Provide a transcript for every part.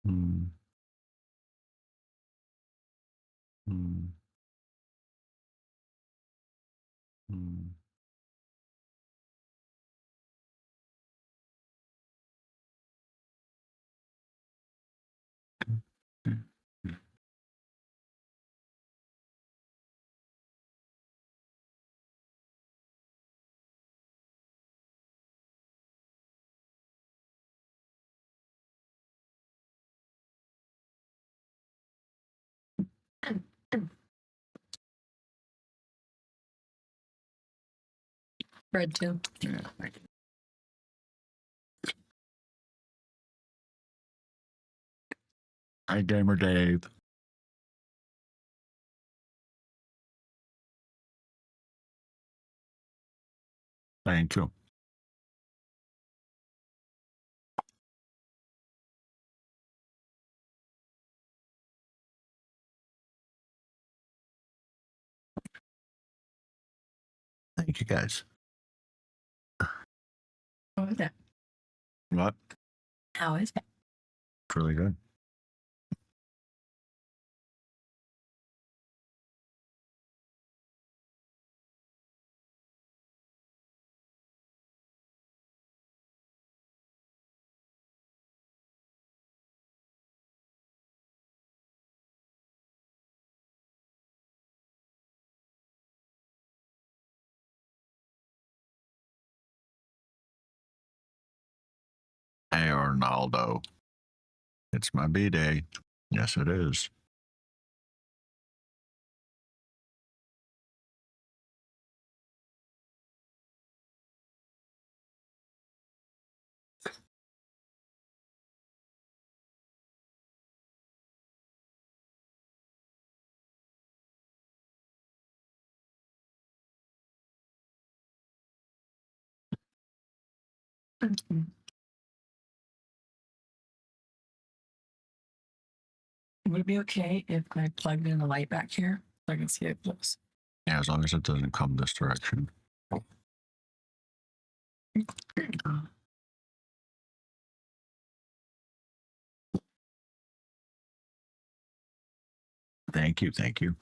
Mm, mm, mm. Mm, mm, mm. Red too. Yeah, thank you. Hi, Gamer Dave. Thank you. Thank you, guys. How is it? What? How is it? It's really good. Hey, Arnaldo. It's my B-Day. Yes, it is. Would it be okay if I plugged in the light back here so I can see it close? Yeah, as long as it doesn't come this direction. Thank you. Thank you.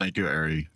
Thank you, Ari.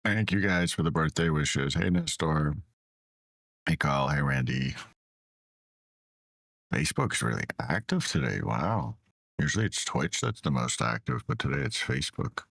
Thank you guys for the birthday wishes. Hey, Nestor. Hey Kyle, hey Randy. Facebook's really active today. Wow. Usually it's Twitch that's the most active, but today it's Facebook.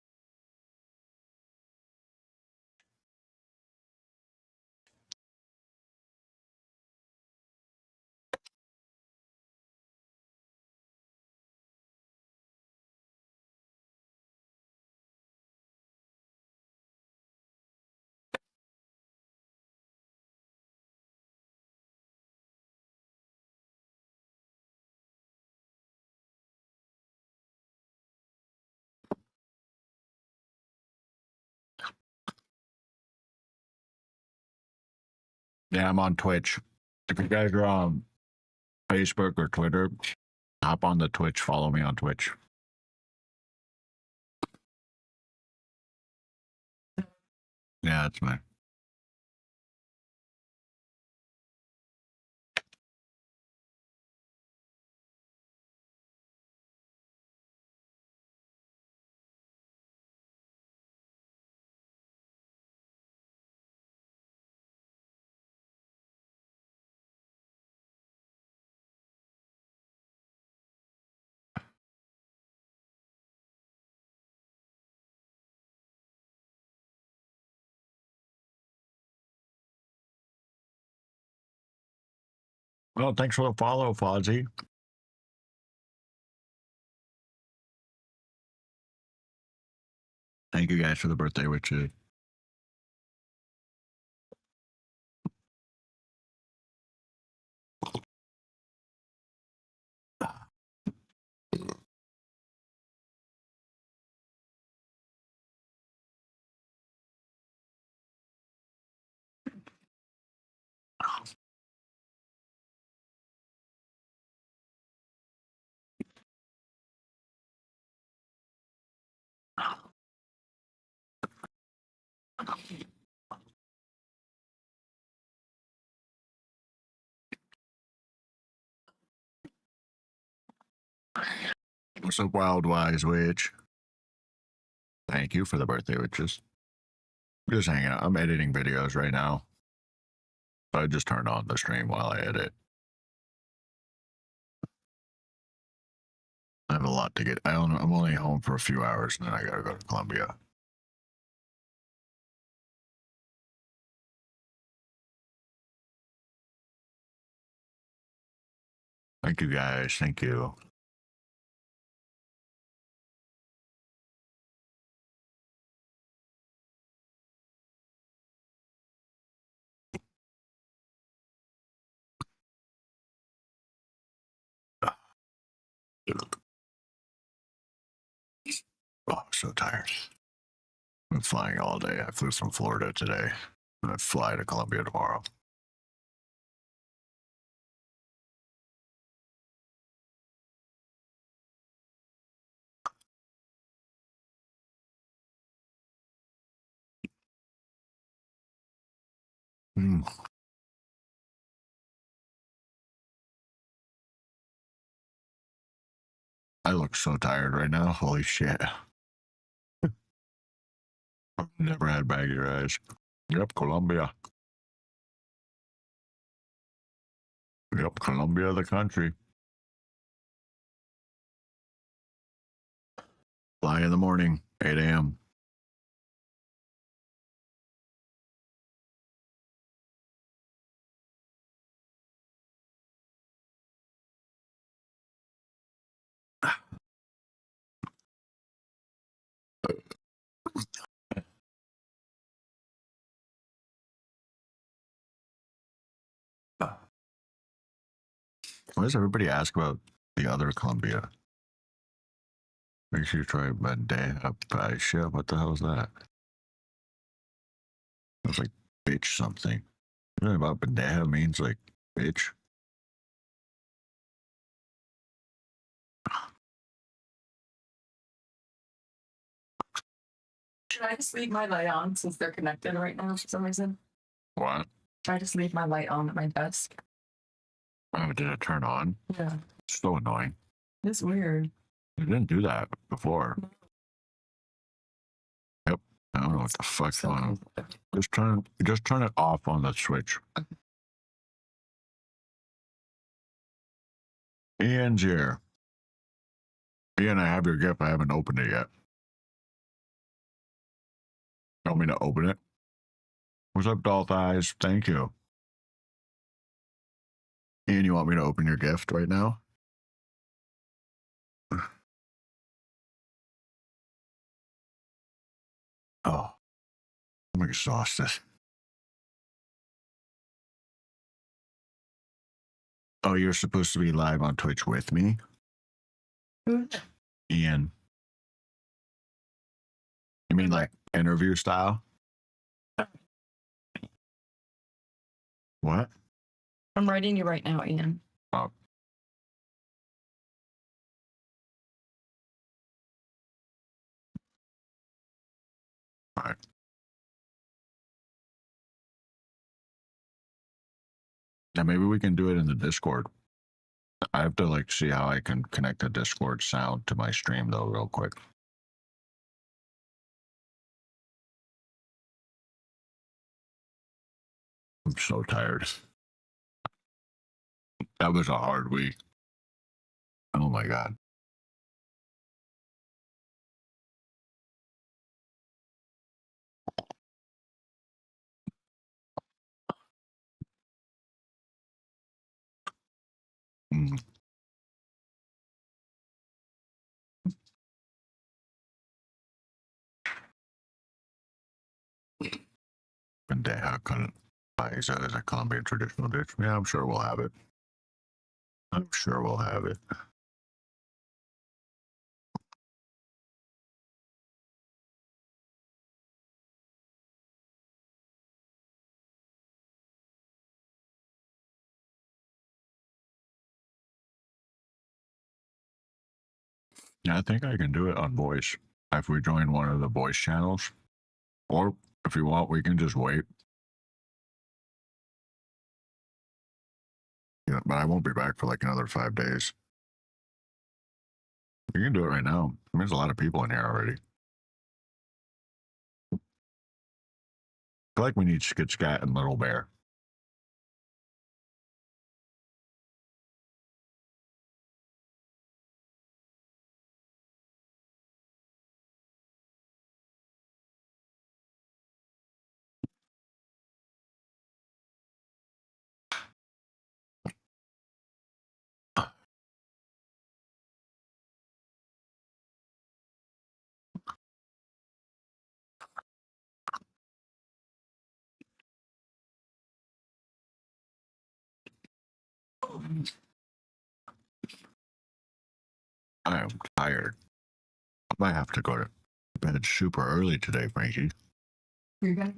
Yeah, I'm on Twitch. If you guys are on Facebook or Twitter, hop on the Twitch, follow me on Twitch. Yeah, that's me. Well, thanks for the follow, Fozzie. Thank you guys for the birthday wishes. What's up, Wild Wise Witch? Thank you for the birthday wishes. Just hanging out. I'm editing videos right now. I just turned on the stream while I edit. I have a lot to get. I'm only home for a few hours and then I gotta go to Columbia. Thank you guys. Thank you. Oh, I'm so tired. I'm flying all day. I flew from Florida today. I'm gonna fly to Columbia tomorrow. Mm. I look so tired right now. Holy shit. I've never had baggy eyes. Yep, Columbia. Yep, Columbia, the country. Fly in the morning, 8 a.m. Why does everybody ask about the other Columbia? Make sure you try Bandeja Paisha. What the hell is that? It was like bitch something. You know about Bandeja means like bitch? Should I just leave my light on since they're connected right now for some reason? What? Should I just leave my light on at my desk? Oh, did it turn on? Yeah. So annoying. It's weird. It didn't do that before. Yep. I don't know what the fuck's going on. Just turn it off on the switch. Ian's here. Ian, I have your gift. I haven't opened it yet. You want me to open it? What's up, doll thighs? Thank you. Ian, you want me to open your gift right now? Oh, I'm exhausted. Oh, you're supposed to be live on Twitch with me? Ian. You mean like interview style? What? I'm writing you right now, Ian. Oh. All right. Now maybe we can do it in the Discord. I have to like see how I can connect the Discord sound to my stream though, real quick. I'm so tired. That was a hard week. Oh my god. Mm. Bandeja con paisa is a Colombian traditional dish. Yeah, I'm sure we'll have it. I'm sure we'll have it. Yeah, I think I can do it on voice if we join one of the voice channels. Or if you want, we can just wait. Yeah, but I won't be back for like another 5 days. You can do it right now. I mean, there's a lot of people in here already. I feel like we need Skit Scat and Little Bear. I am tired. I might have to go to bed super early today, Frankie. You're gonna.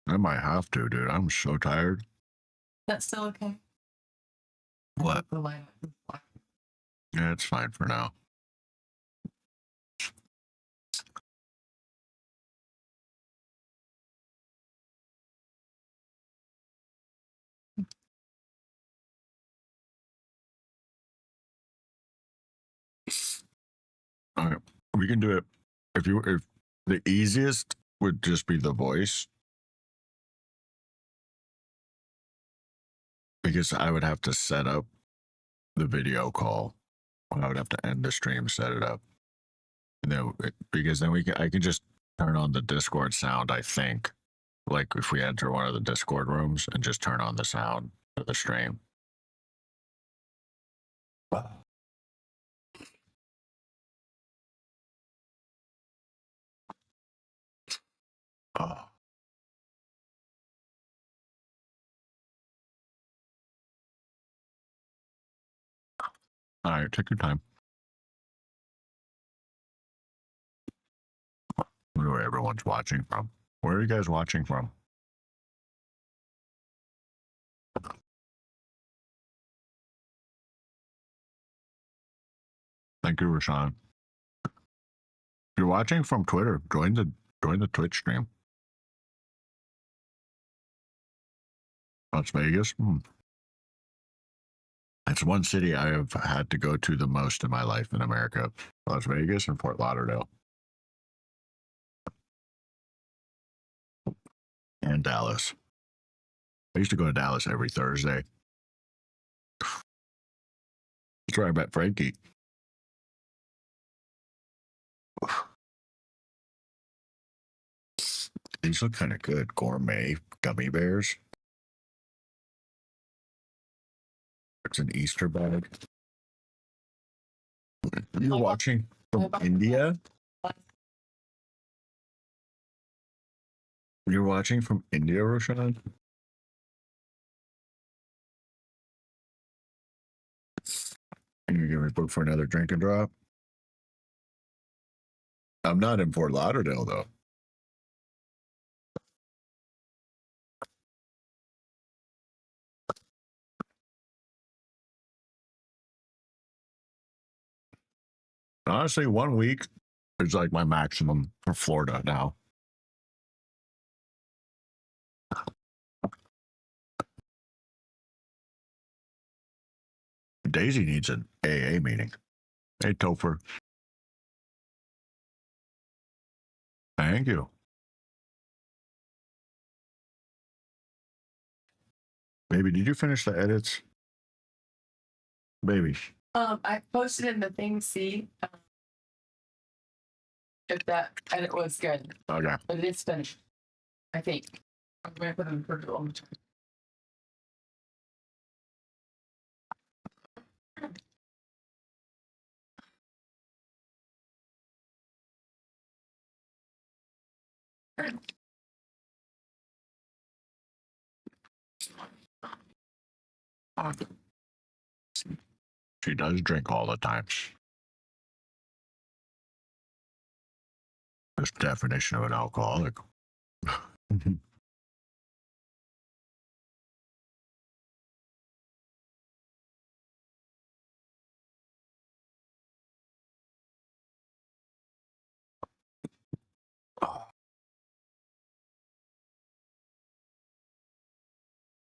I might have to, dude. I'm so tired. That's still okay. What? The light. Yeah, it's fine for now. All right, we can do it. If the easiest would just be the voice, because I would have to set up the video call. I would have to end the stream, set it up, and then because then I can just turn on the Discord sound. I think, like if we enter one of the Discord rooms and just turn on the sound of the stream. Oh. All right, take your time. I wonder where everyone's watching from. Where are you guys watching from? Thank you, Rashawn. If you're watching from Twitter, join the Twitch stream. Las Vegas. That's one city I have had to go to the most in my life in America. Las Vegas and Fort Lauderdale. And Dallas. I used to go to Dallas every Thursday. That's where I met Frankie. These look kind of good. Gourmet gummy bears. It's an Easter bag. You're watching from India? You're watching from India, Roshan? And you're gonna book for another drink and drop? I'm not in Fort Lauderdale though. Honestly, 1 week is like my maximum for Florida now. Daisy needs an AA meeting. Hey, Topher. Thank you. Baby, did you finish the edits? Baby. I posted in the thing, see if that edit was good, Okay. but it's finished. I think. I'm gonna put them for all the time. She does drink all the time. This definition of an alcoholic.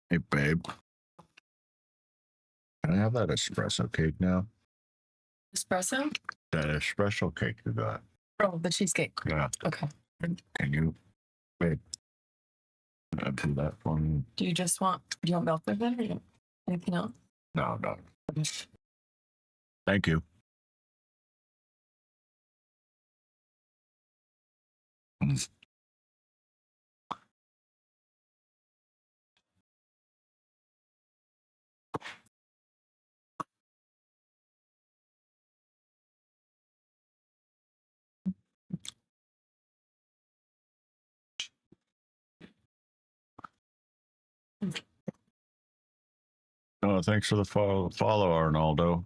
Hey, babe. Can I have that espresso cake now? Espresso? That espresso cake you got. Oh, the cheesecake. Yeah. Okay. Can you, babe, do that for me? Do you want milk with it or anything else? No, no. Thank you. Oh, thanks for the follow, Arnaldo.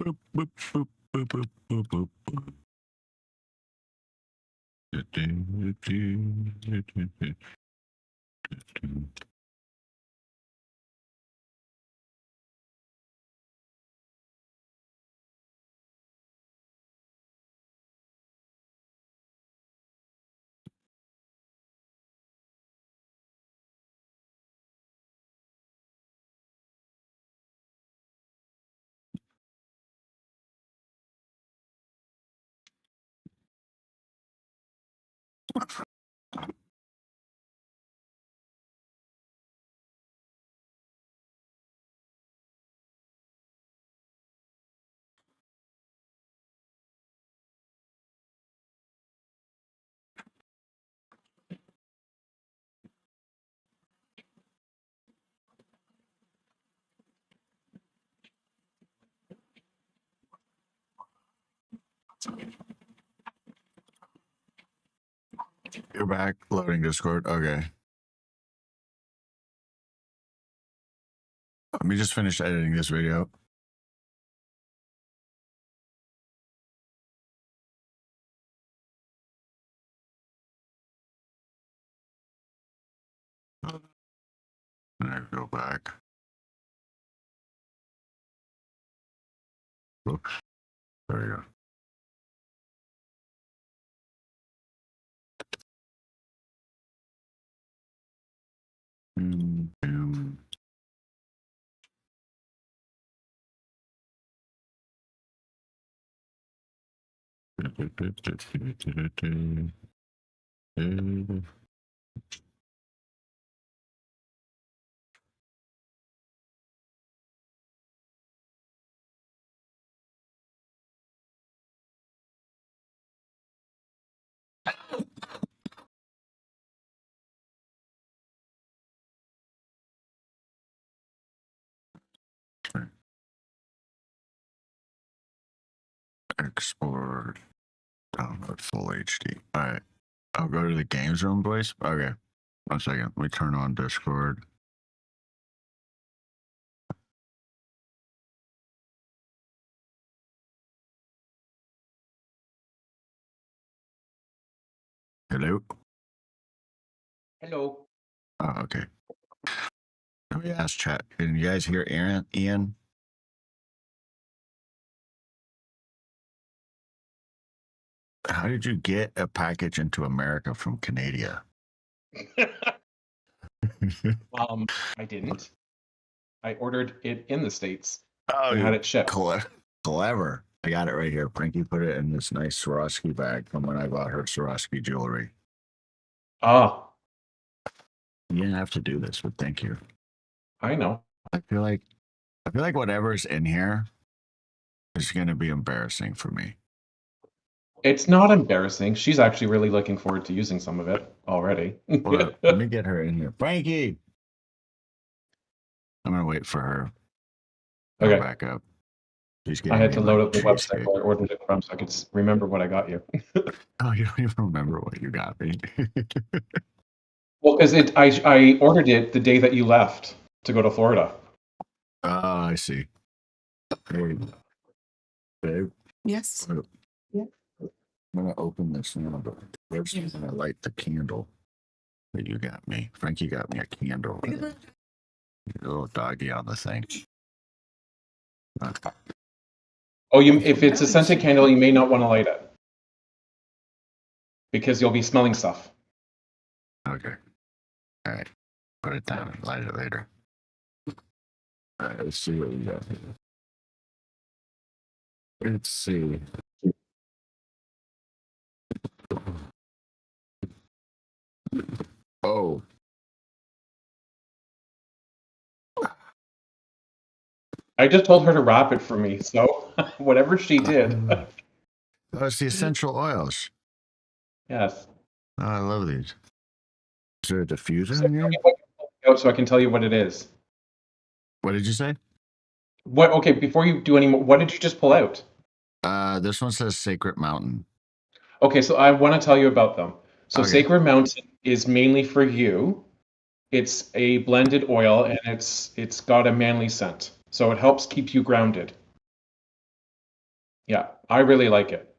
Boop, boop, boop, boop, boop, boop, boop, boop. You're back. Loading Discord. Okay. Let me just finish editing this video. And I go back. Oops. There you go. Boom. Export. Download full HD. All right. I'll go to the games room, boys. Okay. 1 second. Let me turn on Discord. Hello. Hello. Oh, okay. Let me ask chat. Can you guys hear Ian? How did you get a package into America from Canada? I didn't. I ordered it in the States. Oh, and had it shipped. Clever. I got it right here. Frankie put it in this nice Swarovski bag from when I bought her Swarovski jewelry. Ah, You didn't have to do this, but thank you. I know. I feel like whatever's in here is going to be embarrassing for me. It's not embarrassing. She's actually really looking forward to using some of it already. Hold up. Let me get her in here. Frankie! I'm going to wait for her. Go Okay. back up. She's I getting had me to my load up the website cheesecake. where I ordered it from so I could remember what I got you. Oh, you don't even remember what you got me. Well, because I ordered it the day that you left to go to Florida. Oh, I see. Hey, babe. Yes. I'm gonna open this now, but first I'm gonna light the candle that you got me. Frankie got me a candle. A little doggy on the thing. Oh, if it's a scented candle, you may not want to light it because you'll be smelling stuff. Okay. All right. Put it down and light it later. All right. Let's see what we got here. Let's see. Oh. I just told her to wrap it for me, so whatever she did. Oh, it's the essential oils. Yes. Oh, I love these. Is there a diffuser in here? So I can tell you what it is. What did you say? What? Okay, before you do any more, what did you just pull out? This one says Sacred Mountain. Okay, so I want to tell you about them. So Okay. Sacred Mountain is mainly for you. It's a blended oil and it's got a manly scent. So it helps keep you grounded. Yeah, I really like it.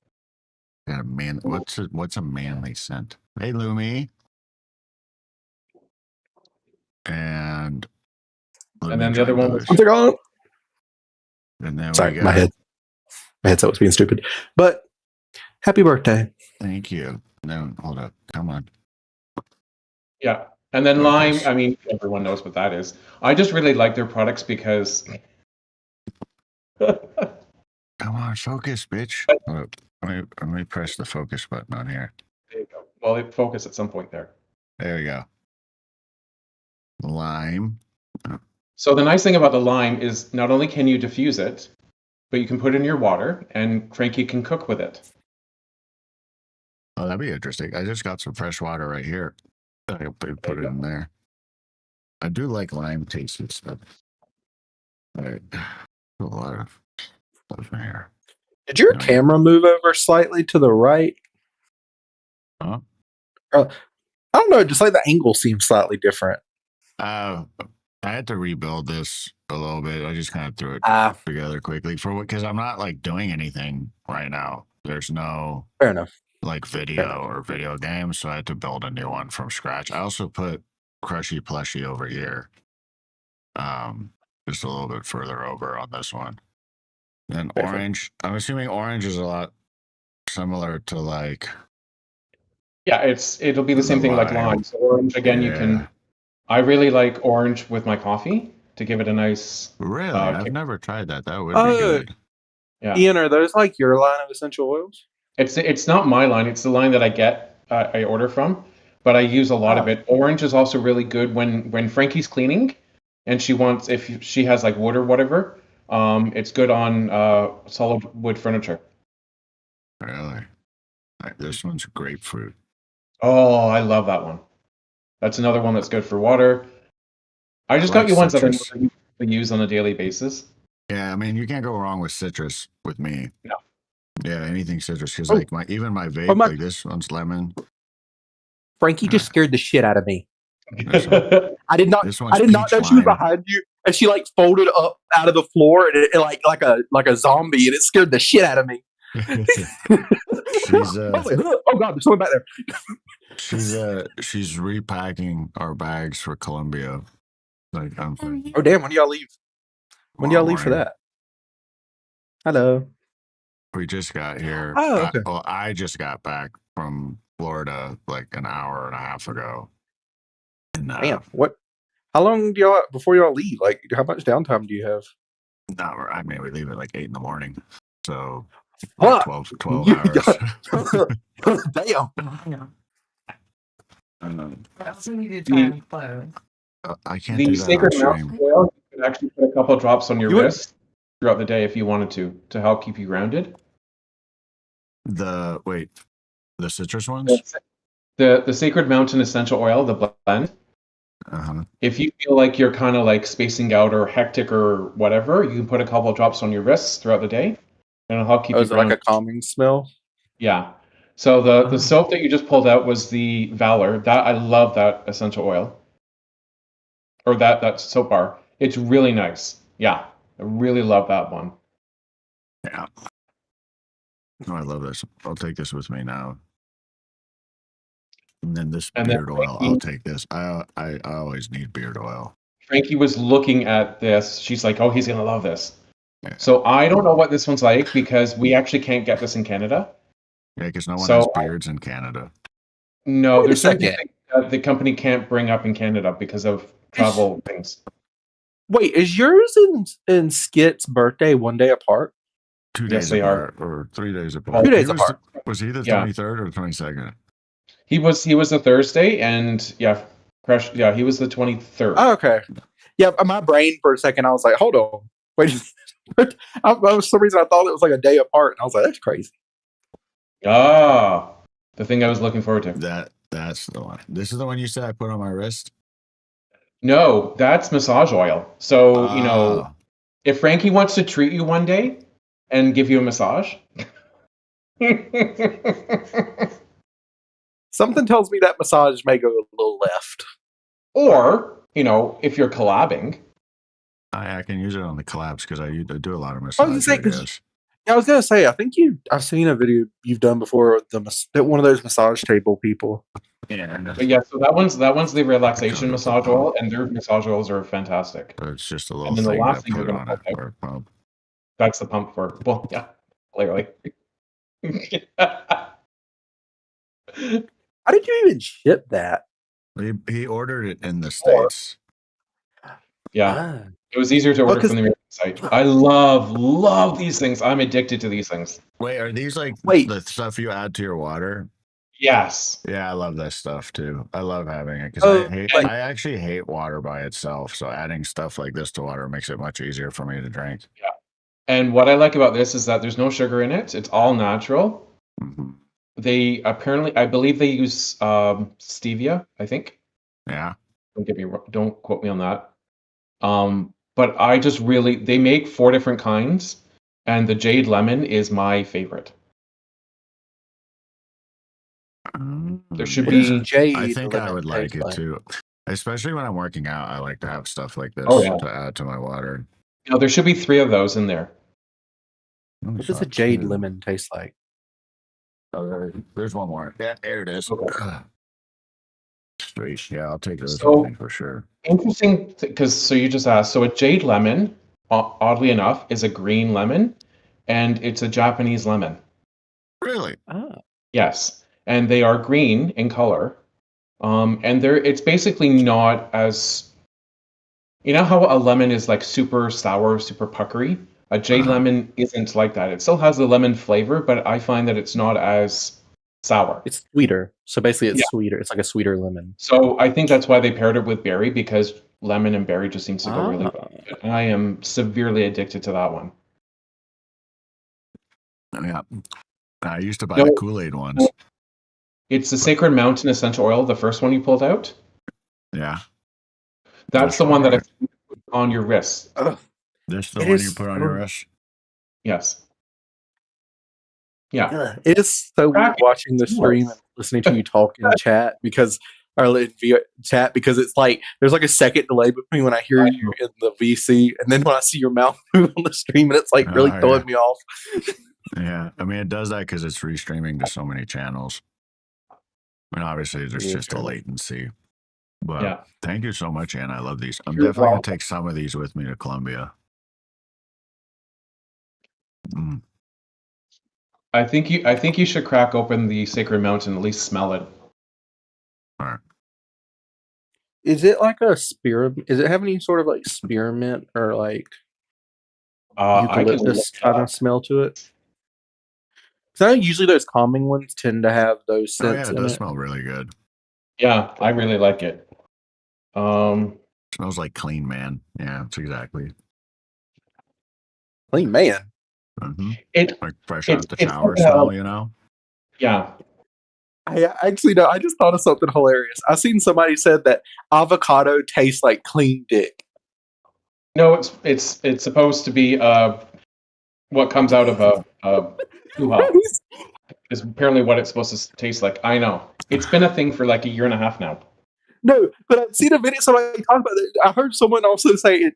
Got a man. What's a manly scent? Hey, Lumi. And then the other one was- What's it on? And then Sorry, we my headset was being stupid. But happy birthday. Thank you. No, hold up. Come on. Yeah. And then Okay. lime, I mean, everyone knows what that is. I just really like their products because Come on, focus, bitch. Hold up. Let me press the focus button on here. There you go. Well, it focused at some point there. There we go. Lime. So the nice thing about the lime is not only can you diffuse it, but you can put it in your water and Frankie can cook with it. Oh, that'd be interesting. I just got some fresh water right here. I can put it in there. I do like lime tasty stuff. All right. A lot of stuff in here. Did your No, camera move over slightly to the right? Huh? I don't know. Just like the angle seems slightly different. I had to rebuild this a little bit. I just kind of threw it Ah, together quickly because I'm not like doing anything right now. There's no fair enough. like video or video games, so I had to build a new one from scratch. I also put Crushy Plushy over here, just a little bit further over on this one. And Perfect. orange, I'm assuming orange is a lot similar to like Yeah, it'll be the same thing like lime. lime. So orange again, you can. Yeah. I really like orange with my coffee to give it a nice. Really, I've kick. never tried that. That would Oh. be good. Yeah, Ian, are those like your line of essential oils? it's not my line. It's the line that I get. I order from, but I use a lot of Oh. it. Orange is also really good when Frankie's cleaning, and she wants if she has like wood or whatever. It's good on solid wood furniture. Really, like, this one's grapefruit. Oh, I love that one. That's another one that's good for water. I just got like you ones that I citrus. use on a daily basis. Yeah, I mean, you can't go wrong with citrus with me. No. Yeah, anything citrus because Oh. like even my vape, my- like this one's lemon. Frankie just scared the shit out of me. This one, I did not. this one's I did not peach know she was lime. behind you, and she like folded up out of the floor, and it like a zombie, and it scared the shit out of me. She's I was like, oh god, there's someone back there. she's repacking our bags for Colombia. Like I'm Oh damn, when do y'all leave? When do y'all tomorrow leave for morning. that? Hello. We just got here. Oh, okay. I just got back from Florida like an hour and a half ago. And, Damn. What? How long do y'all before y'all leave? Like, how much downtime do you have? I mean, we leave at like 8 in the morning. So Fuck. 12 You hours. Damn. I also need to try and close. I can't The do that on sacred stream. mountain oil, you could actually put a couple drops on your You would- wrist throughout the day if you wanted to help keep you grounded. The citrus ones. The Sacred Mountain essential oil, the blend. Uh-huh. If you feel like you're kind of like spacing out or hectic or whatever, you can put a couple drops on your wrists throughout the day, and it'll help keep Oh, you is it like grounded. a calming smell? Yeah. So the soap that you just pulled out was the Valor. That I love that essential oil. Or that soap bar. It's really nice. Yeah. I really love that one. Yeah. Oh, I love this. I'll take this with me now. And then this And then beard oil, Frankie- I'll take this. I always need beard oil. Frankie was looking at this. She's like, "Oh, he's gonna love this." Yeah. So I don't know what this one's like because we actually can't get this in Canada. Yeah, because no one So has beards in Canada. No, Wait a there's certain second. things that the company can't bring up in Canada because of travel things. Wait, is yours and Skit's birthday one day apart? 2 Yes, days they are. apart or 3 days apart. 2 days He was apart. Was he the Yeah. 23rd or the 22nd? He was a Thursday, and yeah, Crash. Yeah, he was the 23rd. Oh, okay. Yeah, my brain for a second, I was like, hold on. Wait. For some reason, I thought it was like a day apart, and I was like, that's crazy. Ah, the thing I was looking forward to. That's the one. This is the one you said I put on my wrist. No, that's massage oil. So you know, Ah, if Frankie wants to treat you one day and give you a massage. Something tells me that massage may go a little left. Or, you know, if you're collabing. I can use it on the collabs because I do a lot of I was gonna massage say, 'cause videos. Yeah, I was gonna say, I think I've seen a video you've done before with one of those massage table people. Yeah, But yeah, so that one's the relaxation massage oil, and their massage oils are fantastic. it's just a little And then the thing last that thing we're put gonna on it put out- for a pump. That's the pump for well, yeah, clearly. How did you even ship that? He ordered it in the States. Yeah, it was easier to Well, order from the American site. I love these things. I'm addicted to these things. Wait, are these like Wait. the stuff you add to your water? Yes. Yeah, I love that stuff too. I love having it Oh, because like- I actually hate water by itself. So adding stuff like this to water makes it much easier for me to drink. And what I like about this is that there's no sugar in it. It's all natural. Mhm. They apparently, I believe they use stevia. I think. Yeah, Don't quote me on that. But I just really, they make 4 different kinds, and the jade lemon is my favorite. There should What does be. jade I think I lemon would like taste it too. Especially when I'm working out, I like to have stuff like this Oh, yeah. to add to my water. No, there should be 3 of those in there. What does a jade lemon taste like? Oh, there's one more. Yeah, there it is. Okay. Sweet. Yeah, I'll take those So- with me for sure. Interesting, because you just asked. So a jade lemon, oddly enough, is a green lemon, and it's a Japanese lemon. Really? Ah, Yes, and they are green in color, and it's basically not as. You know how a lemon is like super sour, super puckery? A jade Uh-huh. lemon isn't like that. It still has the lemon flavor, but I find that it's not as sour. it's sweeter. So basically, it's Yeah. sweeter. It's like a sweeter lemon. So I think that's why they paired it with berry, because lemon and berry just seems to go really well. Ah. But I am severely addicted to that one. Yeah. I used to buy No. the Kool-Aid ones. It's the Sacred Mountain essential oil, the first one you pulled out. Yeah. That's the one that I put on your wrist. This the It one is you put on your so- wrist? Yes. Yeah. Ugh, it is so weird watching the stream and listening to you talk in chat because because it's like there's like a second delay between when I hear you in the VC and then when I see your mouth move on the stream, and it's like really Oh, throwing yeah. me off. Yeah. I mean, it does that because it's restreaming to so many channels. I mean, obviously, there's Yeah, just a sure. latency. But Yeah. thank you so much, Ann. I love these. I'm You're definitely going welcome. to take some of these with me to Columbia. Mm. I think you should crack open the Sacred Mountain, at least smell it. All right. Is it like a spearmint? Is it have any sort of like spearmint or like I can look eucalyptus it kind up. of smell to it? Because I know usually those calming ones tend to have those Oh, yeah. scents It in does it. smell really good. Yeah, I really like it. Smells like clean, man. Yeah, it's exactly. Clean man. hmm It Like fresh It's- out the it's shower like, smell, you know? yeah. I actually know. I just thought of something hilarious. I seen somebody said that avocado tastes like clean dick. No, it's supposed to be what comes out of a hoo-ha is apparently what it's supposed to taste like. I know. It's been a thing for like a year and a half now. No, but I've seen a video somebody talk about it. I heard someone also say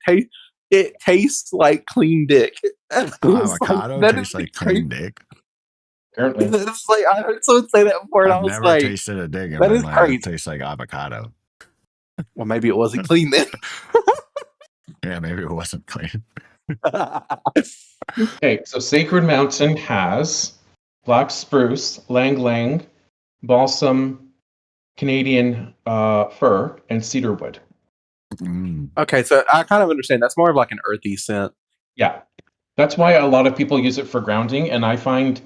it tastes like clean dick. And I was like, Avocado that tastes is like crazy. clean dick. Apparently. It's like I heard someone say that before, and I I've was never like, tasted a dick and that been is like, crazy. it tastes like avocado. well, maybe it wasn't clean then. Yeah, maybe it wasn't clean. Okay, so Sacred Mountain has black spruce, lang lang, balsam, Canadian fir, and cedarwood. Mm. Okay, so I kind of understand. That's more of like an earthy scent. Yeah. That's why a lot of people use it for grounding, and I find,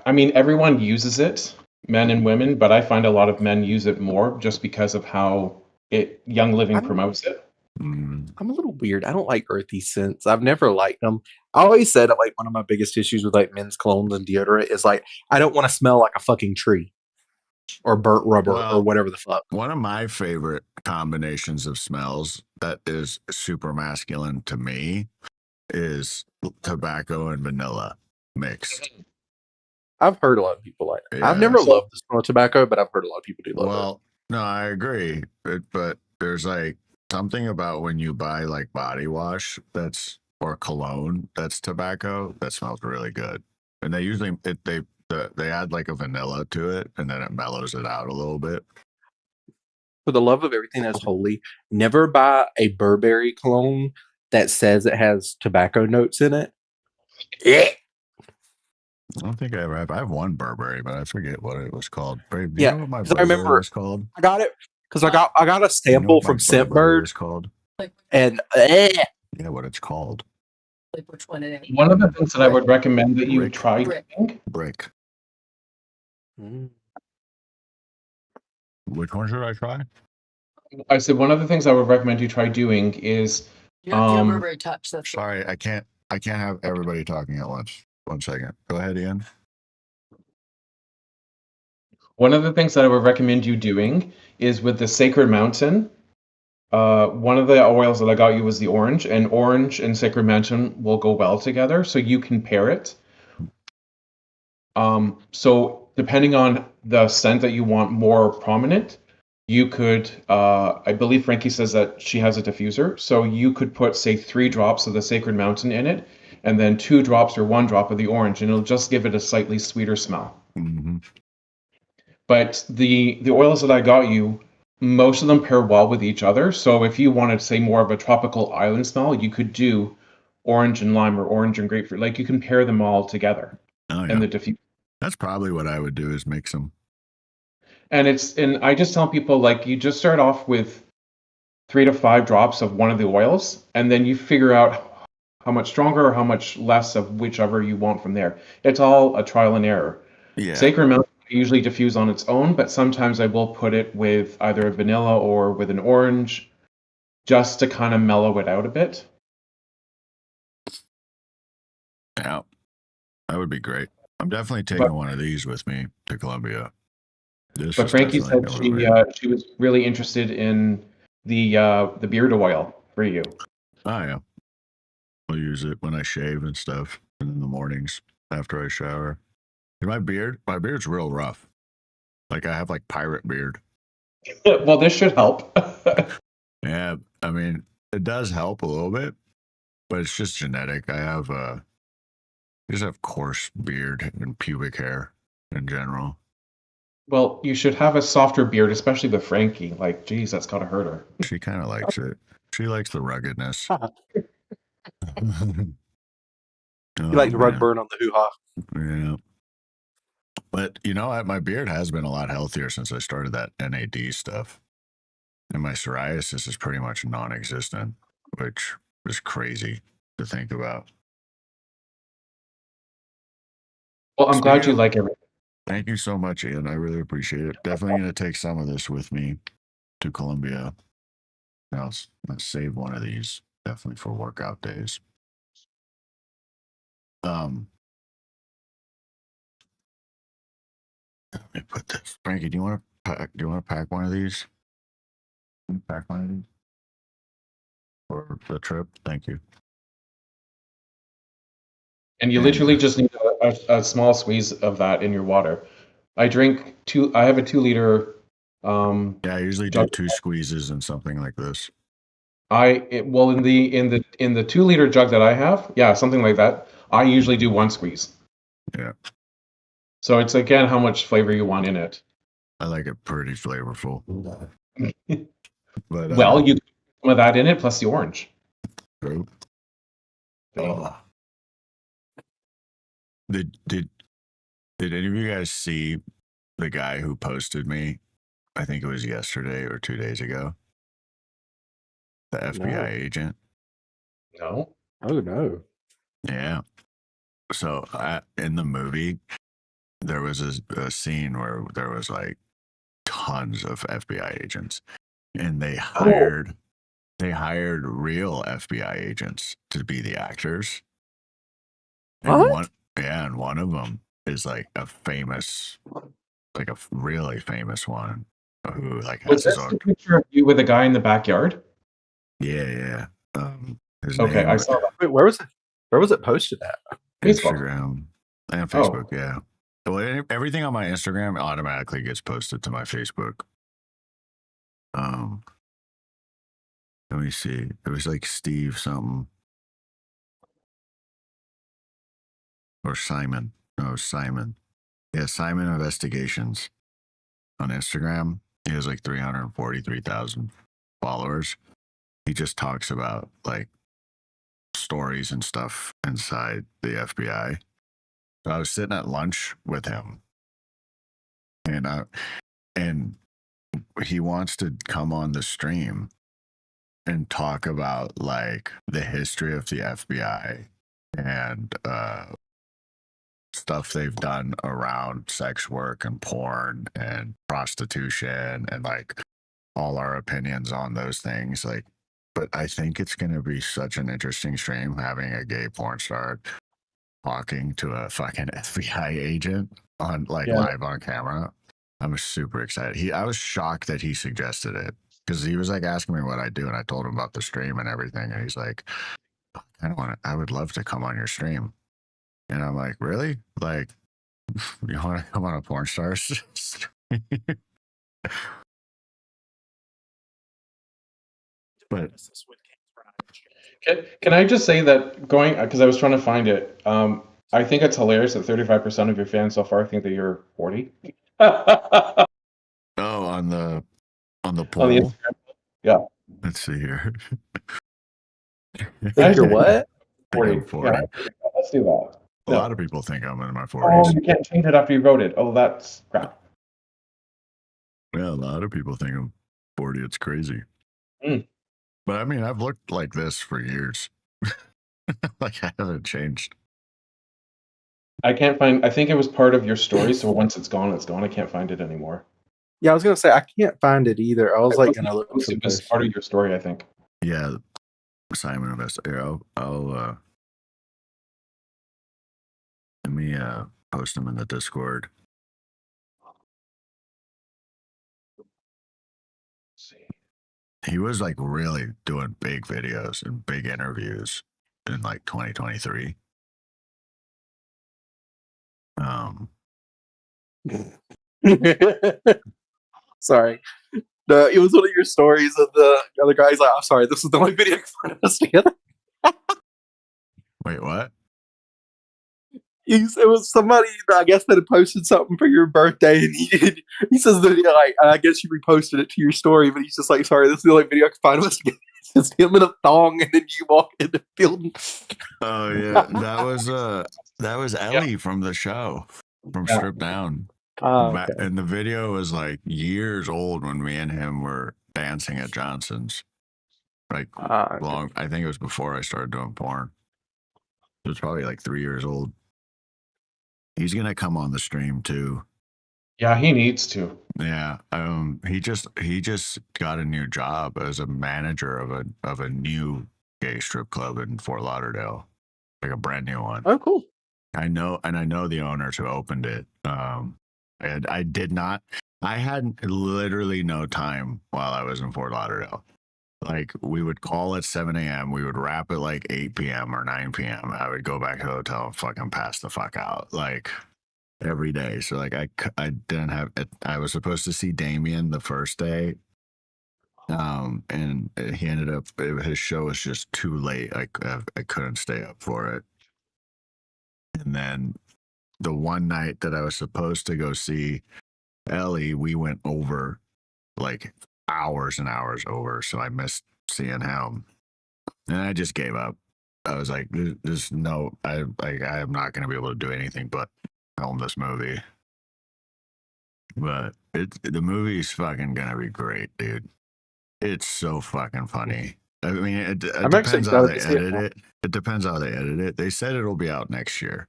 I mean, everyone uses it, men and women, but I find a lot of men use it more just because of how Young Living promotes it. Mm. I'm a little weird. I don't like earthy scents. I've never liked them. I always said that like one of my biggest issues with like men's colognes and deodorant is like I don't want to smell like a fucking tree or burnt rubber Well, or whatever the fuck. One of my favorite combinations of smells that is super masculine to me is tobacco and vanilla mixed. I've heard a lot of people like that. Yeah, I've never so- loved the smell of tobacco, but I've heard a lot of people do love it. Well, no, I agree. But there's like something about when you buy like body wash or cologne that's tobacco that smells really good. And they usually they add like a vanilla to it and then it mellows it out a little bit. For the love of everything that's holy, never buy a Burberry cologne that says it has tobacco notes in it. Yeah. I don't think I ever have. I have one Burberry, but I forget what it was called. Babe, do Yeah, you know what my 'cause I Burberry remember- was called? I got it because I got a Do you know sample what my from Burberry Scentbird was called? Like, and Yeah, what it's called. like which one it is? One of the things that I would recommend that you Rick. try Rick. doing, Brick. Mm. Which one should I try? I said one of the things I would recommend you try doing is You have to have Um, Burberry Touch. That's it. Sorry, I can't have everybody talking at once. 1 second. Go ahead, Ian. one of the things that I would recommend you doing is with the Sacred Mountain. one of the oils that I got you was the orange, and orange and Sacred Mountain will go well together, so you can pair it. So depending on the scent that you want more prominent, you could, I believe Frankie says that she has a diffuser, so you could put, say, 3 drops of the Sacred Mountain in it, and then 2 drops or 1 drop of the orange, and it'll just give it a slightly sweeter smell. Mm-hmm. But the oils that I got you, most of them pair well with each other. So if you wanted, say, more of a tropical island smell, you could do orange and lime or orange and grapefruit. Like you can pair them all together Oh, yeah. in the diffuser. That's probably what I would do is mix them. And I just tell people, like, you just start off with 3 to 5 drops of one of the oils, and then you figure out how much stronger or how much less of whichever you want from there. It's all a trial and error. Yeah. Sacred Mountain I usually diffuse on its own, but sometimes I will put it with either a vanilla or with an orange, just to kind of mellow it out a bit. Yeah. That would be great. I'm definitely taking one of these with me to Colombia. But Frankie said she was really interested in the beard oil for you. Oh, yeah. I'll use it when I shave and stuff, and in the mornings after I shower. My beard's real rough. Like I have like pirate beard. Well, this should help. Yeah, I mean, it does help a little bit, but it's just genetic. I just have coarse beard and pubic hair in general. Well, you should have a softer beard, especially with Frankie. Like, geez, that's gotta hurt her. She kind of likes it. She likes the ruggedness. You like the rug burn on the hoo-ha. Yeah. But you know what? My beard has been a lot healthier since I started that NAD stuff. And my psoriasis is pretty much non-existent, which is crazy to think about. Well, I'm glad you like it. Thank you so much, Ian. I really appreciate it. Definitely going to take some of this with me to Colombia. I'll save one of these definitely for workout days. Let me put this. Frankie, do you want to pack one of these? Can you pack one of these for the trip? Thank you. And you literally just need a small squeeze of that in your water. I have a 2 liter. Yeah, I usually do 2 squeezes in something like this. In the 2 liter jug that I have, yeah, something like that. I usually do 1 squeeze. Yeah. So it's again how much flavor you want in it. I like it pretty flavorful. But well, you put some of that in it plus the orange. True. Did any of you guys see the guy who posted me? I think it was yesterday or 2 days ago. The FBI agent. No. Oh no. Yeah. So in the movie, there was a scene where there was like tons of FBI agents, and they hired real FBI agents to be the actors. And one of them is like a really famous one who like has his own. A picture of you with a guy in the backyard? Yeah. Okay, I saw that. Wait, where was it? Where was it posted at? Instagram and Facebook. Oh. Yeah. Well, everything on my Instagram automatically gets posted to my Facebook. Let me see. It was like Steve something. Or Simon. No, Simon. Yeah, Simon Investigations on Instagram. He has like 343,000 followers. He just talks about like stories and stuff inside the FBI. So I was sitting at lunch with him, and he wants to come on the stream and talk about like the history of the FBI and stuff they've done around sex work and porn and prostitution and like all our opinions on those things. Like, but I think it's going to be such an interesting stream having a gay porn star talking to a fucking FBI agent on live on camera. I'm super excited. I was shocked that he suggested it. because he was like asking me what I do, and I told him about the stream and everything, and he's like, I would love to come on your stream, and I'm like, really? Like, you want to come on a porn star stream? But Can I just say that going, because I was trying to find it, I think it's hilarious that 35% of your fans so far think that you're 40. oh, on the On the poll. Instagram. Yeah. Let's see here. Think you're what? 40. I'm 40. Yeah, let's do that. A lot of people think I'm in my Oh, 40s. you can't change it after you voted. Oh, that's crap. Yeah, a lot of people think I'm 40. It's crazy. Mm. But I mean, I've looked like this for years. Like, I haven't changed. I can't find, I think it was part of your story, so once it's gone, it's gone. I can't find it anymore. Yeah, I was gonna say I can't find it either. I was like gonna look for It was part of your story, I think. Yeah, Simon Investigator. I'll let me post them in the Discord. Let's see. He was like really doing big videos and big interviews in like 2023. Sorry. No, it was one of your stories of the other guy's like, I'm sorry, this is the only video I can find of us together. Wait, what? It was somebody that I guess that had posted something for your birthday, and he says that like I guess you reposted it to your story, but he's just like, sorry, this is the only video I can find of us together. It's just him in a thong, and then you walk in the field. Oh yeah, that was Ellie from the show from Strip Down. Okay. And the video was like years old when me and him were dancing at Johnson's. Like long, I think it was before I started doing porn. It was probably like 3 years old. He's gonna come on the stream too. Yeah, he needs to. Yeah. He just got a new job as a manager of a new gay strip club in Fort Lauderdale, like a brand new one. Oh, cool. I know the owners who opened it. And I had literally no time while I was in Fort Lauderdale. Like, we would call at 7 a.m. We would wrap at like 8 p.m. or 9 p.m. I would go back to the hotel and fucking pass the fuck out, like, every day. So, like, I didn't have it. I was supposed to see Damien the first day. And he ended up, his show was just too late. I couldn't stay up for it. And then the one night that I was supposed to go see Ellie, we went over like hours and hours over, so I missed seeing him, and I just gave up. I was like, "There's no, I am not going to be able to do anything but film this movie." But the movie's fucking gonna be great, dude. It's so fucking funny. I mean, it depends how they edit it. It depends how they edit it. They said it'll be out next year.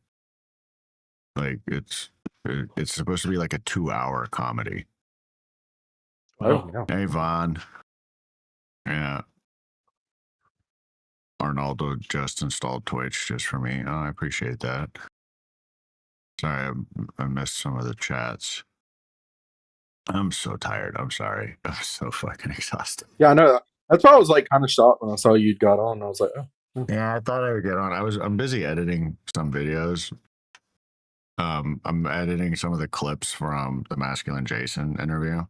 Like, it's supposed to be like a 2-hour comedy. Oh, yeah. Hey, Vaughn. Yeah. Arnaldo just installed Twitch just for me. Oh, I appreciate that. Sorry, I missed some of the chats. I'm so tired. I'm sorry. I'm so fucking exhausted. Yeah, I know. That's why I was like kind of shocked when I saw you'd got on. I was like, oh. Yeah, I thought I would get on. I'm busy editing some videos. I'm editing some of the clips from the Masculine Jason interview.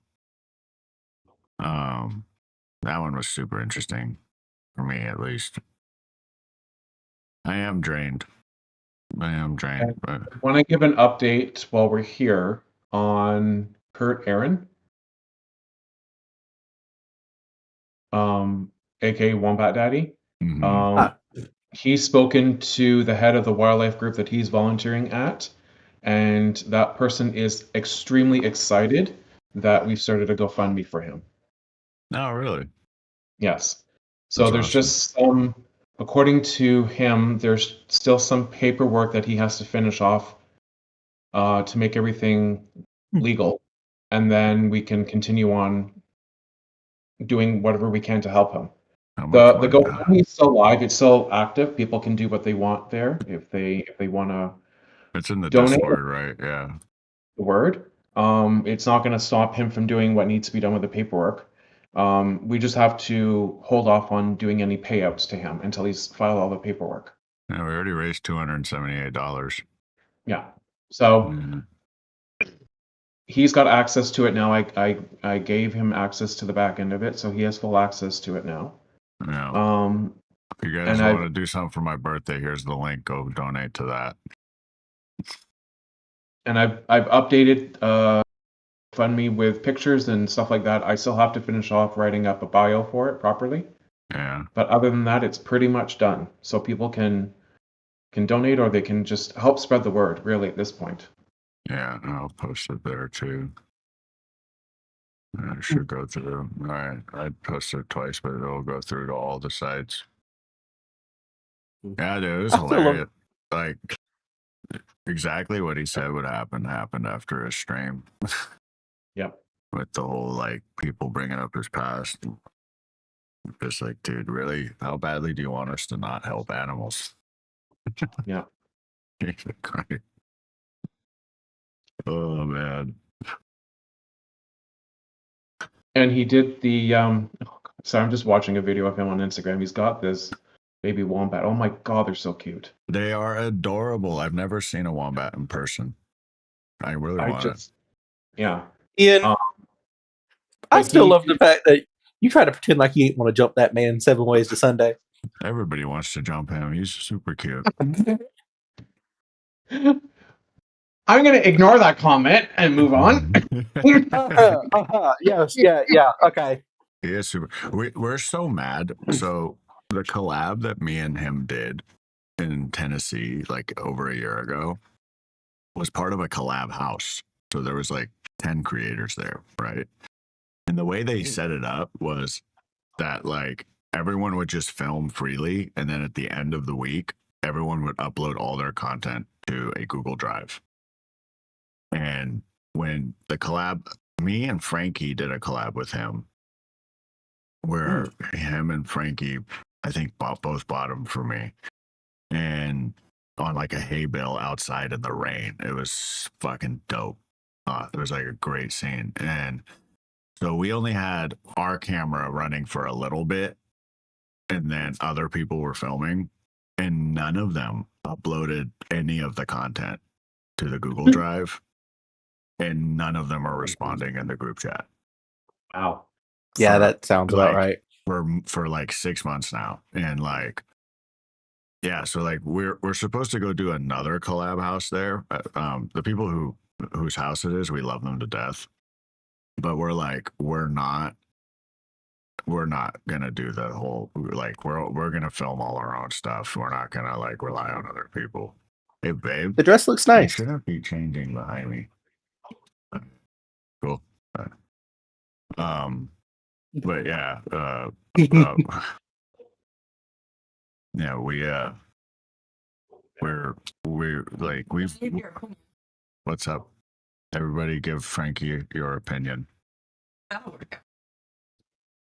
That one was super interesting for me, at least. I am drained. But I want to give an update while we're here on Kurt Aaron, aka Wombat Daddy. He's spoken to the head of the wildlife group that he's volunteering at, and that person is extremely excited that we've started a GoFundMe for him. Oh, really? Yes. So That's there's awesome. just some, according to him, there's still some paperwork that he has to finish off to make everything legal, and then we can continue on doing whatever we can to help him. The GoFundMe is still live. It's still active. People can do what they want there if they want to. It's in the donate. Discord, right? Yeah. The word. It's not going to stop him from doing what needs to be done with the paperwork. We just have to hold off on doing any payouts to him until he's filed all the paperwork. Yeah, we already raised $278. Yeah. So Mhm. he's got access to it now. I gave him access to the back end of it, so he has full access to it now. Yeah. If you guys and want I've- to do something for my birthday, here's the link. Go donate to that. And I've updated GoFundMe with pictures and stuff like that. I still have to finish off writing up a bio for it properly. Yeah. But other than that, it's pretty much done. So people can donate, or they can just help spread the word, really, at this point. Yeah, I'll post it there too. It should go through. All right, I posted it twice, but it'll go through to all the sites. Yeah, dude, it was I still love- hilarious. Like, exactly what he said would happen happened after his stream. Yep. With the whole like people bringing up his past. Just like, dude, really, how badly do you want us to not help animals? Yeah. Oh man. And he did the so I'm just watching a video of him on Instagram. He's got this baby wombat. Oh my god, they're so cute. They are adorable. I've never seen a wombat in person. I really want it. Yeah. Ian, Um, I but still he- love the fact that you try to pretend like you ain't want to jump that man 7 ways to Sunday. Everybody wants to jump him. He's super cute. I'm going to ignore that comment and move on. Yes, yeah, okay. He is super. We're so mad. So the collab that me and him did in Tennessee, like over a year ago, was part of a collab house. So there was like 10 creators there, right? And the way they set it up was that like everyone would just film freely, and then at the end of the week, everyone would upload all their content to a Google Drive. And when the collab, me and Frankie did a collab with him, where him and Frankie, I think, both bought them for me, and on like a hay bale outside in the rain. It was fucking dope. It was like a great scene. And so we only had our camera running for a little bit, and then other people were filming, and none of them uploaded any of the content to the Google Drive, and none of them are responding in the group chat. Wow. Yeah, For, that sounds about like, right. for like 6 months now. And like, yeah, so like we're supposed to go do another collab house there. The people whose house it is, we love them to death, but we're not gonna do the whole, like, we're gonna film all our own stuff. We're not gonna like rely on other people. Hey babe, The dress looks you nice. shouldn't be changing behind me. Cool. But yeah, yeah, we're like, what's up? Everybody give Frankie your opinion.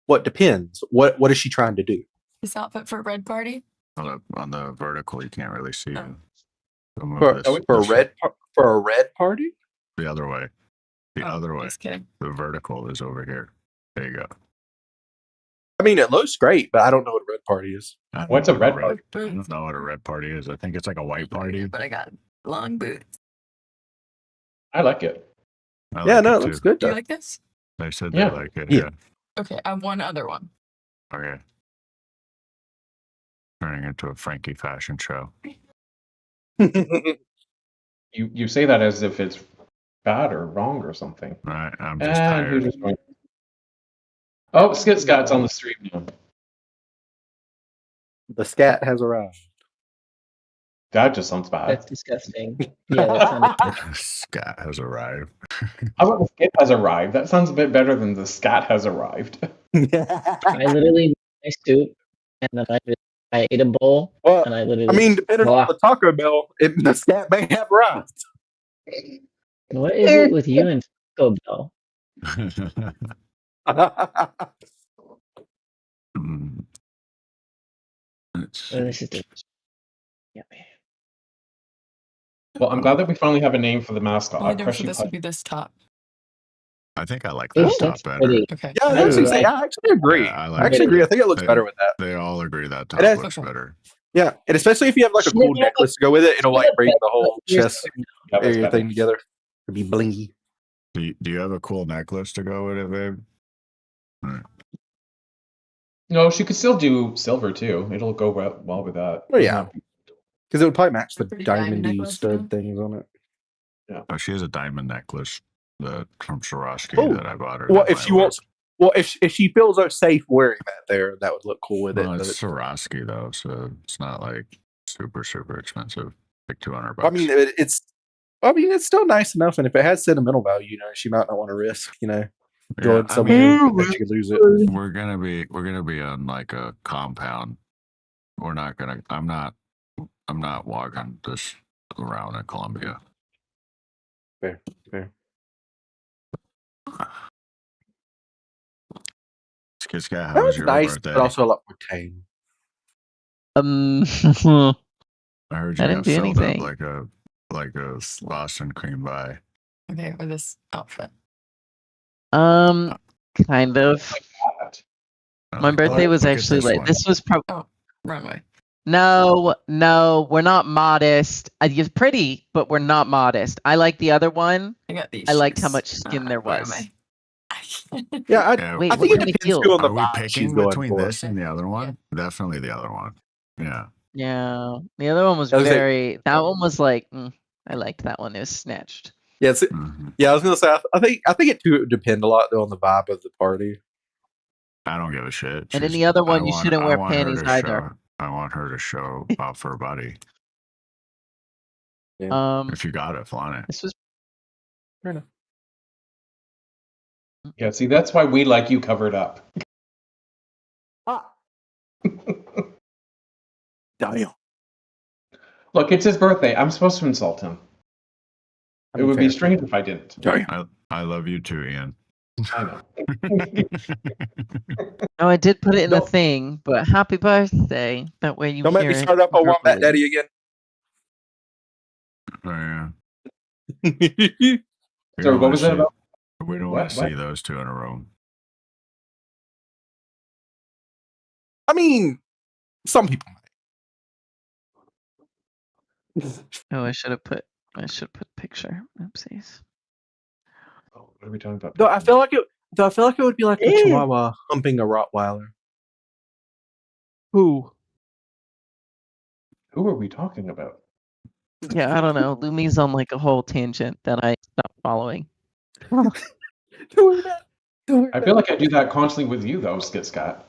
What depends? What is she trying to do? This outfit for Red Party? On the vertical, you can't really see. Oh. So move For, this- for a this red party? the other way. The Oh, other way. Just kidding. The vertical is over here. There you go. I mean, it looks great, but I don't know what a red party is. I don't What's know a red what party? I don't know what a red party is. I think it's like a white party. But I got long boots. I like it. I Yeah, like no, it it looks too. good Do you though. like this? They said Yeah. they like it. Yeah. Yeah. Okay, I have one other one. Okay. Turning into a Frankie fashion show. You say that as if it's bad or wrong or something. Right. I'm just And who tired. just joined? Oh, Skit Scat's on the stream now. The scat has arrived. That just sounds bad. That's disgusting. Yeah, that sounds Scott has arrived. How about the skit has arrived? That sounds a bit better than the scat has arrived. I literally made my soup and then I ate a bowl Well, and I literally I mean, depending on the Taco Bell, the scat may have arrived. what is it with you and Taco Bell? Mm. Let's Oh, this see. is delicious. Yeah, man. Well, I'm glad that we finally have a name for the mascot. Only name for Crushy this Putty. would be this top. I think I like It that looks top better. pretty. Okay. Yeah, I I actually, like- I actually agree. Yeah, I I like actually it. agree. I think it looks They- better with that. They all agree that top has- looks better. Yeah, and especially if you have like a Should cool they have necklace to go with it, it'll like bring the whole Here's- chest Yeah, that's area better. thing together. It'd be blingy. Do you have a cool necklace to go with it, babe? No, she could still do silver too. It'll go well with that. Oh yeah, because it would probably match the A pretty diamond diamondy necklace, stud you things on it. Oh, she has a diamond necklace from Swarovski Oh, that I bought her. Well, that if might she work. wants, well, if she feels safe wearing that there, that would look cool with Well, it. it's but- Swarovski though, so it's not like super expensive. Like $200. I mean, it's still nice enough, and if it has sentimental value, she might not want to risk, Yeah, going I somewhere mean, that she could lose it. we're gonna be on like a compound. We're not gonna. I'm not walking this around in Colombia. Fair. Skid Sky, how That was was your nice, birthday? but also a lot more tame. I heard I you didn't got do filled anything. up like a Boston cream pie. Okay, with this outfit. Kind of. My birthday was Look at actually this like one. this was probably Runway. no, we're not modest. You're pretty, but we're not modest. I like the other one. I got these. I liked how shoes. much skin there where was. am I? Yeah, Yeah, Wait, I think what it kind of depends heel? too on the Are we vibe she's picking going between for. this and the other one? Definitely the other one. Yeah. Yeah, the other one was I was like- very. That one was like. I liked that one. It was snatched. Yeah, Mhm. yeah. I was gonna say, I think it too would depend a lot though on the vibe of the party. I don't give a shit. And in She's- the other I one, you shouldn't I wear want her panties to either. show- I want her to show off her body. If you got it, flaunt it. This was Fair enough. Yeah, see, that's why we like you covered up. Damn. Look, it's his birthday. I'm supposed to insult him. I It mean, would be fair. strange if I didn't. Damn. I love you too, Ian. I know. Oh, I did put it in the No. thing, but happy birthday. That way you Don't make hear me it start up on Wombat verbally. Daddy again. Oh, yeah. We Sorry, don't what wanna was that see- about? We don't What? want to see What? those two in a row. I mean, some people might. Oh, I should have put a picture. Oopsies. Oh, what are we talking about? Though I feel like it would be like a Ew. Chihuahua humping a Rottweiler. Who? Who are we talking about? Yeah, I don't know. Lumi's on like a whole tangent that I stopped following. Don't worry about it. Don't worry I about feel like I do that constantly with you, though, Skit Scott.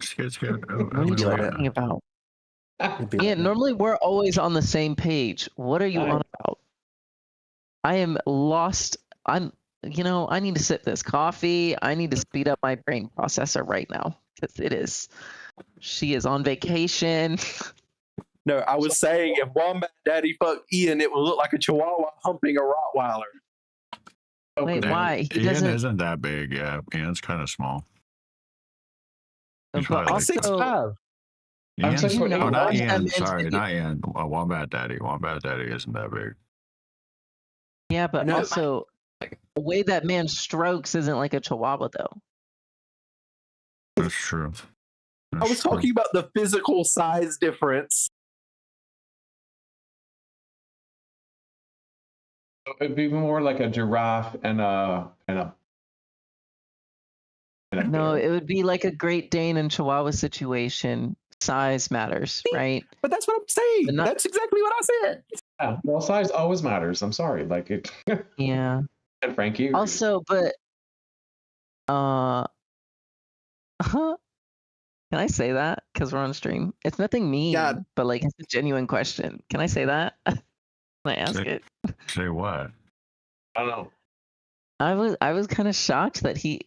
Skid Sky. What are you do like talking about? It'd be Yeah, like that. normally we're always on the same page. What are you I- on about? I am lost. I need to sip this coffee. I need to speed up my brain processor right now because she is on vacation. No, I was saying if Wombat Daddy fucked Ian, it would look like a Chihuahua humping a Rottweiler. Wait, Okay. why? He Ian doesn't. isn't that big. Yeah, Ian's kind of small. He's But probably I'm like- also, 6'5". I'm Ian? 6'8". Oh, not Watch that Ian. man's Sorry, video. not Ian. Wombat Daddy. Wombat Daddy isn't that big. yeah, but No, also the way that man strokes isn't like a Chihuahua though. That's true. I was talking about the physical size difference. It'd be more like a giraffe and a No, bear. it would be like a Great Dane and Chihuahua situation. Size matters, right? But that's what I'm saying. But not- That's exactly what I said. Yeah, well, size always matters. I'm sorry, like it. Yeah. And Frankie. Also, but can I say that? Because we're on stream. It's nothing mean, Yeah. but like it's a genuine question. Can I say that? Can I ask Say- it? Say what? I don't know. I was kind of shocked that he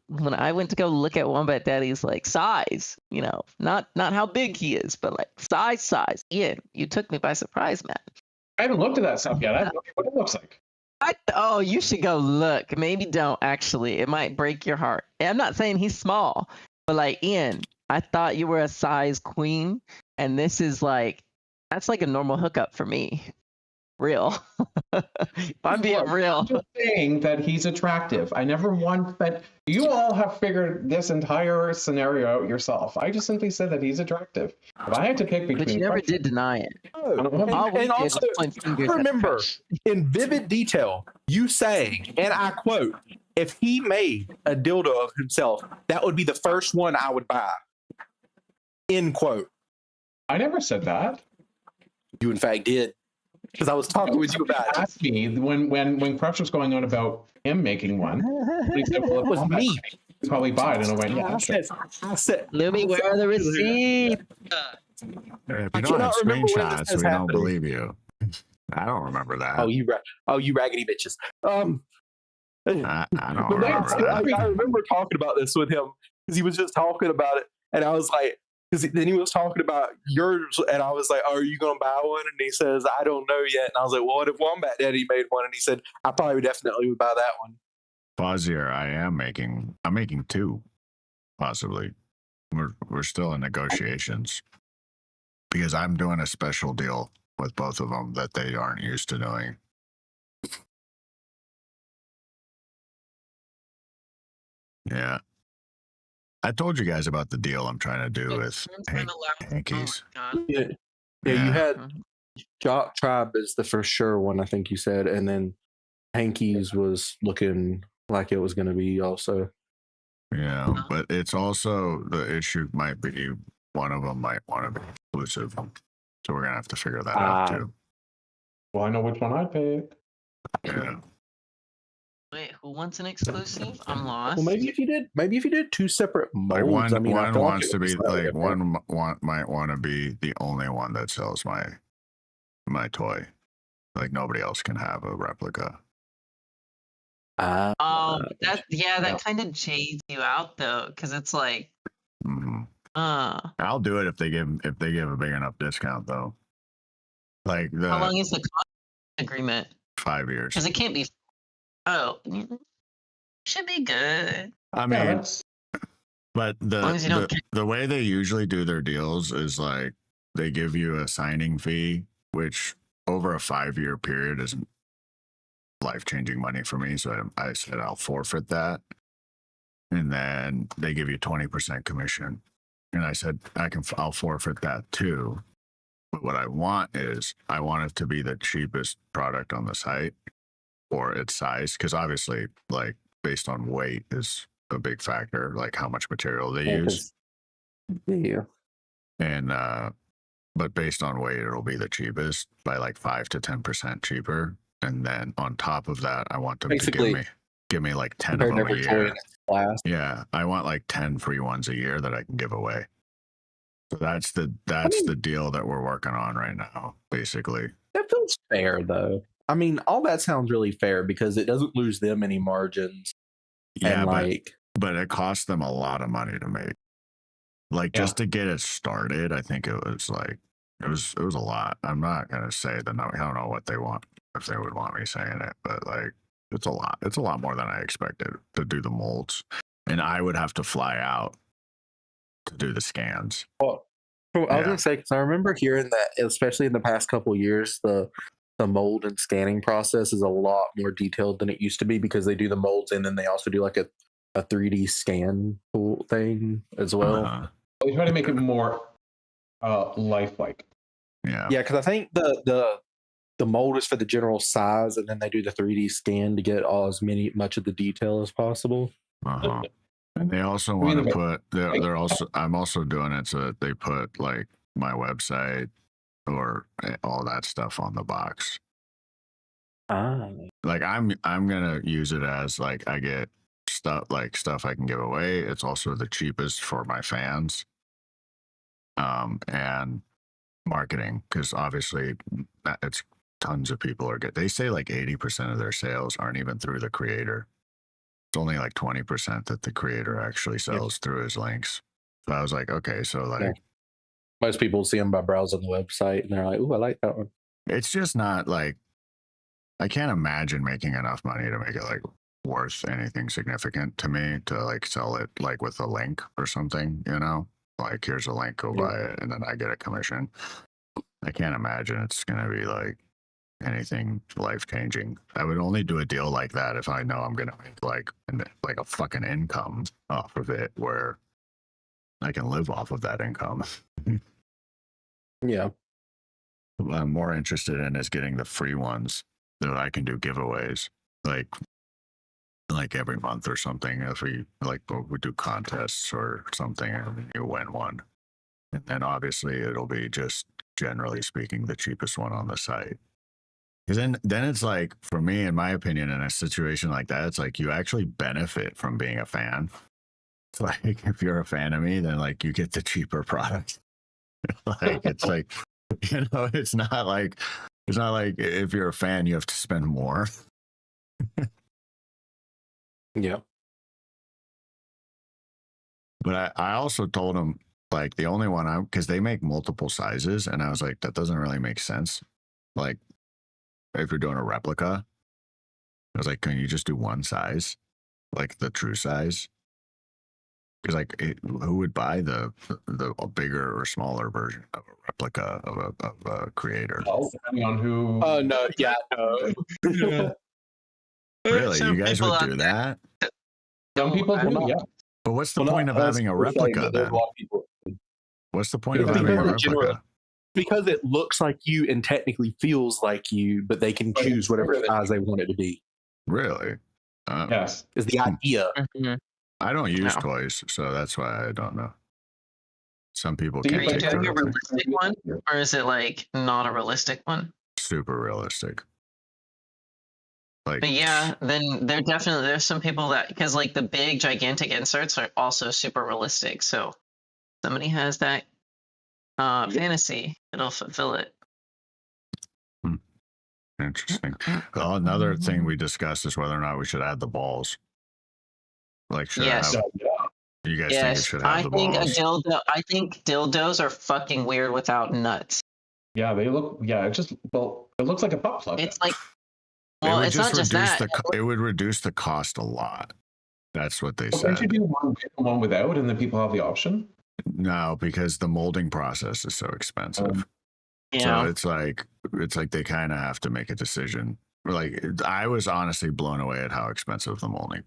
when I went to go look at Wombat Daddy's like size, not how big he is, but like size. Ian, you took me by surprise, man. I haven't looked at that stuff yet. I don't know what it looks like. Oh, you should go look. Maybe don't actually. It might break your heart. And I'm not saying he's small, but like Ian, I thought you were a size queen, and this is like that's like a normal hookup for me. real. If I'm being Look, real. I'm just saying that he's attractive. I never once said you all have figured this entire scenario out yourself. I just simply said that he's attractive. If I had to pick between But you never Crush- did deny it. don't know. And, All we and did also, was point fingers I at remember Crush. in vivid detail you saying, and I quote, if he made a dildo of himself, that would be the first one I would buy. End quote. I never said that. You, in fact, did. Because I was talking with you about it. Asked me when Crush was going on about him making one. He said, well, It was Wombat me. would probably buy it, and I went, yeah, I sure. said, Lumi, where are the receipts? If you I don't have cannot remember when this screenshots, has we don't happened. believe you. I don't remember that. you raggedy bitches. I don't But remember I that. remember talking about this with him because he was just talking about it, and I was like, because then he was talking about yours, and I was like, "Are you gonna buy one?" And he says, "I don't know yet." And I was like, "Well, what if Wombat Daddy made one?" And he said, "I probably definitely would buy that one." Fozzier, I'm making 2, possibly. We're still in negotiations because I'm doing a special deal with both of them that they aren't used to doing. Yeah. I told you guys about the deal I'm trying to do with Hankies. Yeah, you had Jock Tribe is the for sure one, I think you said, and then Hankies was looking like it was going to be also. Yeah, but it's also the issue might be one of them might want to be exclusive. So we're gonna have to figure that out too. Well, I know which one I'd pick. Yeah. Wait, who wants an exclusive? I'm lost. Well, maybe if you did 2 separate Like molds, one, I mean, I one feel wants it to would be slightly like different. one might want to be the only one that sells my toy. Like nobody else can have a replica. That yeah. kind of jades you out though, because it's like, Hmm. I'll do it if they give a big enough discount though. Like how long the is the contract agreement? 5 years. Because it can't be. Oh, should be good. I Yeah, mean, that's but long as you don't the way they usually do their deals is like they give you a signing fee, which over a 5-year period isn't life-changing money for me. So I said I'll forfeit that, and then they give you 20% commission, and I said I'll forfeit that too. But what I want it to be the cheapest product on the site or its size, because obviously, like based on weight is a big factor, like how much material they use. Yeah. And but based on weight, it'll be the cheapest by like 5 to 10% cheaper. And then on top of that, I want them Basically, to give me like 10 of compared to them a every toy in year. its class. Yeah, I want like 10 free ones a year that I can give away. So that's the deal that we're working on right now, basically. That feels fair, though. I mean, all that sounds really fair because it doesn't lose them any margins. Yeah, And but it costs them a lot of money to make. Like just to get it started, I think it was a lot. I'm not gonna say the number. I don't know what they want, if they would want me saying it, but like it's a lot. It's a lot more than I expected to do the molds, and I would have to fly out to do the scans. Well, I was Yeah. gonna say because I remember hearing that, especially in the past couple of years, the mold and scanning process is a lot more detailed than it used to be because they do the molds and then they also do like a 3D scan tool thing as well. we try to make it more lifelike. Yeah. Yeah, because I think the mold is for the general size, and then they do the 3D scan to get much of the detail as possible. And they also mean, want to put. They're also. I'm also doing it so that they put like my website or all that stuff on the box. Like I'm gonna use it as like I get stuff I can give away. It's also the cheapest for my fans. And marketing, because obviously it's tons of people are good. They say like 80% of their sales aren't even through the creator. It's only like 20% that the creator actually sells through his links. So I was like, okay, so like Most people see them by browsing the website and they're like, "Ooh, I like that one." it's just not like I can't imagine making enough money to make it like worth anything significant to me to like sell it like with a link or something, you know? Like here's a link, go buy it, and then I get a commission. I can't imagine it's gonna be like anything life changing. I would only do a deal like that if I know I'm gonna make like a fucking income off of it, where I can live off of that income. Yeah. What I'm more interested in is getting the free ones that I can do giveaways, like every month or something. If we do contests or something, and you win one, and then obviously it'll be just generally speaking the cheapest one on the site. Because then it's like, for me, in my opinion, in a situation like that, it's like you actually benefit from being a fan. It's like, if you're a fan of me, then like you get the cheaper product. Like, it's like, it's not like if you're a fan you have to spend more. Yeah. But I also told him, like, the only one because they make multiple sizes, and I was like, that doesn't really make sense. Like, if you're doing a replica, I was like, can you just do one size, like the true size? Because like, who would buy the bigger or smaller version of a replica of a creator? Well, depending on who. No. Yeah. No. Really, Some you guys people would out do there that? Some people I don't do, know. yeah. But what's the Well, point not of us having a per se, replica but there's then? a lot of people. What's the point of Because having a people replica? generally- Because it looks like you and technically feels like you, but they can But choose it's whatever better than size they want it to be. Really? Yes. Is the idea. Mhm. I don't use No. toys, so that's why I don't know. Some people Do you can Are you take doing a care of it. realistic one, or is it like not a realistic one? Super realistic. Like, But yeah, then there's some people that, because like the big gigantic inserts are also super realistic. So somebody has that fantasy, it'll fulfill it. interesting. Well, another thing we discussed is whether or not we should add the balls. Like, should Yes. I have, So, yeah. you guys think it Yes, should I have the think a balls? dildo. I think dildos are fucking weird without nuts. Yeah, they look. Yeah, it looks like a butt plug. It's like, It well, would it's not just reduce that. it would reduce the cost a lot. That's what they But can't you said. do one with and one without, and then people have the option? No, because the molding process is so expensive. Yeah. So it's like they kind of have to make a decision. Like, I was honestly blown away at how expensive the molding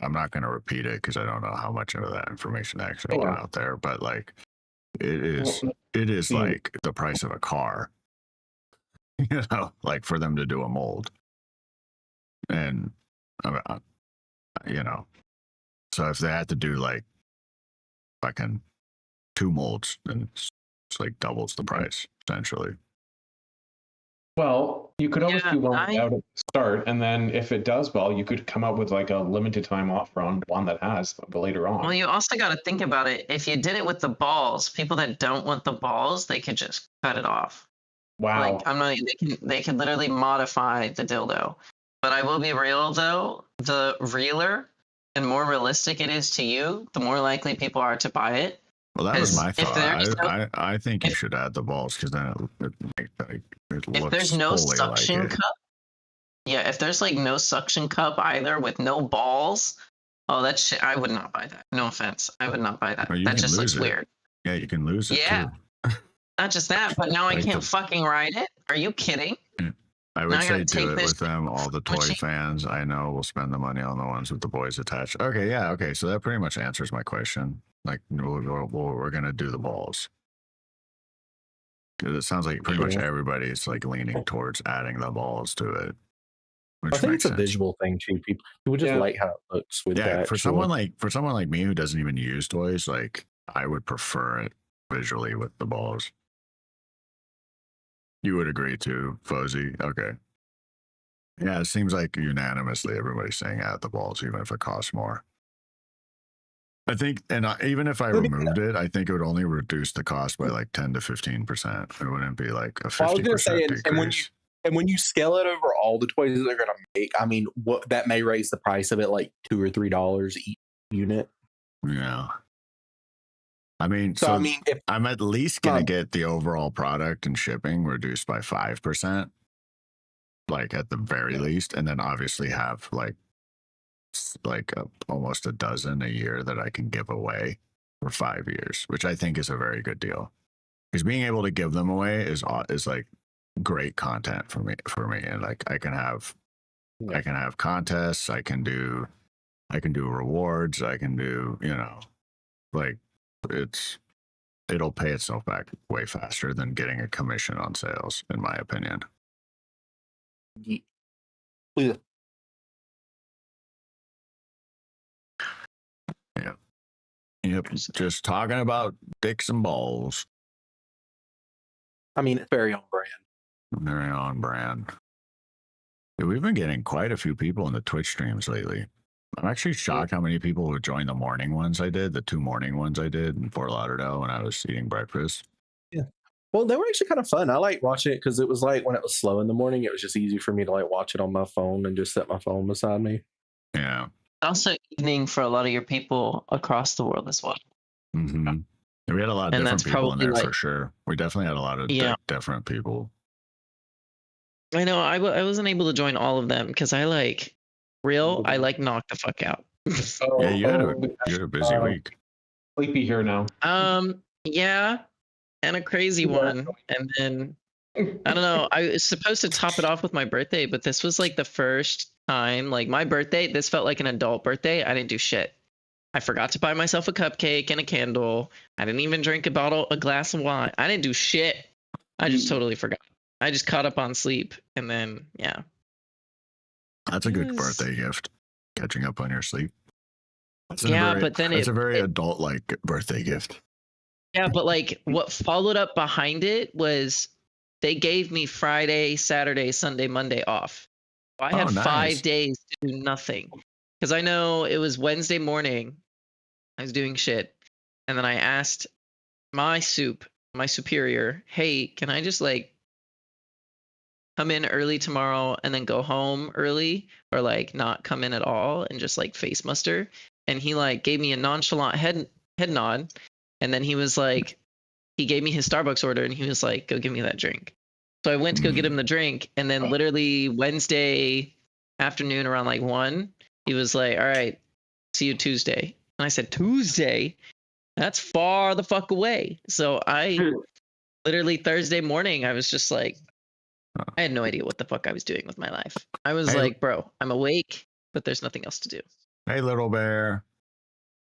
I'm not going to repeat it because I don't know how much of that information actually went out there, but like, it is Yeah. like the price of a car, like, for them to do a mold. And so if they had to do like fucking 2 molds, then it's like doubles the price essentially. Well, you could always Yeah, do one I- without at the start, and then if it does well, you could come up with like a limited time offer on one that has, but later on. Well, you also got to think about it. If you did it with the balls, people that don't want the balls, they could just cut it off. Wow. Like, I'm not. They can literally modify the dildo. But I will be real though. The realer and more realistic it is to you, the more likely people are to buy it. Well, that was Because my if thought. there's no- I think you should add the balls because then it If looks there's no fully suction like it. cup, yeah. If there's like no suction cup either with no balls, oh, that shit. I would not buy that. No offense, I would not buy that. Well, you That can just looks lose it. weird. Yeah, you can lose it Yeah. too. Not just that, but now I Like can't the- fucking ride it. Are you kidding? I Now would I say gotta do take it this with them. All the toy machine- fans I know will spend the money on the ones with the boys attached. Okay, yeah, okay. So that pretty much answers my question. Like, we're gonna do the balls. 'Cause it sounds like pretty much Yeah. everybody's like leaning towards adding the balls to it. Which I think makes it's a sense. visual thing too. People just Yeah. like how it looks with Yeah, that. for someone like me who doesn't even use toys, like, I would prefer it visually with the balls. You would agree too, Fuzzy. Okay. Yeah, it seems like unanimously everybody's saying add the balls, even if it costs more. I think, and even if I Let me- removed it, I think it would only reduce the cost by like 10 to 15%. It wouldn't be like a 50% Well, I was gonna say, decrease. and when you scale it over all the toys that they're gonna make, I mean, what that may raise the price of it like $2 or $3 each unit. Yeah. I mean, So, I mean, if I'm at least going to Um, get the overall product and shipping reduced by 5%, like at the very least. And then obviously have like almost a dozen a year that I can give away for 5 years, which I think is a very good deal. Because being able to give them away is like great content for me, and like I can have contests, I can do rewards, I can do, like it'll pay itself back way faster than getting a commission on sales, in my opinion. Yeah. Yep, just talking about dicks and balls. I mean, it's very on brand. Very on brand. Yeah, we've been getting quite a few people in the Twitch streams lately. I'm actually shocked how many people would join the morning ones I did, the 2 morning ones I did in Fort Lauderdale when I was eating breakfast. Well, they were actually kind of fun. I like watching it because it was like when it was slow in the morning, it was just easy for me to like watch it on my phone and just set my phone beside me. Yeah. Also evening for a lot of your people across the world as well. Mm-hmm. We had a lot of And different that's people in there probably, for like- sure. We definitely had a lot of Yeah. different people. I know I wasn't able to join all of them because I like knock the fuck out. Oh, Yeah, you had oh, a busy week. Sleepy here now. Yeah, and a crazy one. And then I don't know. I was supposed to top it off with my birthday, but this was like the first time, like my birthday, this felt like an adult birthday. I didn't do shit. I forgot to buy myself a cupcake and a candle. I didn't even drink a glass of wine. I didn't do shit. I just totally forgot. I just caught up on sleep, and then yeah. That's a good Yes. birthday gift. Catching up on your sleep. That's But then it's a very adult-like birthday gift. Yeah, but like what followed up behind it was they gave me Friday, Saturday, Sunday, Monday off. So I had Oh, nice. 5 days to do nothing. Because I know it was Wednesday morning. I was doing shit. And then I asked my superior, hey, can I just like come in early tomorrow and then go home early, or like not come in at all and just like face muster? And he like gave me a nonchalant head nod. And then he was like, he gave me his Starbucks order and he was like, go give me that drink. So I went to go get him the drink. And then literally Wednesday afternoon around like 1, he was like, all right, see you Tuesday. And I said, Tuesday? That's far the fuck away. So I literally Thursday morning, I was just like, I had no idea what the fuck I was doing with my life. I was Hey. like, bro, I'm awake, but there's nothing else to do. Hey, little bear.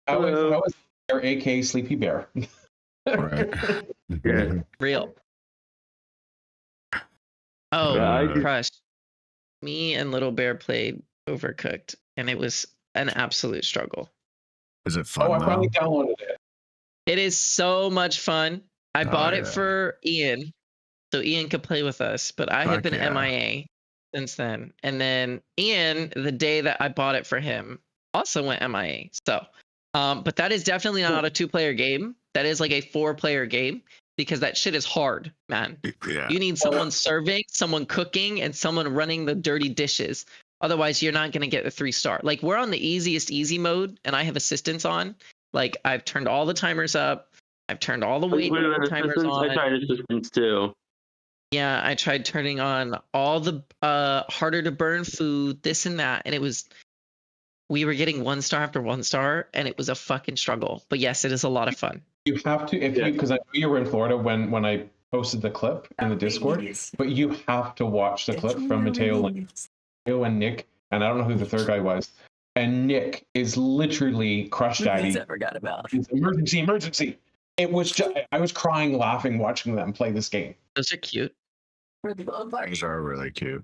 I was their AK Sleepy Bear. Right. Yeah. Real. Oh, Yeah, I do- Crush. Me and Little Bear played Overcooked, and it was an absolute struggle. Is it fun Oh, I though? finally downloaded it. It is so much fun. I Oh, bought it yeah. for Ian, so Ian could play with us, but I have Fuck been yeah. MIA since then. And then Ian, the day that I bought it for him, also went MIA. So, but that is definitely not a 2-player game. That is like a 4-player game because that shit is hard, man. Yeah. You need someone serving, someone cooking, and someone running the dirty dishes. Otherwise, you're not going to get the 3-star. Like, we're on the easy mode, and I have assistants on. Like, I've turned all the timers up. I've turned all the weight timers on. I tried assistants too. Yeah, I tried turning on all the harder to burn food, this and that, and we were getting 1 star after 1 star, and it was a fucking struggle. But yes, it is a lot of fun. You have to, because I know you were in Florida when I posted the clip in the Discord, but you have to watch the clip from Mateo and Nick, and I don't know who the third guy was. And Nick is literally Crush Daddy. I forgot about. It's emergency. It was just, I was crying, laughing, watching them play this game. Those are cute. These are really cute.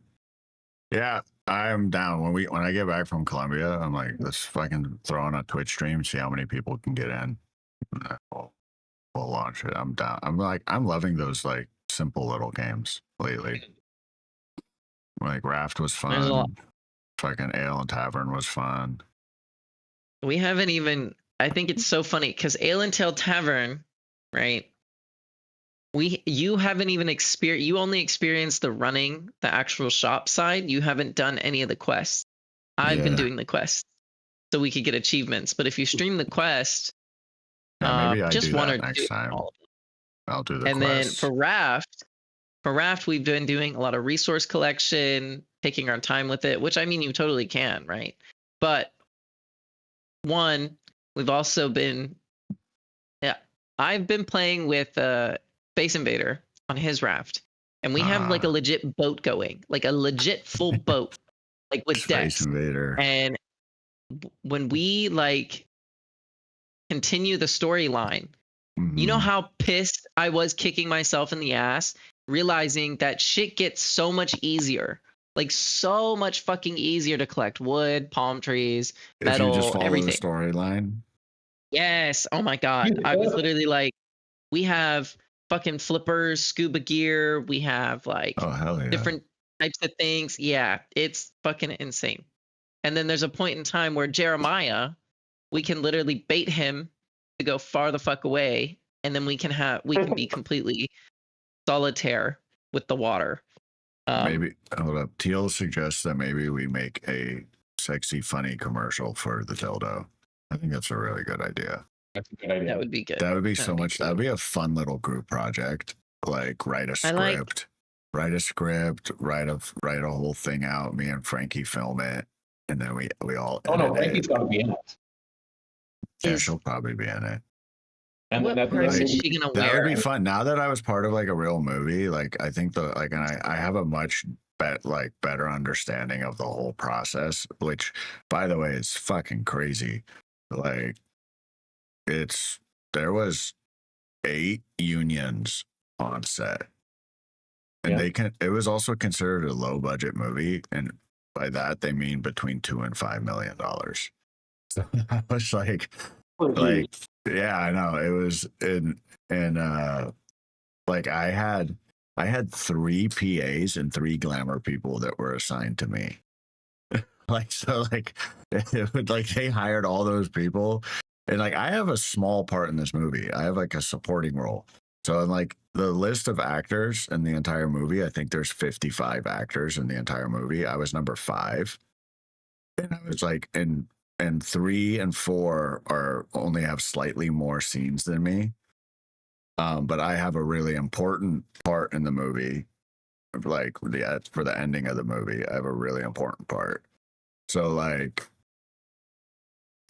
Yeah, I'm down. When I get back from Colombia, I'm like, let's fucking throw on a Twitch stream, see how many people can get in. And then we'll launch it. I'm down. I'm loving those like simple little games lately. Like Raft was There's a lot. fun. Fucking Ale and Tavern was fun. We haven't even. I think it's so funny because Ale and Tail Tavern, right? You haven't even experienced. You only experienced the running, the actual shop side. You haven't done any of the quests. I've been Yeah. doing the quests, so we could get achievements. But if you stream the quest, Yeah, maybe I just do one that or next two, time. all of them. I'll do the And quests. then for Raft, we've been doing a lot of resource collection, taking our time with it, which I mean, you totally can, right? But one, we've also been, I've been playing with Space Invader on his Raft, and we have like a legit boat going, like a legit full boat, like with Space decks. Invader. And when we like continue the storyline, you know Mhm. how pissed I was kicking myself in the ass, realizing that shit gets so much easier. Like so much fucking easier to collect wood, palm trees, If you just metal, follow everything. the storyline. Yes. Oh my god. I was literally like, we have fucking flippers, scuba gear, we have like Oh hell yeah. different types of things. Yeah, it's fucking insane. And then there's a point in time where Jeremiah, we can literally bait him to go far the fuck away, and then we can be completely solitaire with the water. Maybe hold up. Teal suggests that maybe we make a sexy, funny commercial for the dildo. I think that's a really good idea. That's a good idea. That would be good. That would be That'd so be much. cool. That would be a fun little group project. Like write a script, write a whole thing out. Me and Frankie film it, and then we all. Oh no, edit Frankie's it. got to be in it. Yeah, Is- she'll probably be in it. And what then purse like- is she gonna That wear? would be fun. Now that I was part of like a real movie, like I think and I have a much better understanding of the whole process, which by the way is fucking crazy. Like there was 8 unions on set. And Yeah. it was also considered a low budget movie, and by that they mean between $2 and $5 million. So I was like yeah, I know. It was like I had 3 PAs and 3 glamour people that were assigned to me. They hired all those people, and like I have a small part in this movie. I have like a supporting role. So in like the list of actors in the entire movie, I think there's 55 actors in the entire movie. I was number 5. And I was like, and 3 and 4 are only have slightly more scenes than me. But I have a really important part in the movie. Like for the ending of the movie, I have a really important part. So like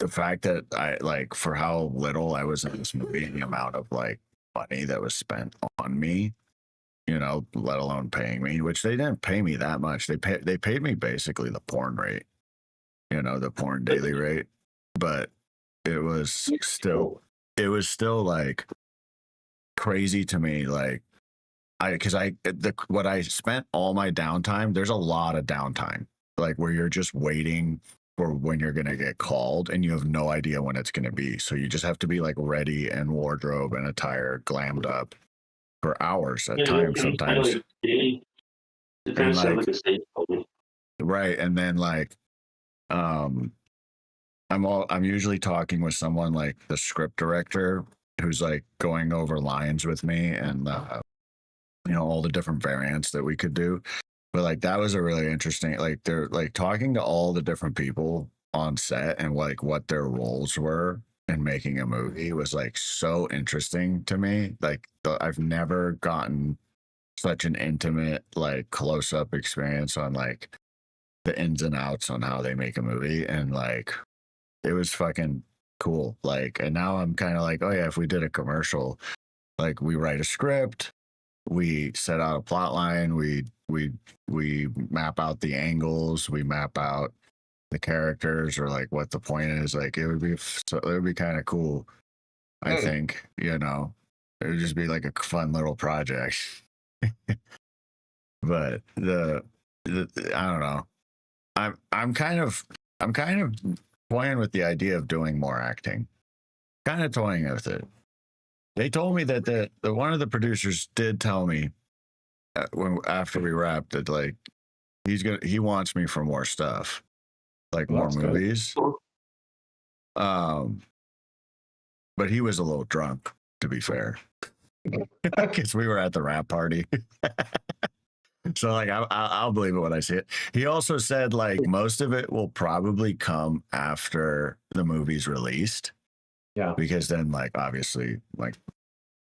the fact that I like for how little I was in this movie, and the amount of like money that was spent on me, you know, let alone paying me, which they didn't pay me that much. They paid me basically the porn rate, you know, the porn daily rate, but it was still like crazy to me. Like what I spent all my downtime, there's a lot of downtime, like where you're just waiting for when you're going to get called and you have no idea when it's going to be. So you just have to be like ready and wardrobe and attire, glammed up for hours at times sometimes. Right. And then like, I'm usually talking with someone like the script director who's like going over lines with me and, you know, all the different variants that we could do. But like that was a really interesting, like they're like talking to all the different people on set and like what their roles were in making a movie was like so interesting to me. Like I've never gotten such an intimate, like close up experience on like the ins and outs on how they make a movie. And like, it was fucking cool. Like, and now I'm kind of like, oh yeah, if we did a commercial, like we write a script, we set out a plot line, we map out the angles, we map out the characters or like what the point is. Like it would be kind of cool. I think, you know, it would just be like a fun little project. But the I don't know. I'm kind of toying with the idea of doing more acting. Kind of toying with it. They told me that the one of the producers did tell me after we wrapped that like he wants me for more stuff, like more movies. But he was a little drunk, to be fair, because we were at the rap party. So like I'll believe it when I see it. He also said like most of it will probably come after the movie's released. Yeah. Because then like obviously like,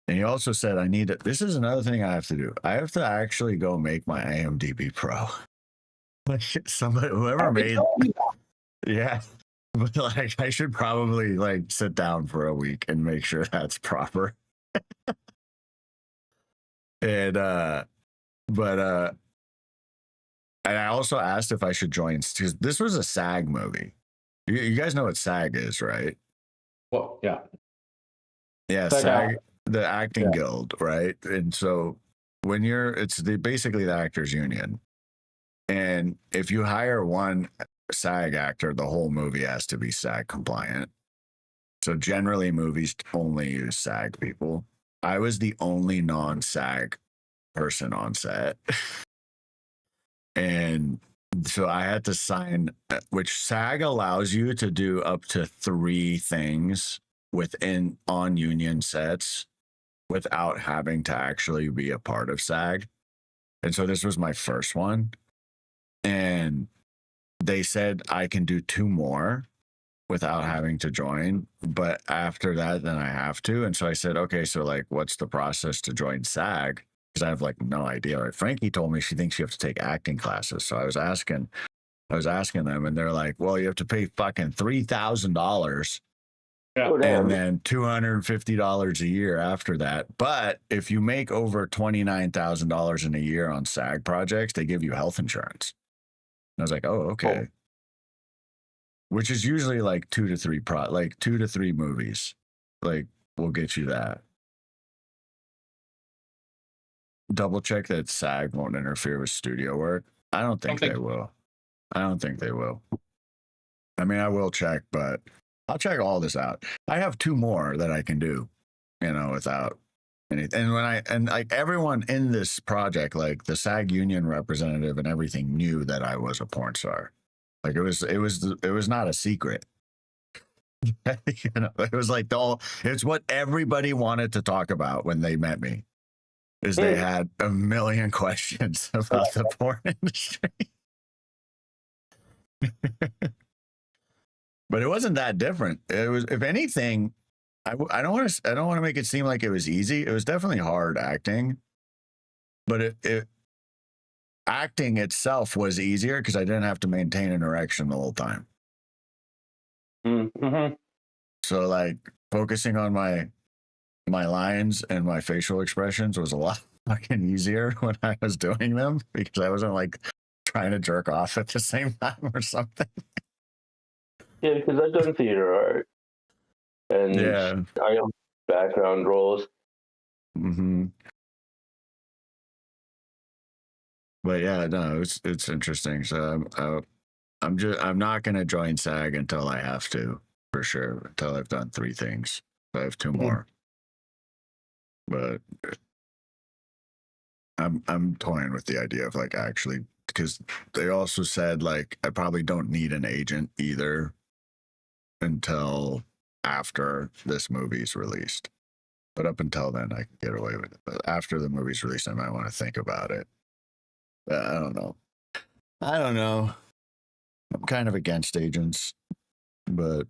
and he also said this is another thing I have to do. I have to actually go make my IMDb Pro. Like whoever made yeah. But like I should probably like sit down for a week and make sure that's proper. And But and I also asked if I should join because this was a SAG movie. You guys know what SAG is, right? Well, yeah. Yeah, SAG, the acting guild, right? And so when it's basically the actors union. And if you hire one SAG actor, the whole movie has to be SAG compliant. So generally movies only use SAG people. I was the only non-SAG person on set. And so I had to sign, which SAG allows you to do up to 3 things on union sets without having to actually be a part of SAG. And so this was my first one. And they said I can do 2 more without having to join. But after that, then I have to. And so I said, okay, so like, what's the process to join SAG? Because I have like no idea. Right? Frankie told me she thinks you have to take acting classes. So I was asking them, and they're like, well, you have to pay fucking $3,000 and then $250 a year after that. But if you make over $29,000 in a year on SAG projects, they give you health insurance. And I was like, oh, okay. Which is usually like 2 to 3 movies. Like, we'll get you that. Double check that SAG won't interfere with studio work. I don't think they will. I don't think they will. I mean, I will check, but I'll check all this out. I have 2 more that I can do, without anything. And like everyone in this project, like the SAG union representative and everything, knew that I was a porn star. Like it was not a secret. It was like it's what everybody wanted to talk about when they met me. Is they had a million questions about the porn industry. But it wasn't that different. It was, if anything, I don't want to make it seem like it was easy. It was definitely hard acting, but acting itself was easier because I didn't have to maintain an erection the whole time. Mm-hmm. So like focusing on my lines and my facial expressions was a lot fucking easier when I was doing them because I wasn't like trying to jerk off at the same time or something. Yeah, because I've done theater art and I have background roles. Mm-hmm. But yeah, no, it's interesting. So I'm not gonna join SAG until I have to, for sure. Until I've done 3 things. I have 2 more. But I'm toying with the idea of like actually, because they also said like I probably don't need an agent either until after this movie's released. But up until then, I can get away with it. But after the movie's released, I might want to think about it. I don't know. I'm kind of against agents, but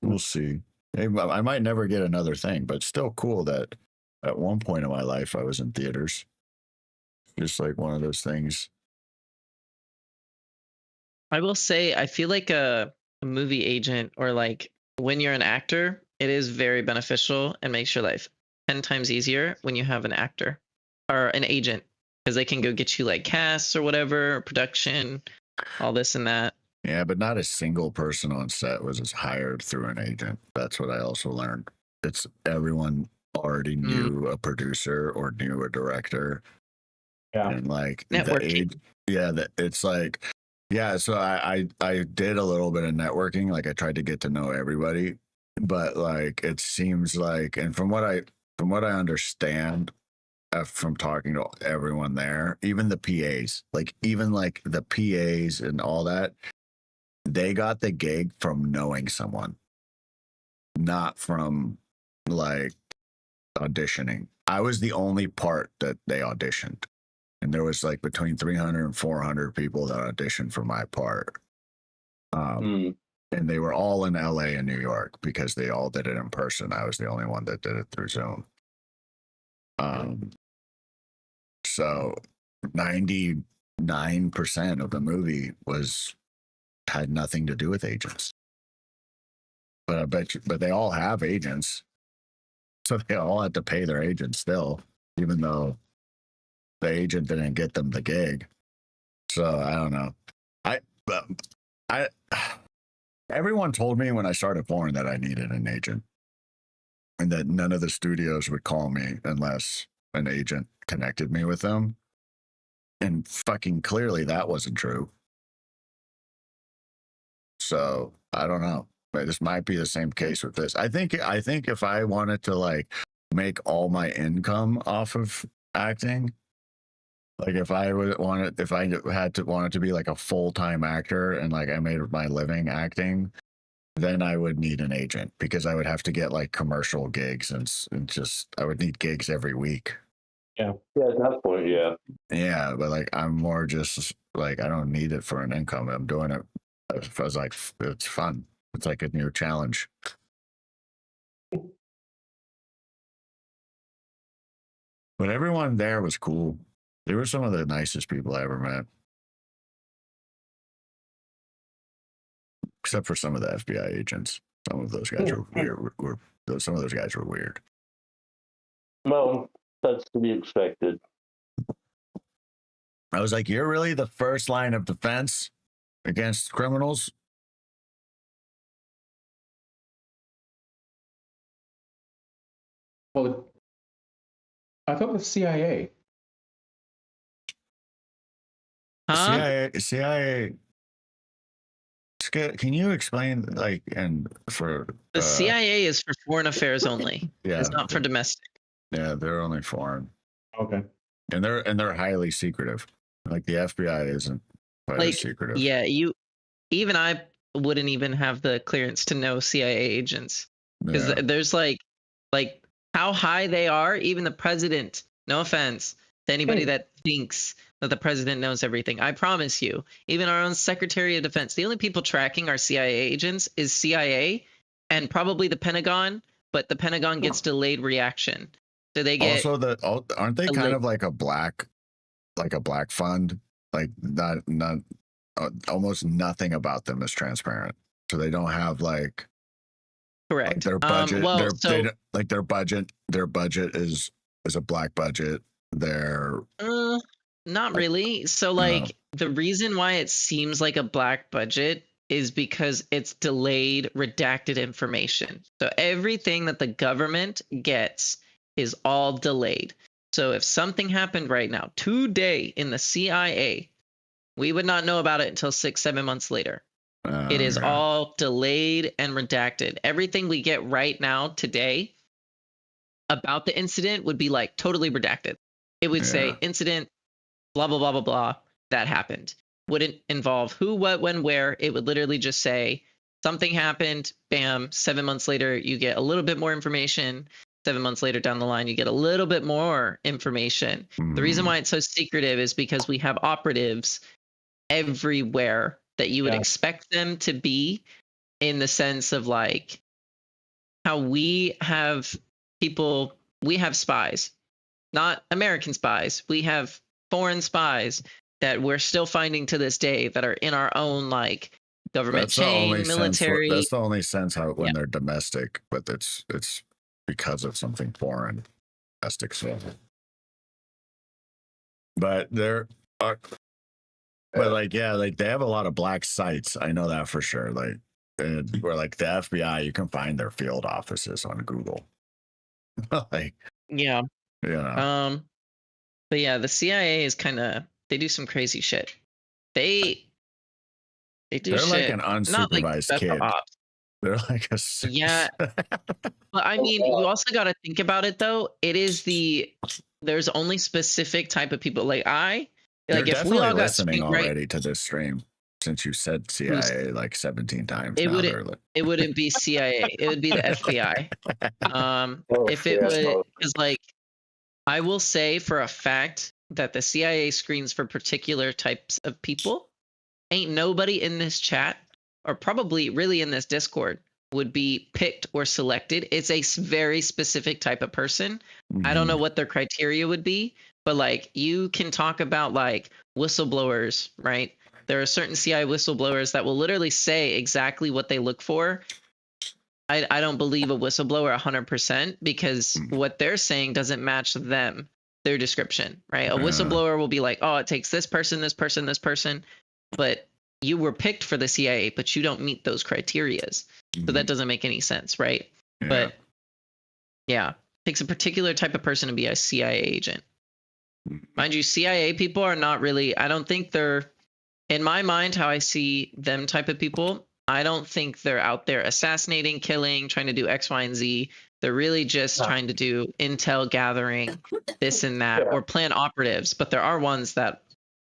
we'll see. I might never get another thing, but still cool that at one point in my life I was in theaters. Just like one of those things. I will say, I feel like a movie agent, or like when you're an actor, it is very beneficial and makes your life 10 times easier when you have an actor or an agent, because they can go get you like casts or whatever, production, all this and that. Yeah, but not a single person on set was hired through an agent. That's what I also learned. It's everyone already knew a producer or knew a director. Yeah. And like networking. It's like, yeah, so I did a little bit of networking. Like I tried to get to know everybody, but like it seems like, and from what I understand from talking to everyone there, even the PAs, like even like the PAs and all that, they got the gig from knowing someone, not from like auditioning. I was the only part that they auditioned. And there was like between 300 and 400 people that auditioned for my part. And they were all in LA and New York because they all did it in person. I was the only one that did it through Zoom. So 99% of the movie had nothing to do with agents. But I bet you, but they all have agents. So they all had to pay their agents still, even though the agent didn't get them the gig. So I don't know. I everyone told me when I started porn that I needed an agent, and that none of the studios would call me unless an agent connected me with them. And fucking clearly that wasn't true. So I don't know. But this might be the same case with this. I think if I wanted to like make all my income off of acting, like if I wanted to be like a full-time actor and like I made my living acting, then I would need an agent because I would have to get like commercial gigs and just I would need gigs every week. Yeah, at that point, yeah. Yeah, but like I'm more just like I don't need it for an income. I'm doing it because like it's fun. It's like a new challenge. But everyone there was cool. They were some of the nicest people I ever met. Except for some of the FBI agents. Some of those guys were weird. Some of those guys were weird. Well, that's to be expected. I was like, you're really the first line of defense against criminals? Well, I thought the CIA. Huh? CIA. Can you explain, like, and for The CIA is for foreign affairs only. Yeah, It's not for domestic. Yeah, they're only foreign, Okay. and they're highly secretive. Like the FBI isn't quite as Like, secretive. yeah, even I wouldn't even have the clearance to know CIA agents because Yeah. there's like how high they are. Even the president. No offense to anybody that thinks that the president knows everything. I promise you, even our own Secretary of Defense, the only people tracking our CIA agents is CIA and probably the Pentagon, but the Pentagon gets delayed reaction. So they get Also, aren't they kind delayed. of like a black fund? Like not almost nothing about them is transparent. So they don't have like correct. their budget. Well, their budget is a black budget. Not really. So like the reason why it seems like a black budget is because it's delayed redacted information. So everything that the government gets is all delayed. So if something happened right now, today in the CIA, we would not know about it until 6-7 months later. It is all delayed and redacted. Everything we get right now today about the incident would be like totally redacted. It would say incident, blah, blah, blah, blah, blah, that happened. Wouldn't involve who, what, when, where. It would literally just say something happened, bam, 7 months later, you get a little bit more information. 7 months later down the line, you get a little bit more information. The reason why it's so secretive is because we have operatives everywhere that you would expect them to be, in the sense of like how we have people, we have spies, not American spies. We have foreign spies that we're still finding to this day that are in our own like government chain, military. That's the only sense how when they're domestic, but it's because of something foreign, domestic stuff. But they're, but like they have a lot of black sites. I know that for sure. Like, where like the FBI, you can find their field offices on Google. Like, yeah, you know. But yeah, the CIA is kind of, they do some crazy shit. They do They're shit. like an unsupervised kid. Ops. They're like a yeah. But I mean, you also got to think about it though. It is there's only specific type of people. Like You're if we all got listening already right, to this stream, since you said CIA like 17 times. It wouldn't be CIA. It would be the FBI. If it would, because like I will say for a fact that the CIA screens for particular types of people. Ain't nobody in this chat, or probably really in this Discord, would be picked or selected. It's a very specific type of person. I don't know what their criteria would be, but like you can talk about like whistleblowers, right? There are certain CIA whistleblowers that will literally say exactly what they look for. I don't believe a whistleblower 100% because what they're saying doesn't match them. their description, right? A Yeah. whistleblower will be like, oh, it takes this person, this person, this person, but you were picked for the CIA, but you don't meet those criterias. So that doesn't make any sense, right? Yeah. But yeah, it takes a particular type of person to be a CIA agent. Mind you, CIA people are not really, I don't think they're, in my mind, how I see them type of people, I don't think they're out there assassinating, killing, trying to do X, Y, and Z. They're really just trying to do intel gathering, this and that, or plan operatives. But there are ones that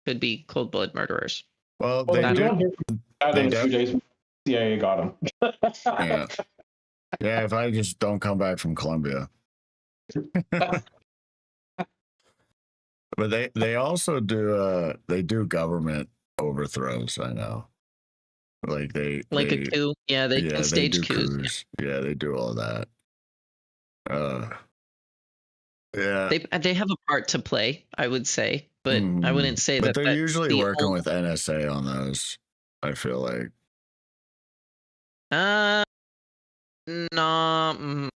could be cold blood murderers. Well, Well, they we do. don't hear from that they in a few do. days. CIA got him. Yeah. Yeah, if I just don't come back from Colombia. But they also do they do government overthrows, I know. Like they Like they, a coup. Yeah, they can they stage do coups. Yeah, they do all that. Yeah. They have a part to play, I would say, but I wouldn't say but that. they're that's usually the working only- with NSA on those, I feel like. No.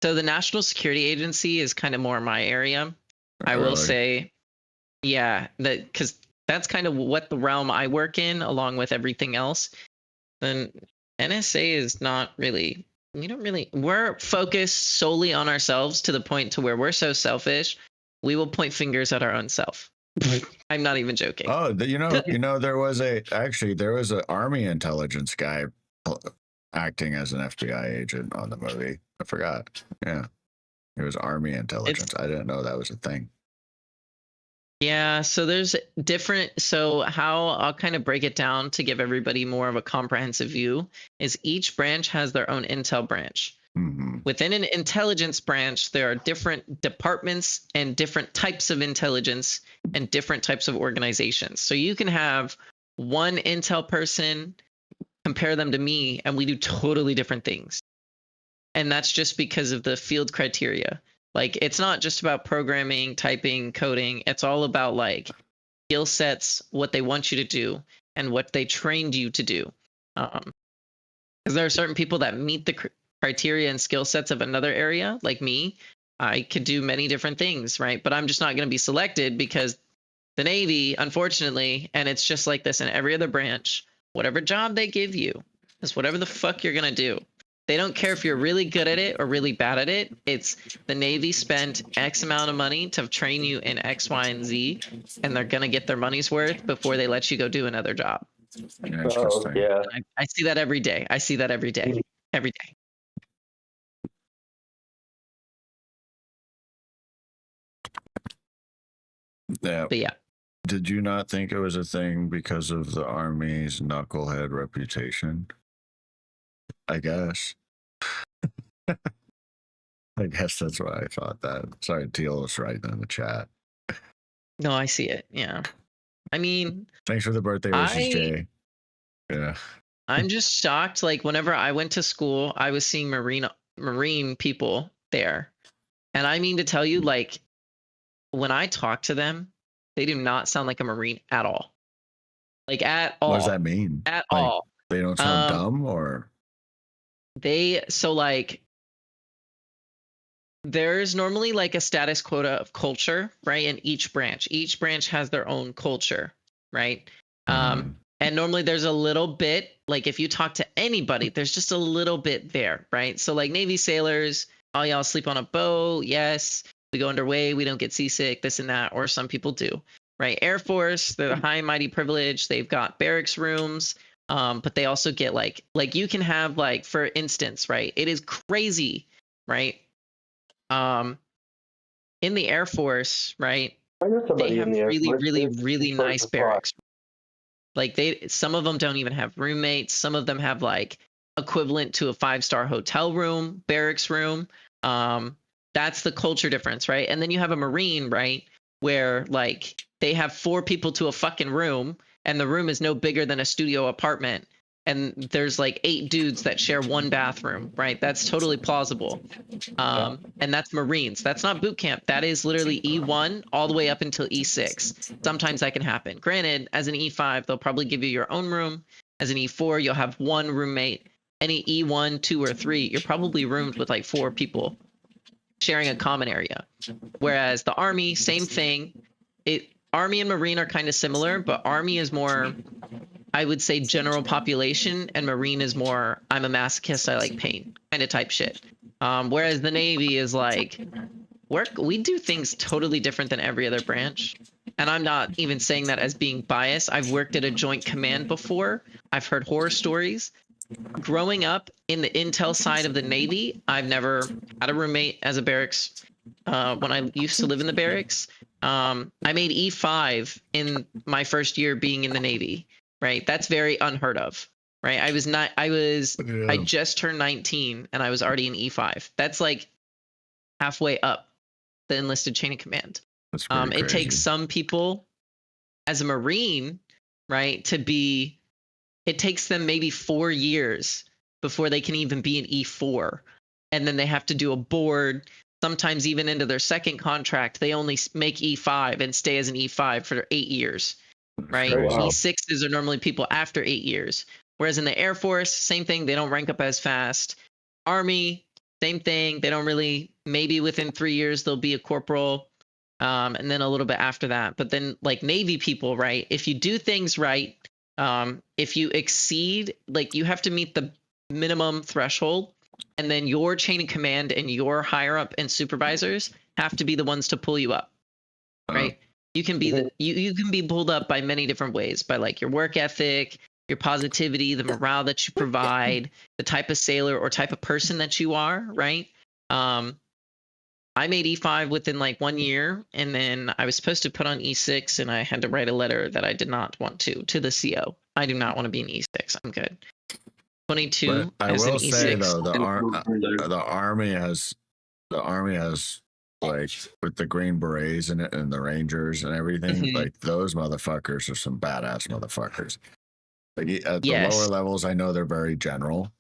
So the National Security Agency is kind of more my area. I will Really? say, yeah, that because that's kind of what the realm I work in, along with everything else. Then NSA is not really. We don't really. We're focused solely on ourselves to the point to where we're so selfish. We will point fingers at our own self. I'm not even joking. Oh, you know, there was an Army intelligence guy acting as an FBI agent on the movie. I forgot. Yeah, it was Army intelligence. I didn't know that was a thing. Yeah, so there's different. So how I'll kind of break it down to give everybody more of a comprehensive view is each branch has their own intel branch. Within an intelligence branch, there are different departments and different types of intelligence and different types of organizations. So you can have one intel person, compare them to me, and we do totally different things. And that's just because of the field criteria. Like, it's not just about programming, typing, coding. It's all about like skill sets, what they want you to do, and what they trained you to do. Because there are certain people that meet the criteria and skill sets of another area, like me. I could do many different things, right? But I'm just not going to be selected because the Navy, unfortunately, and it's just like this in every other branch, whatever job they give you is whatever the fuck you're going to do. They don't care if you're really good at it or really bad at it. It's the Navy spent X amount of money to train you in X, Y, and Z, and they're going to get their money's worth before they let you go do another job. Interesting. Yeah. I see that every day. I see that every day. Every day. Yeah. But yeah. Did you not think it was a thing because of the Army's knucklehead reputation? I guess. I guess that's why I thought that. Sorry, Teal was right in the chat. No, I see it. Yeah. I mean, Thanks for the birthday wishes, Jay. Yeah. I'm just shocked. Like, whenever I went to school, I was seeing Marine people there. And I mean to tell you, like, when I talk to them, they do not sound like a Marine at all. Like, at all. What does that mean? At Like, all. They don't sound dumb, or? So like, there's normally like a status quota of culture, right? In each branch has their own culture, right? And normally there's a little bit, like if you talk to anybody, there's just a little bit there, right? So like Navy sailors, all y'all sleep on a boat. Yes. We go underway. We don't get seasick, this and that, or some people do, right? Air Force, they're the high and mighty privilege. They've got barracks rooms. But they also get like you can have, like, for instance, right? It is crazy, right? In the Air Force, right? They have really nice barracks. Like some of them don't even have roommates. Some of them have like equivalent to a 5-star hotel room, barracks room. That's the culture difference, right? And then you have a Marine, right? Where like they have 4 people to a fucking room, and the room is no bigger than a studio apartment, and there's like 8 dudes that share one bathroom, right? That's totally plausible. And that's Marines. That's not boot camp. That is literally E1 all the way up until E6. Sometimes that can happen. Granted, as an E5, they'll probably give you your own room. As an E4, you'll have one roommate. Any E1, 2, or 3, you're probably roomed with like 4 people. sharing a common area. Whereas the Army, same thing. Army and Marine are kind of similar, but Army is more, I would say, general population, and Marine is more, I'm a masochist, I like pain kind of type shit. Whereas the Navy is like, we do things totally different than every other branch. And I'm not even saying that as being biased. I've worked at a joint command before. I've heard horror stories. Growing up in the intel side of the Navy, I've never had a roommate as a barracks. When I used to live in the barracks, I made E5 in my first year being in the Navy, right? That's very unheard of, right? I just turned 19 and I was already in E5. That's like halfway up the enlisted chain of command. That's pretty it takes crazy. some people as a Marine, right, it takes them maybe 4 years before they can even be an E4. And then they have to do a board. Sometimes even into their second contract, they only make E5 and stay as an E5 for 8 years, right? Crazy. Wow. E6s are normally people after 8 years. Whereas in the Air Force, same thing, they don't rank up as fast. Army, same thing. They don't really, maybe within 3 years, they'll be a corporal. And then a little bit after that. But then like Navy people, right? If you do things right, if you exceed, like you have to meet the minimum threshold, and then your chain of command and your higher up and supervisors have to be the ones to pull you up, right? You can be you can be pulled up by many different ways, by like your work ethic, your positivity, the morale that you provide, the type of sailor or type of person that you are, right? I made E5 within like 1 year, and then I was supposed to put on E6, and I had to write a letter that I did not want to the CO. I do not want to be an E6. I'm good. 22 But I as an will say E6. though, the army has like with the Green Berets and the Rangers and everything. Mhm. Like those motherfuckers are some badass motherfuckers. Like at the Yes. lower levels, I know they're very general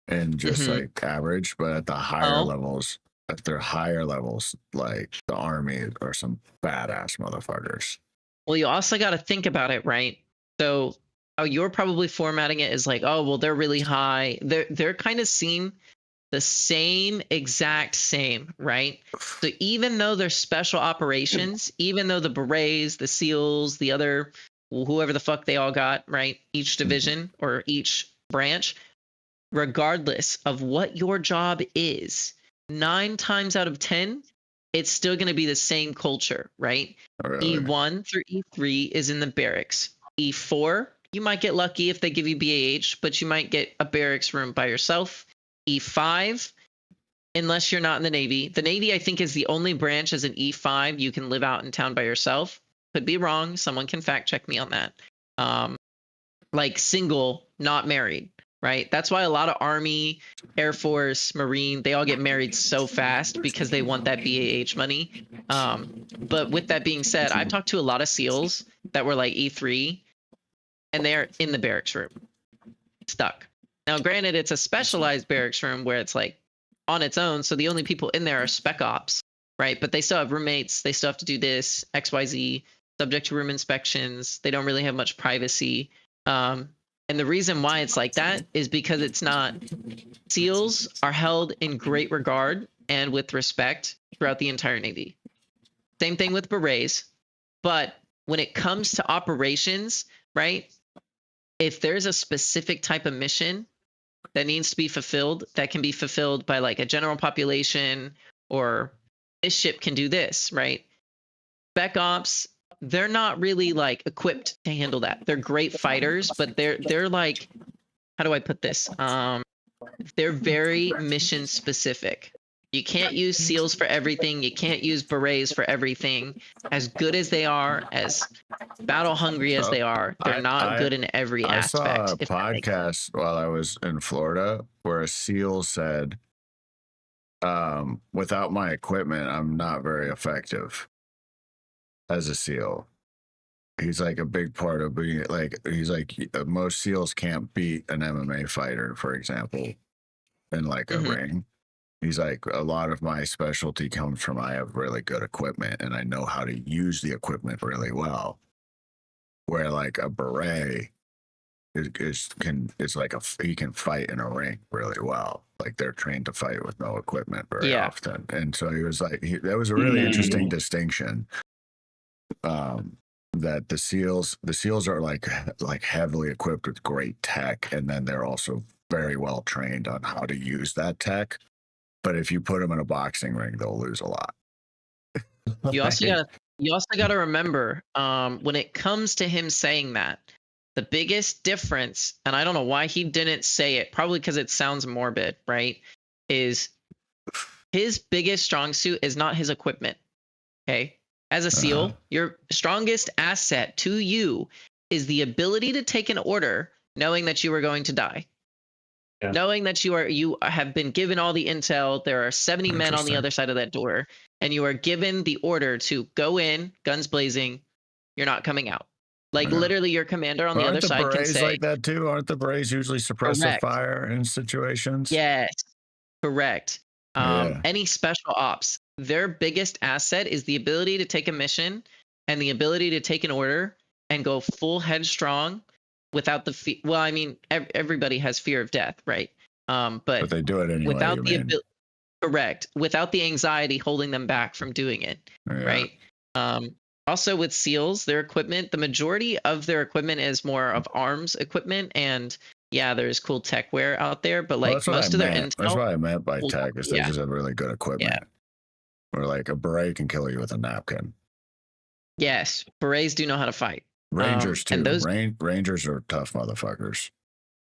and just Mhm. like average, but at the higher Oh. levels, at their higher levels, like the army are some badass motherfuckers. Well, you also got to think about it, right? So how you're probably formatting it is like, oh, well, they're really high. They're kind of seen the exact same, right? So even though they're special operations, even though the Berets, the SEALs, the other, whoever the fuck they all got, right? Each division or each branch, regardless of what your job is, 9 times out of 10, it's still going to be the same culture, right? Really. E1 through E3 is in the barracks. E4, you might get lucky if they give you BAH, but you might get a barracks room by yourself. E5, unless you're not in the Navy. The Navy, I think, is the only branch as an E5 you can live out in town by yourself. Could be wrong. Someone can fact check me on that. Like single, not married, right? That's why a lot of Army, Air Force, Marine, they all get married so fast because they want that BAH money. But with that being said, I've talked to a lot of SEALs that were like E3, and they're in the barracks room, stuck. Now, granted, it's a specialized barracks room where it's like on its own, so the only people in there are spec ops, right? But they still have roommates. They still have to do this, XYZ, subject to room inspections. They don't really have much privacy. And the reason why it's like that is because it's not. SEALs are held in great regard and with respect throughout the entire Navy. Same thing with Berets. But when it comes to operations, right? If there's a specific type of mission that needs to be fulfilled, that can be fulfilled by like a general population, or this ship can do this, right? Spec ops, they're not really like equipped to handle that. They're great fighters, but they're like, how do I put this? They're very mission specific. You can't use SEALs for everything. You can't use Berets for everything. As good as they are, as battle hungry as they are, they're not good in every I aspect. saw a podcast while I was in Florida where a SEAL said, without my equipment, I'm not very effective as a SEAL. He's like a big part of being like, he's like, most SEALs can't beat an MMA fighter, for example, in like a ring. He's like, a lot of my specialty comes from I have really good equipment and I know how to use the equipment really well. Where like a beret, it's like he can fight in a ring really well. Like they're trained to fight with no equipment very Yeah. often, and so he was like, that was a really interesting distinction. That the SEALs are like heavily equipped with great tech, and then they're also very well trained on how to use that tech. But if you put them in a boxing ring, they'll lose a lot. You also gotta remember, when it comes to him saying that, the biggest difference, and I don't know why he didn't say it, probably because it sounds morbid, right? Is his biggest strong suit is not his equipment. Okay. As a SEAL, your strongest asset to you is the ability to take an order knowing that you are going to die. Yeah. Knowing that you have been given all the intel, there are 70 men on the other side of that door, and you are given the order to go in, guns blazing, you're not coming out. Like literally your commander on the other side can say like that too. Aren't the Berets usually suppressive fire in situations? Yes, correct. Any special ops, their biggest asset is the ability to take a mission and the ability to take an order and go full headstrong without the well, I mean, everybody has fear of death, right? But they do it anyway. Without the ability, correct, without the anxiety holding them back from doing it, right? Also with SEALs, their equipment, the majority of their equipment is more of arms equipment, and yeah, there's cool tech wear out there, but like most of their intel. That's what I meant by tech, is they just have really good equipment. Yeah. Or like a beret can kill you with a napkin. Yes, berets do know how to fight. Rangers too. And those Rangers are tough motherfuckers.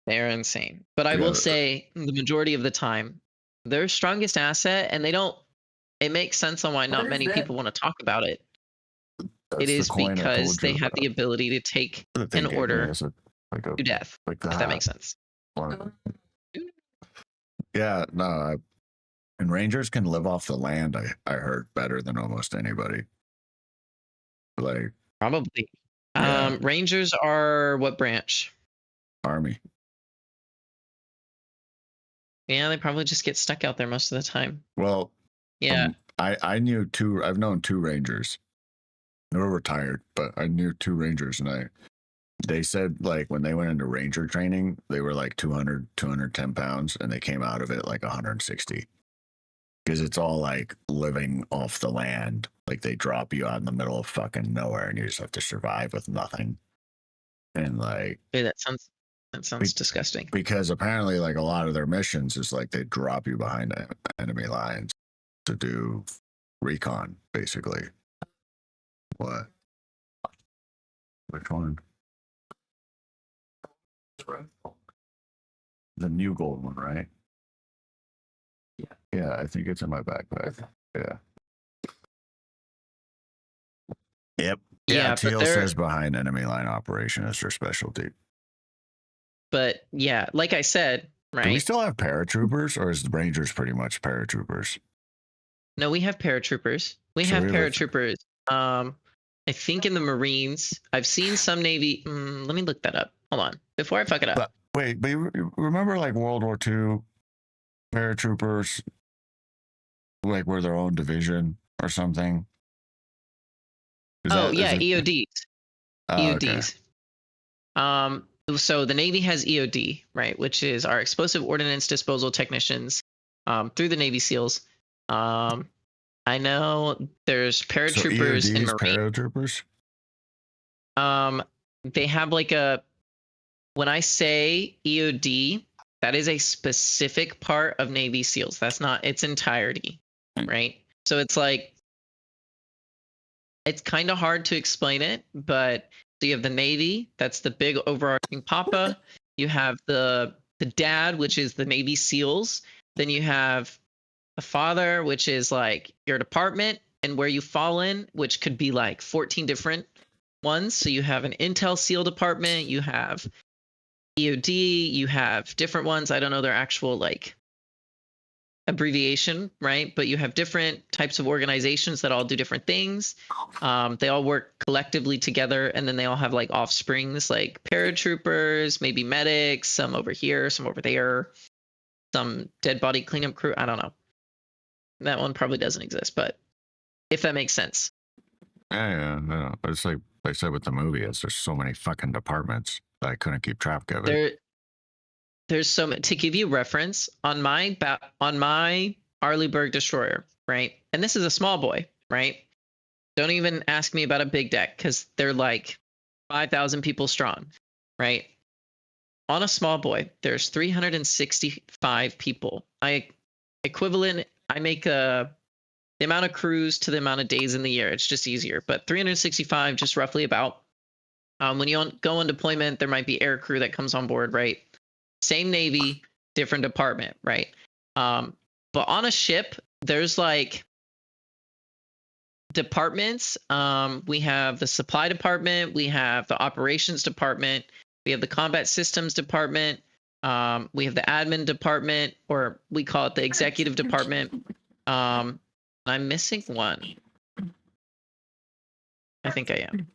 They're insane. But I will say the majority of the time, their strongest asset, and it makes sense on why not many people want to talk about it. That's it is because they have the ability to take an order to death, if that makes sense. Yeah, no, and Rangers can live off the land, I heard, better than almost anybody. Like probably. Yeah. Rangers are what branch? Army. Yeah, they probably just get stuck out there most of the time. Well, yeah. I've known two Rangers. They were retired, but I knew two Rangers, and they said like when they went into Ranger training, they were like 200, 210 pounds, and they came out of it like 160. Because it's all like living off the land. Like they drop you out in the middle of fucking nowhere and you just have to survive with nothing. And like, hey, that sounds disgusting. Because apparently like a lot of their missions is like they drop you behind enemy lines to do recon, basically. What? Which one? The new gold one, right? Yeah, I think it's in my backpack. Yeah. Yep. Yeah, Teal says behind enemy line operation is their specialty. But yeah, like I said, right? Do we still have paratroopers, or is the Rangers pretty much paratroopers? No, we have paratroopers. We have paratroopers. I think in the Marines. I've seen some Navy. Let me look that up. Hold on. Before I fuck it up. But you remember like World War II paratroopers like were their own division or something? EODs. EODs. Okay. So the Navy has EOD, right, which is our explosive ordnance disposal technicians through the Navy SEALs. I know there's paratroopers so in Marine. Paratroopers? They have like when I say EOD, that is a specific part of Navy SEALs. That's not its entirety, right? So it's like, it's kind of hard to explain it, but so you have the Navy, that's the big overarching papa. You have the dad, which is the Navy SEALs. Then you have the father, which is like your department and where you fall in, which could be like 14 different ones. So you have an Intel SEAL department, you have EOD, you have different ones. I don't know their actual like abbreviation, right? But you have different types of organizations that all do different things. They all work collectively together, and then they all have like offsprings, like paratroopers, maybe medics, some over here, some over there, some dead body cleanup crew. I don't know. That one probably doesn't exist, but if that makes sense. Yeah, no. It's like I said with the movie, there's so many fucking departments. I couldn't keep track of it. There's so many. To give you reference, on my Arleigh destroyer, right? And this is a small boy, right? Don't even ask me about a big deck because they're like 5,000 people strong, right? On a small boy, there's 365 people. I make the amount of crews to the amount of days in the year. It's just easier, but 365, just roughly about. When you go on deployment, there might be air crew that comes on board, right? Same Navy, different department, right? But on a ship, there's like departments. We have the supply department, we have the operations department, we have the combat systems department, we have the admin department, or we call it the executive department. I'm missing one. I think I am.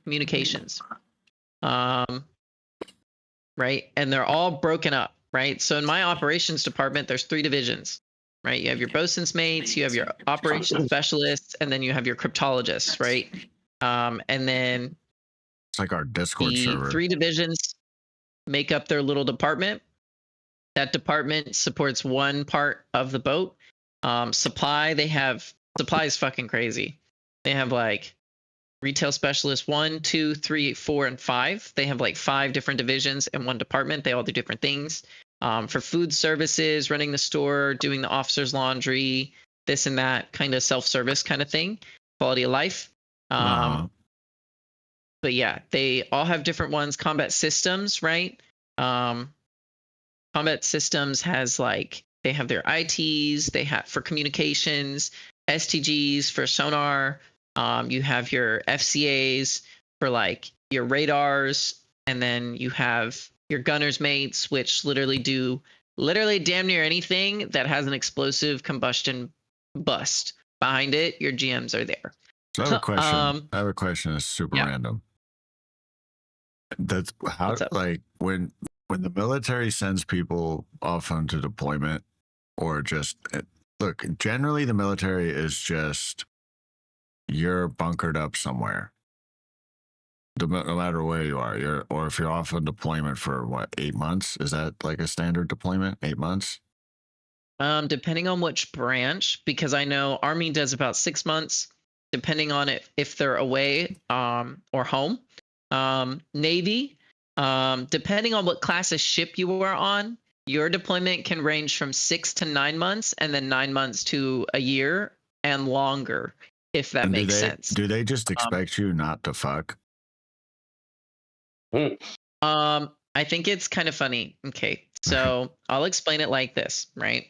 Communications. Right? And they're all broken up, right? So in my operations department, there's 3 divisions, right? You have your bosun's mates, you have your operations specialists, and then you have your cryptologists, right? And then It's like our Discord the server. 3 divisions make up their little department. That department supports one part of the boat. Supply is fucking crazy. They have like retail specialist 1, 2, 3, 4, and 5. They have like 5 different divisions in one department. They all do different things. For food services, running the store, doing the officer's laundry, this and that kind of self-service kind of thing. Quality of life. But yeah, they all have different ones. Combat systems, right? Combat systems has like, they have their ITs, they have for communications, STGs for sonar. You have your FCAs for like your radars, and then you have your gunner's mates, which literally do damn near anything that has an explosive combustion bust behind it. Your GMs are there. So I have a question. I have a question that's super yeah. random. That's how, like, when the military sends people off onto deployment, or just look, generally the military is just you're bunkered up somewhere. No matter where you are, or if you're off on deployment for what, 8 months? Is that like a standard deployment? 8 months? Depending on which branch, because I know Army does about 6 months, depending on it if they're away or home. Navy, depending on what class of ship you are on, your deployment can range from 6 to 9 months, and then 9 months to a year and longer, if that makes sense. Do they just expect you not to fuck? I think it's kind of funny. Okay, so I'll explain it like this, right?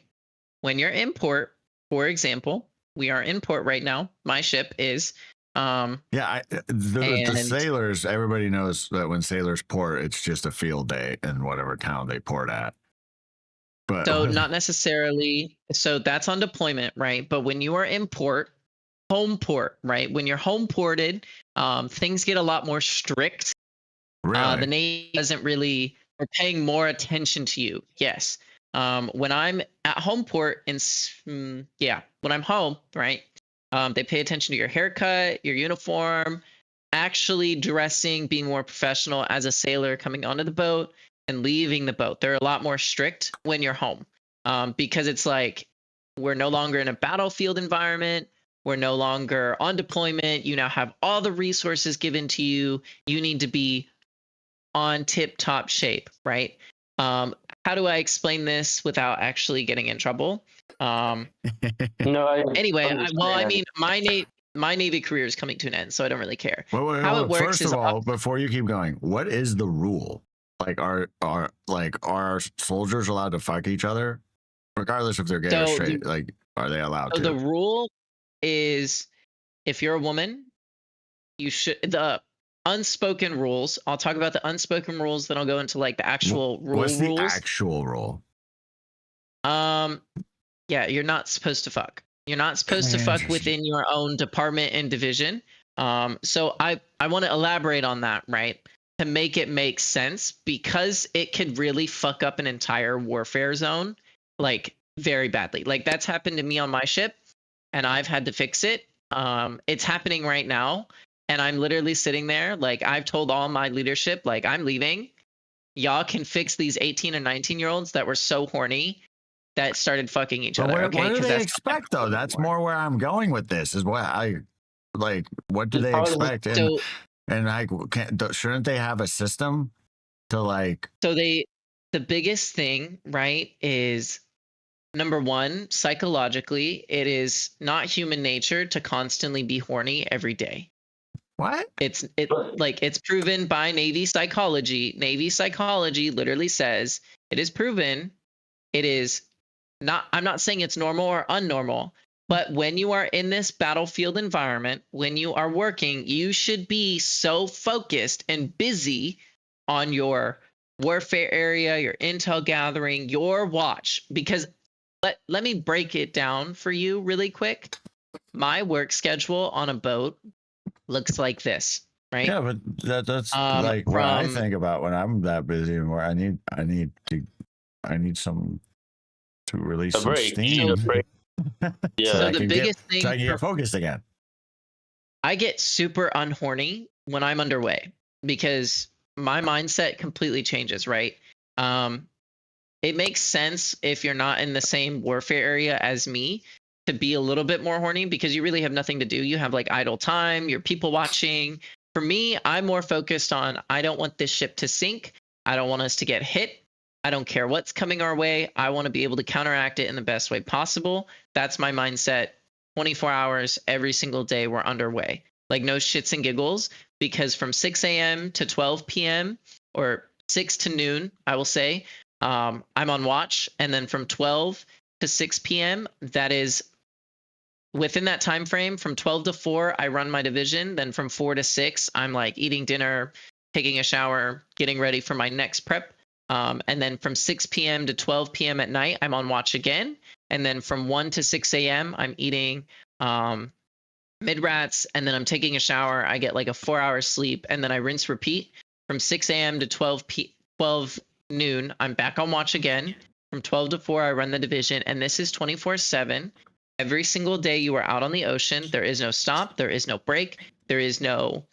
When you're in port, for example, we are in port right now. My ship is. The sailors, everybody knows that when sailors port, it's just a field day in whatever town they port at. But so not necessarily. So that's on deployment, right? But when you are in port, home port, right? When you're home ported, things get a lot more strict. Really? The Navy doesn't really. We're paying more attention to you. Yes. When I'm at home port, when I'm home, right? They pay attention to your haircut, your uniform, actually dressing, being more professional as a sailor coming onto the boat and leaving the boat. They're a lot more strict when you're home, because it's like we're no longer in a battlefield environment. We're no longer on deployment. You now have all the resources given to you. You need to be on tip-top shape, right? How do I explain this without actually getting in trouble? No. Anyway, my Navy career is coming to an end, so I don't really care. How it works first is of all, before you keep going, what is the rule? Like, are soldiers allowed to fuck each other, regardless if they're gay or straight? Like, are they allowed to? The rule is, if you're a woman, you should. The unspoken rules. I'll talk about the unspoken rules, then I'll go into like the actual What's the rules. actual rule? Yeah, you're not supposed to fuck. You're not supposed to fuck within your own department and division. So I want to elaborate on that, right? To make it make sense, because it could really fuck up an entire warfare zone, like very badly. Like that's happened to me on my ship, and I've had to fix it. It's happening right now. And I'm literally sitting there, like, I've told all my leadership, like, I'm leaving. Y'all can fix these 18 or 19-year-olds that were so horny that started fucking each But other. what do they that's expect, though? That's more where I'm going with this. Is what I like. What do they expect? So, And like, shouldn't they have a system to like? so the biggest thing, right, is number one, psychologically, it is not human nature to constantly be horny every day. What? It's proven by Navy psychology. Navy psychology literally says it is proven. It is not, I'm not saying it's normal or unnormal, but when you are in this battlefield environment, when you are working, you should be so focused and busy on your warfare area, your intel gathering, your watch. Because let me break it down for you really quick. My work schedule on a boat looks like this, right? Yeah, but that's like what I think about when I'm that busy and where I need some to release some steam. Yeah. So the biggest thing, so I can get focused again. I get super unhorny when I'm underway because my mindset completely changes, right? It makes sense if you're not in the same warfare area as me to be a little bit more horny because you really have nothing to do. You have like idle time, you're people watching. For me, I'm more focused on, I don't want this ship to sink. I don't want us to get hit. I don't care what's coming our way. I want to be able to counteract it in the best way possible. That's my mindset. 24 hours, every single day we're underway. Like no shits and giggles, because from 6 a.m. to 12 p.m. or 6 to noon, I will say, I'm on watch. And then from 12 to 6 p.m., that is within that time frame. From 12 to 4, I run my division. Then from 4 to 6, I'm like eating dinner, taking a shower, getting ready for my next prep. And then from 6 p.m. to 12 p.m. at night, I'm on watch again. And then from 1 to 6 a.m., I'm eating mid-rats, and then I'm taking a shower. I get like a 4-hour sleep, and then I rinse repeat. From 6 a.m. to 12 noon, I'm back on watch again. From 12 to 4, I run the division, and this is 24/7. Every single day you are out on the ocean. There is no stop. There is no break. There is no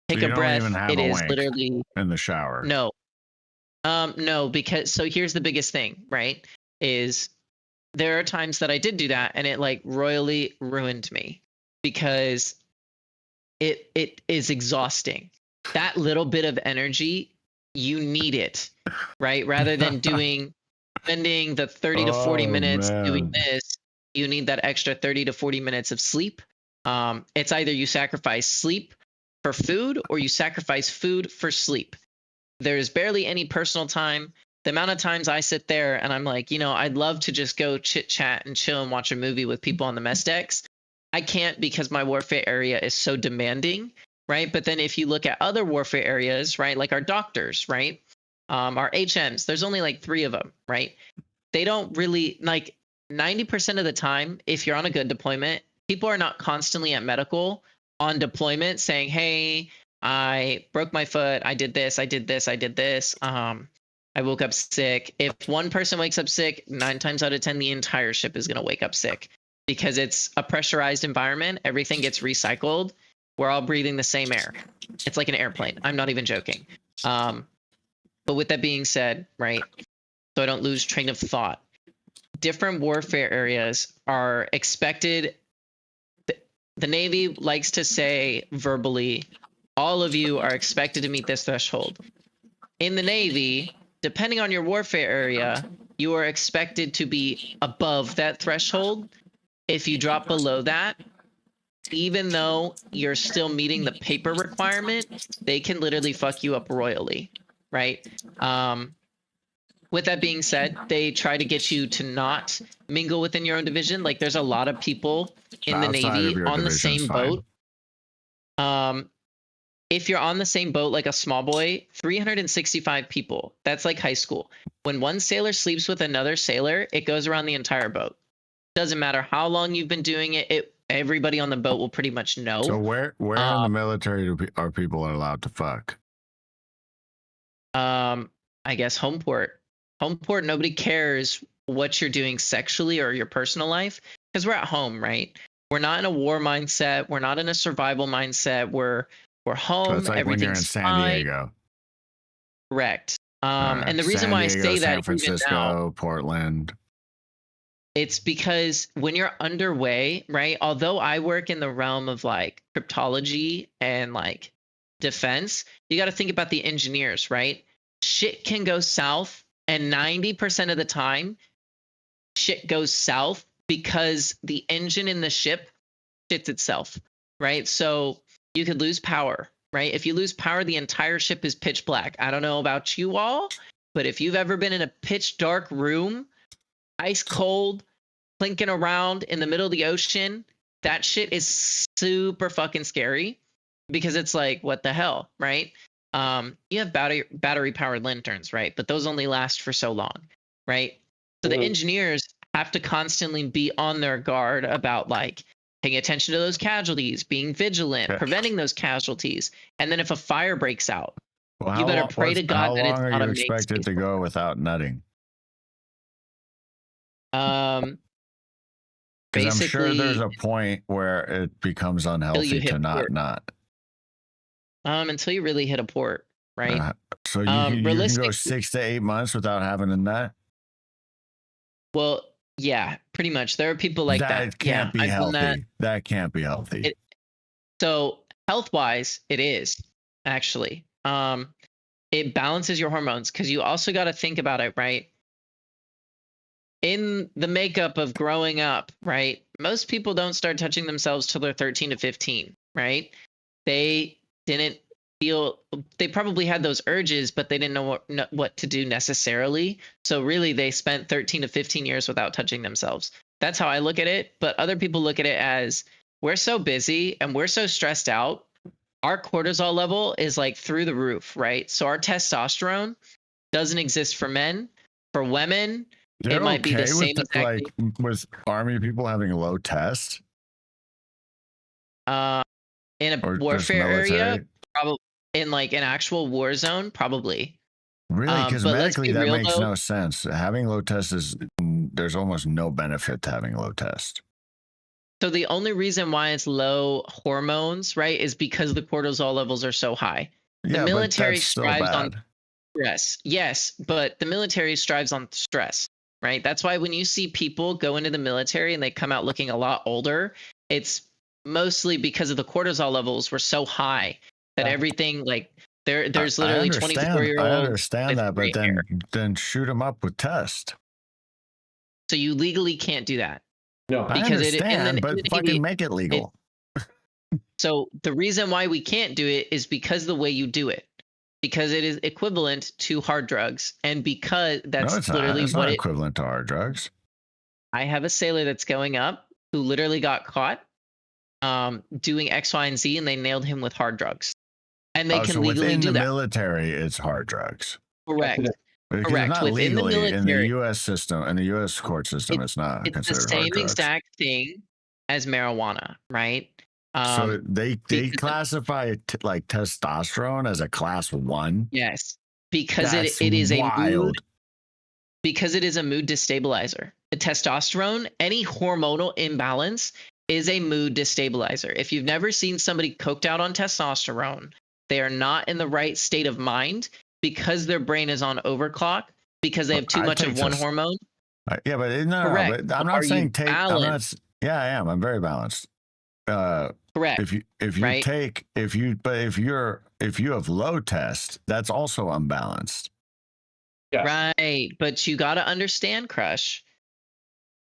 take So a breath. It is wank literally in the shower. No, because so here's the biggest thing, right? Is there are times that I did do that, and it like royally ruined me because it is exhausting. That little bit of energy, you need it, right? Rather than spending the 30 to 40 minutes doing this, you need that extra 30 to 40 minutes of sleep. It's either you sacrifice sleep for food or you sacrifice food for sleep. There's barely any personal time. The amount of times I sit there and I'm like, I'd love to just go chit chat and chill and watch a movie with people on the mess decks. I can't because my warfare area is so demanding, right? But then if you look at other warfare areas, right, like our doctors, right, our HMs, there's only like 3 of them, right? They don't really, like 90% of the time, if you're on a good deployment, people are not constantly at medical on deployment saying, hey, I broke my foot, I did this, I did this, I did this. I woke up sick. If one person wakes up sick, 9 times out of 10, the entire ship is going to wake up sick because it's a pressurized environment. Everything gets recycled. We're all breathing the same air. It's like an airplane. I'm not even joking. But with that being said, right, so I don't lose train of thought, different warfare areas are expected. The Navy likes to say verbally, all of you are expected to meet this threshold. In the Navy, depending on your warfare area, you are expected to be above that threshold. If you drop below that, even though you're still meeting the paper requirement, they can literally fuck you up royally, right? With that being said, they try to get you to not mingle within your own division. Like there's a lot of people in the Navy on the same boat. If you're on the same boat, like a small boy, 365 people, that's like high school. When one sailor sleeps with another sailor, it goes around the entire boat. Doesn't matter how long you've been doing it, everybody on the boat will pretty much know. So where in the military are people allowed to fuck? I guess home port. Home port, nobody cares what you're doing sexually or your personal life because we're at home, right? We're not in a war mindset. We're not in a survival mindset. We're We're So home. it's like when you're in Everything's San fine. Diego. Correct. And the reason San why Diego, I say that San even Francisco, now, Portland. it's because when you're underway, right? Although I work in the realm of like cryptology and like defense, you got to think about the engineers, right? Shit can go south, and 90% of the time, shit goes south because the engine in the ship shits itself, right? So you could lose power, right? If you lose power, the entire ship is pitch black. I don't know about you all, but if you've ever been in a pitch dark room, ice cold, clinking around in the middle of the ocean, that shit is super fucking scary because it's like, what the hell, right? You have battery powered lanterns, right? But those only last for so long, right? So the engineers have to constantly be on their guard about like paying attention to those casualties, being vigilant, preventing those casualties. And then if a fire breaks out, Well, you better pray to God that it's how long not are a you make expected to go without nutting? Because I'm sure there's a point where it becomes unhealthy to not nut. Until you really hit a port, right? So you can go realistically- 6 to 8 months without having a nut. Well, yeah, pretty much. There are people like that. That can't be I've done healthy. That can't be healthy. So health-wise, it is actually. It balances your hormones because you also got to think about it, right? In the makeup of growing up, right? Most people don't start touching themselves till they're 13 to 15, right? They didn't feel, they probably had those urges, but they didn't know what to do necessarily. So really they spent 13 to 15 years without touching themselves. That's how I look at it. But other people look at it as we're so busy and we're so stressed out. Our cortisol level is like through the roof, right? So our testosterone doesn't exist for men. For women, They're it might be the okay same with exact like with army people having low test in a or just warfare area, military? probably in like an actual war zone, probably. Really? Because but let's medically be that real, makes though. no sense. Having low test is there's almost no benefit to having low test. So the only reason why it's low hormones, right, is because the cortisol levels are so high. The Yeah, military but that's still strives bad. on stress. Yes, but the military strives on stress, right? That's why when you see people go into the military and they come out looking a lot older, it's mostly because of the cortisol levels were so high that everything like there's literally 24-year-olds. I understand with that, but gray hair. then shoot them up with test. So you legally can't do that. No. I Because understand, but fucking make it legal. So the reason why we can't do it is because the way you do it, because it is equivalent to hard drugs, and because that's No, it's literally not. It's what not it. equivalent to hard drugs. I have a sailor that's going up who literally got caught doing X, Y, and Z, and they nailed him with hard drugs, and they can so legally within do the that. military, it's hard drugs. Correct. Because Correct. Not Within the legally in the military- U.S. system, in the U.S. court system, it's not It's the considered hard same drugs. exact thing as marijuana, right? So they because- classify like testosterone as a class 1. Yes, because That's it is a mood. wild. Because it is a mood destabilizer. The testosterone, any hormonal imbalance is a mood destabilizer. If you've never seen somebody coked out on testosterone, they are not in the right state of mind because their brain is on overclock because they have too much of one hormone. Yeah, but no, Correct. but I'm Are not you saying take. I'm not. balanced? Yeah, I am. I'm very balanced. Correct. If you right? if you have low test, that's also unbalanced. Yes. Right. But you got to understand, Crush.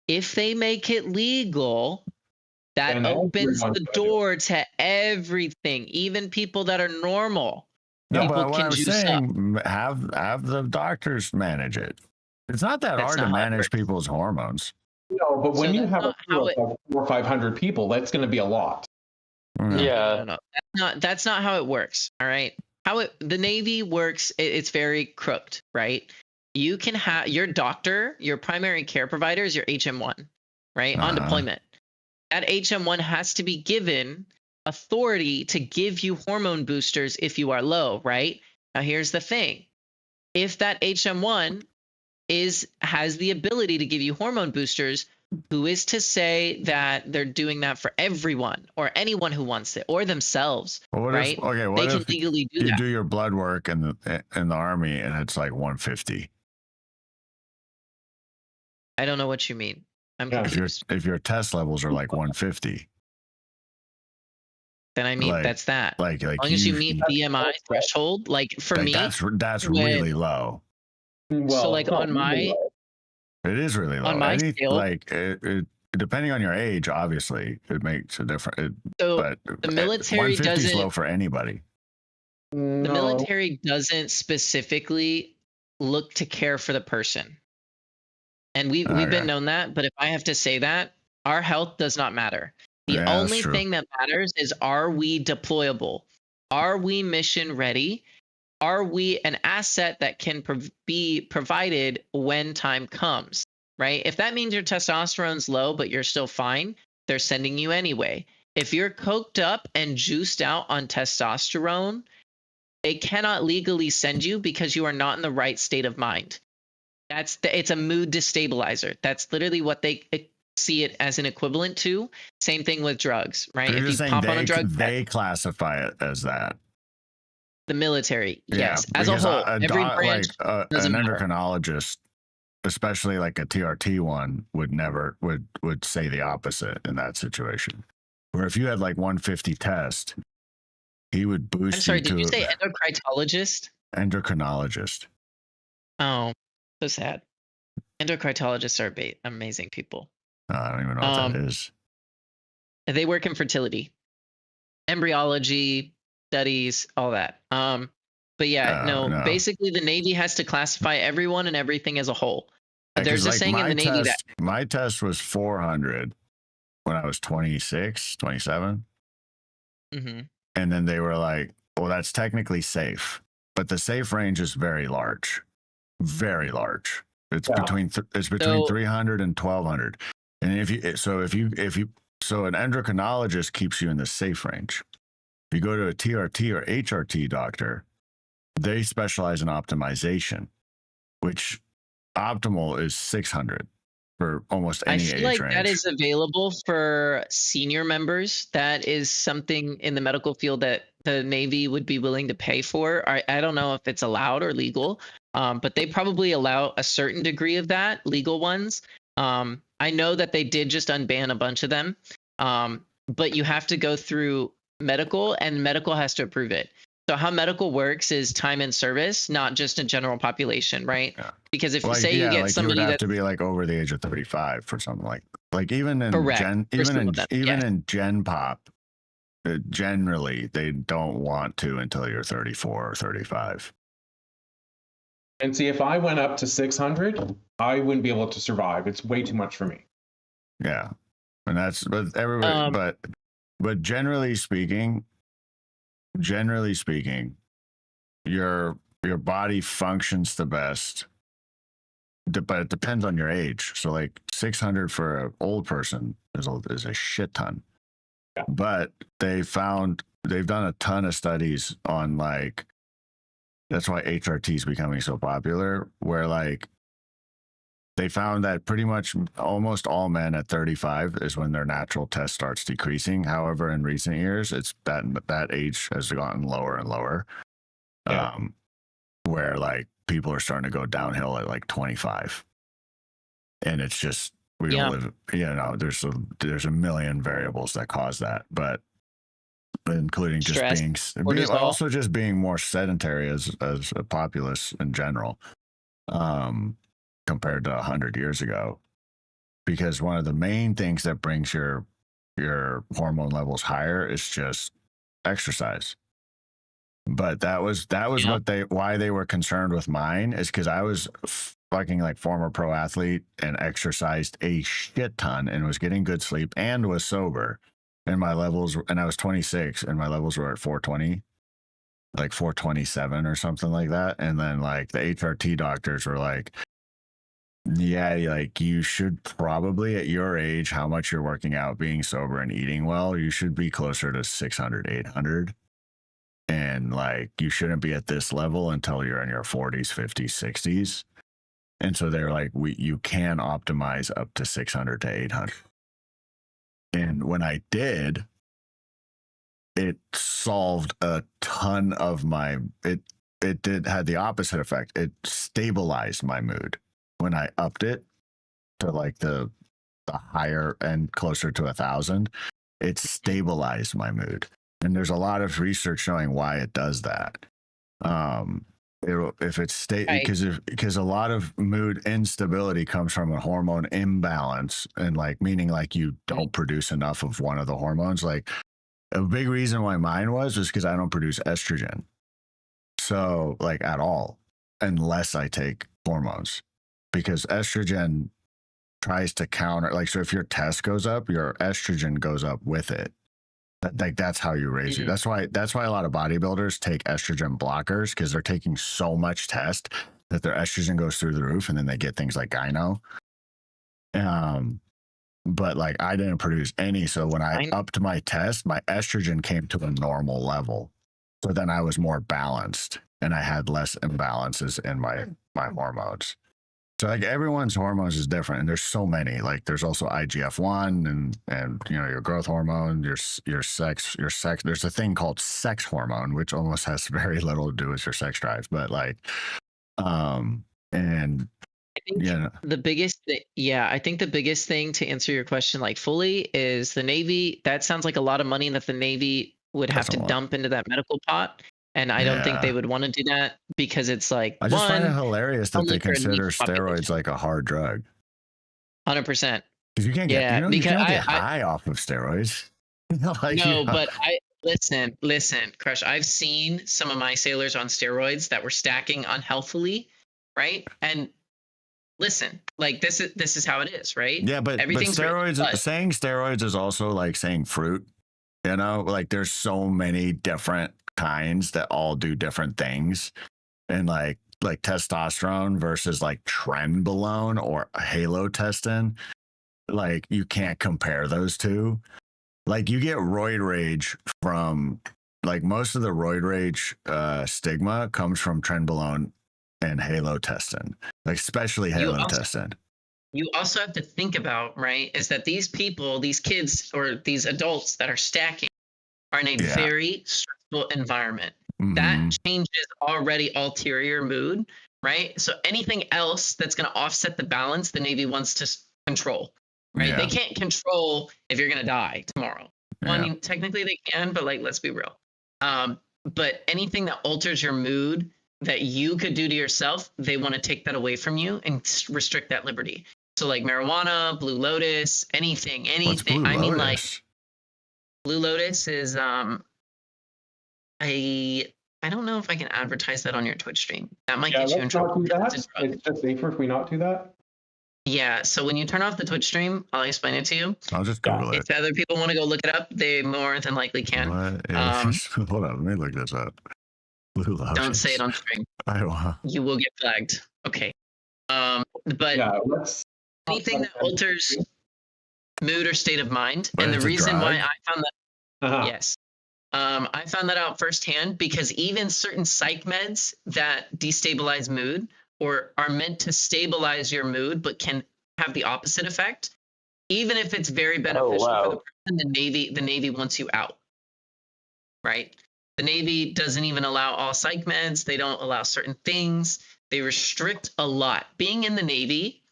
If they make it legal, that Then opens everyone's the gonna do it. door to everything, even people that are normal. No, People but what can I was juice up. saying, have the doctors manage it. It's not that That's hard not to how it manage works. people's hormones. No, but when So you that's have a not how crew of like 400 or 500 people, that's going to be a lot. Yeah. No. That's not how it works. All right. The Navy works, it's very crooked, right? You can have your doctor, your primary care provider is your HM1, right? On deployment. That HM1 has to be given authority to give you hormone boosters if you are low, right? Now here's the thing. If that HM1 has the ability to give you hormone boosters, Who is to say that they're doing that for everyone or anyone who wants it or themselves? Well, what right? if, okay, They what can if legally do you that. do your blood work in the army and it's like 150? I don't know what you mean. I'm Yeah. confused. If your test levels are like 150, Then I mean, like- that's that. like As long as you meet BMI threshold, like for like me, that's when- really low. so like it's not on my really low. It is really low. On my scale- like it, depending on your age, obviously, it makes a difference. so But the military 150 is doesn't- low for anybody. the No. military doesn't specifically look to care for the person. And we've Okay. been known that, but if I have to say that, our health does not matter. The Yeah, that's only true. thing that matters is, are we deployable? Are we mission ready? Are we an asset that can be provided when time comes, right? If that means your testosterone's low, but you're still fine, they're sending you anyway. If you're coked up and juiced out on testosterone, they cannot legally send you because you are not in the right state of mind. It's a mood destabilizer. That's literally what they see it as an equivalent to. Same thing with drugs, right? You're If you just saying pop on a drug, they classify it as that. the military, yes, Yeah, as a because whole, every branch. like an doesn't matter. endocrinologist, especially like a TRT one, would never would say the opposite in that situation. Where if you had like 150 test, he would boost I'm sorry, you did to you say endocrinologist? endocrinologist. Oh, so sad. Endocrinologists are amazing people. I don't even know what that is. They work in fertility, embryology studies, all that. But yeah, no, basically the Navy has to classify everyone and everything as a whole. Yeah, 'cause, There's a like, saying in my the Navy that test- my test was 400 when I was 26, 27. Mhm. And then they were like, well, that's technically safe, but the safe range is very large. Very large. It's Yeah. between So- 300 and 1200. And if you so an endocrinologist keeps you in the safe range. If you go to a TRT or HRT doctor, they specialize in optimization, which optimal is 600 for almost I any feel age like range. that is available for senior members. That is something in the medical field that the Navy would be willing to pay for. I don't know if it's allowed or legal, but they probably allow a certain degree of that, legal ones. I know that they did just unban a bunch of them, but you have to go through medical, and medical has to approve it. So how medical works is time and service, not just a general population, right? Yeah. Because if Like, say you get like somebody you would have that's to be like over the age of 35 for something like even in Correct. Gen, For some even of them, in yes. Gen Pop, generally they don't want to until you're 34 or 35. And see, if I went up to 600, I wouldn't be able to survive. It's way too much for me. Yeah, and that's but everybody, but generally speaking, your body functions the best. But it depends on your age. So like 600 for an old person is a shit ton. Yeah. But they've done a ton of studies on like, that's why HRT is becoming so popular, where like they found that pretty much almost all men at 35 is when their natural test starts decreasing. However, in recent years, it's that age has gotten lower and lower. Yeah. Where like people are starting to go downhill at like 25, and it's just we don't live. There's a million variables that cause that, but including just Stress, cortisol. also just being more sedentary as a populace in general, compared to 100 years ago. Because one of the main things that brings your hormone levels higher is just exercise. But that was why they were concerned with mine, is because I was fucking like former pro athlete and exercised a shit ton and was getting good sleep and was sober, and my levels, and I was 26 and my levels were at 420, like 427 or something like that. And then like the HRT doctors were like, yeah, like you should probably at your age, how much you're working out, being sober and eating well, you should be closer to 600, 800. And like, you shouldn't be at this level until you're in your 40s, 50s, 60s. And so they're like, you can optimize up to 600 to 800. And when I did, it solved a ton of had the opposite effect. It stabilized my mood when I upped it to like the higher end, closer to 1,000. It stabilized my mood. And there's a lot of research showing why it does that. If it's because a lot of mood instability comes from a hormone imbalance, and like meaning like you don't produce enough of one of the hormones. Like a big reason why mine was because I don't produce estrogen, so like at all, unless I take hormones, because estrogen tries to counter. Like, so if your test goes up, your estrogen goes up with it. Like that's how you raise you. That's why a lot of bodybuilders take estrogen blockers, because they're taking so much test that their estrogen goes through the roof, and then they get things like gyno. But like I didn't produce any, so when I upped my test, my estrogen came to a normal level. So then I was more balanced, and I had less imbalances in my hormones. So like everyone's hormones is different, and there's so many. Like there's also IGF-1 and you know, your growth hormone, your sex. There's a thing called sex hormone, which almost has very little to do with your sex drive. But like, and I think the biggest I think the biggest thing to answer your question like fully is the Navy. That sounds like a lot of money that the Navy would have to dump into that medical pot. And I don't think they would want to do that, because it's like, I just find it hilarious that they consider steroids like a hard drug. 100%. Because you can't get, you can't get high off of steroids. Like, no, but listen, Crush. I've seen some of my sailors on steroids that were stacking unhealthily, right? And listen, like this is how it is, right? Yeah, but steroids, saying steroids is also like saying fruit. You know, like there's so many different kinds that all do different things, and like testosterone versus like trenbolone or halotestin, like you can't compare those two. Like you get roid rage from, like, most of the roid rage stigma comes from trenbolone and halotestin, like especially halotestin. You also have to think about, right, is that these people, these kids or these adults that are stacking are in a very stressful environment. That changes already ulterior mood, right? So anything else that's going to offset the balance, the Navy wants to control, right? They can't control if you're going to die tomorrow. Well, I mean, technically they can, but like, let's be real. But anything that alters your mood that you could do to yourself, they want to take that away from you and restrict that liberty. So like marijuana, Blue Lotus, anything. I mean, like, Blue Lotus is I don't know if I can advertise that on your Twitch stream. That might get you in trouble. It's just safer if we not do that. Yeah, so when you turn off the Twitch stream, I'll explain it to you. I'll just Google it. If other people want to go look it up, they more than likely can. Hold on, let me look this up. Blue Lotus. Don't say it on stream. I don't. You will get flagged. Okay. But anything that alters mood or state of mind, and the reason why I found that, yes, I found that out firsthand, because even certain psych meds that destabilize mood or are meant to stabilize your mood but can have the opposite effect, even if it's very beneficial for the person, the Navy wants you out, right? The Navy doesn't even allow all psych meds. They don't allow certain things. They restrict a lot. Being in the Navy,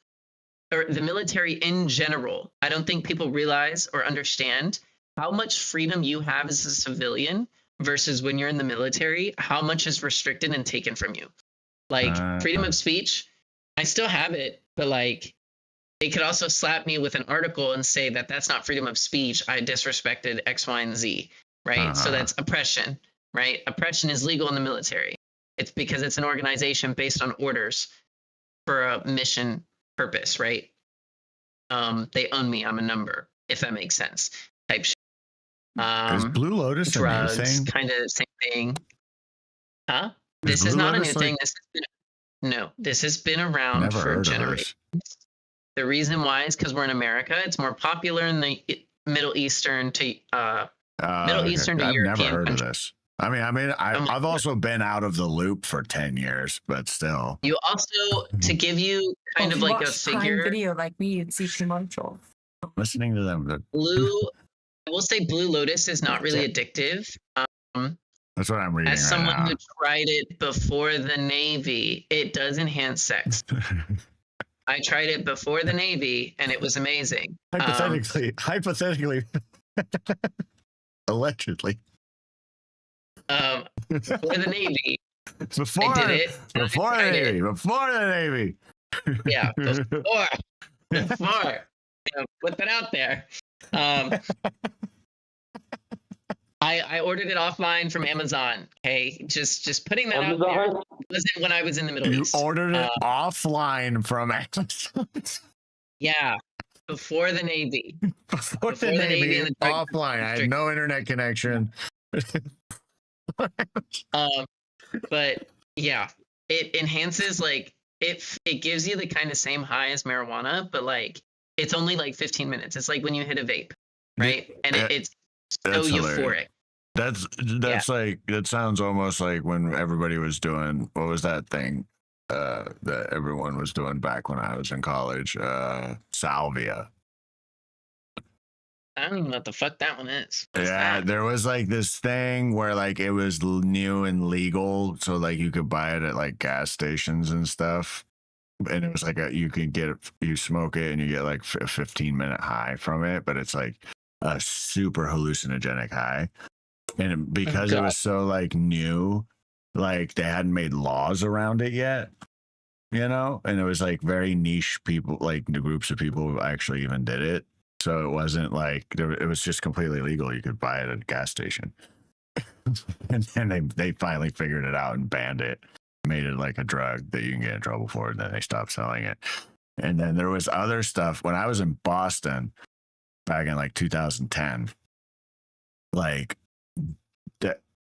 or the military in general, I don't think people realize or understand how much freedom you have as a civilian versus when you're in the military, how much is restricted and taken from you. Like freedom of speech, I still have it, but like they could also slap me with an article and say that that's not freedom of speech. I disrespected X, Y, and Z, right? So that's oppression, right? Oppression is legal in the military. It's because it's an organization based on orders for a mission purpose, right? They own me. I'm a number, if that makes sense. Type shit. Is Blue Lotus drugs, a new thing? Kind of same thing. Huh? This is not a new thing. This has been around for generations. The reason why is because we're in America. It's more popular in the Middle Eastern to European I've never heard countries. of this. I've also been out of the loop for 10 years, but still. You also, to give you kind of like a figure. Video like me, you'd see commercials. Listening to them. I will say Blue Lotus is not really addictive. That's what I'm reading. As someone who tried it before the Navy, it does enhance sex. I tried it before the Navy, and it was amazing. Hypothetically, allegedly. Before the Navy, before I did it. Before the Navy. Before the Navy. Yeah, before. Put that out there. I ordered it offline from Amazon. Okay, just putting that out there. It wasn't when I was in the Middle East. You ordered it offline from Amazon. Yeah, before the Navy. Before the Navy and offline. I had no internet connection. But yeah, it enhances like it gives you the kind of same high as marijuana, but like it's only like 15 minutes. It's like when you hit a vape, right? And it's so euphoric. That's like, that sounds almost like when everybody was doing, what was that thing that everyone was doing back when I was in college? Salvia. I don't even know what the fuck that one is. There was like this thing where like it was new and legal, so like you could buy it at like gas stations and stuff. And it was like you smoke it and you get like a 15-minute high from it, but it's like a super hallucinogenic high. And because it was so like new, like they hadn't made laws around it yet, you know, and it was like very niche people, like the groups of people who actually even did it. So it wasn't like it was just completely legal. You could buy it at a gas station. And then they finally figured it out and banned it, made it like a drug that you can get in trouble for, and then they stopped selling it. And then there was other stuff when I was in Boston back in like 2010, like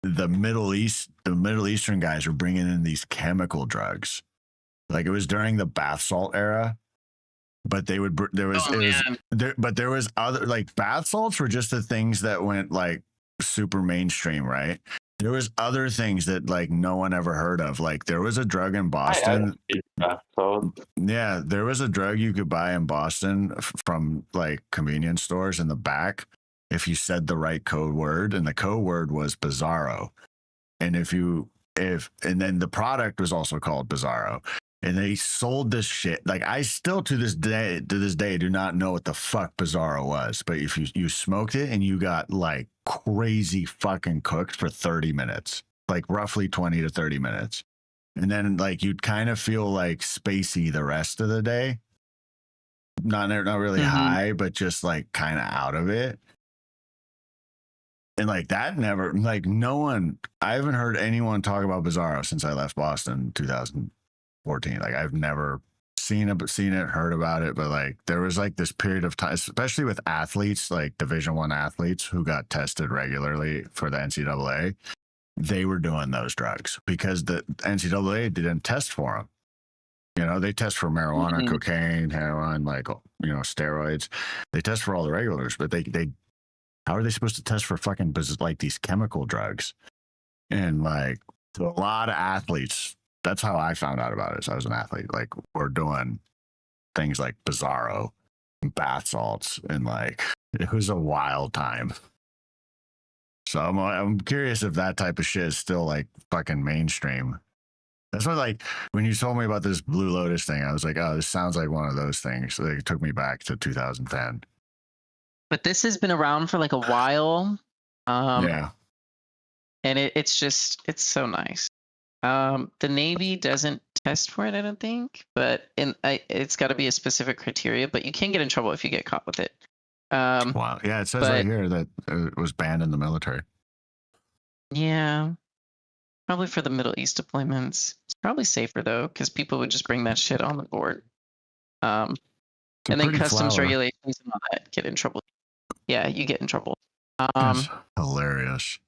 the Middle Eastern guys were bringing in these chemical drugs. Like it was during the bath salt era. But there was other, like, bath salts were just the things that went like super mainstream, right? There was other things that like no one ever heard of. Like there was a drug in Boston. Yeah, there was a drug you could buy in Boston from like convenience stores in the back if you said the right code word, and the code word was Bizarro. And and then the product was also called Bizarro. And they sold this shit. Like I still to this day do not know what the fuck Bizarro was. But if you smoked it and you got like crazy fucking cooked for 30 minutes, like roughly 20 to 30 minutes. And then like you'd kind of feel like spacey the rest of the day. Not really high, but just like kind of out of it. And like that never, like no one, I haven't heard anyone talk about Bizarro since I left Boston in 2014. Like I've never seen it, heard about it, but like there was like this period of time, especially with athletes, like Division I athletes who got tested regularly for the NCAA. They were doing those drugs because the NCAA didn't test for them. You know, they test for marijuana, cocaine, heroin, like, you know, steroids. They test for all the regulars, but they how are they supposed to test for fucking like these chemical drugs? And like a lot of athletes, that's how I found out about it. So I was an athlete. Like we're doing things like Bizarro, and bath salts, and like it was a wild time. So I'm curious if that type of shit is still like fucking mainstream. That's what, like, when you told me about this Blue Lotus thing, I was like, oh, this sounds like one of those things. So it took me back to 2010. But this has been around for like a while. Yeah. And it's so nice. The Navy doesn't test for it, I don't think, but it's got to be a specific criteria, but you can get in trouble if you get caught with it. Wow. Yeah, it says right here that it was banned in the military. Yeah. Probably for the Middle East deployments. It's probably safer though, because people would just bring that shit on the board. And then customs regulations and all that get in trouble. Yeah, you get in trouble. That's hilarious.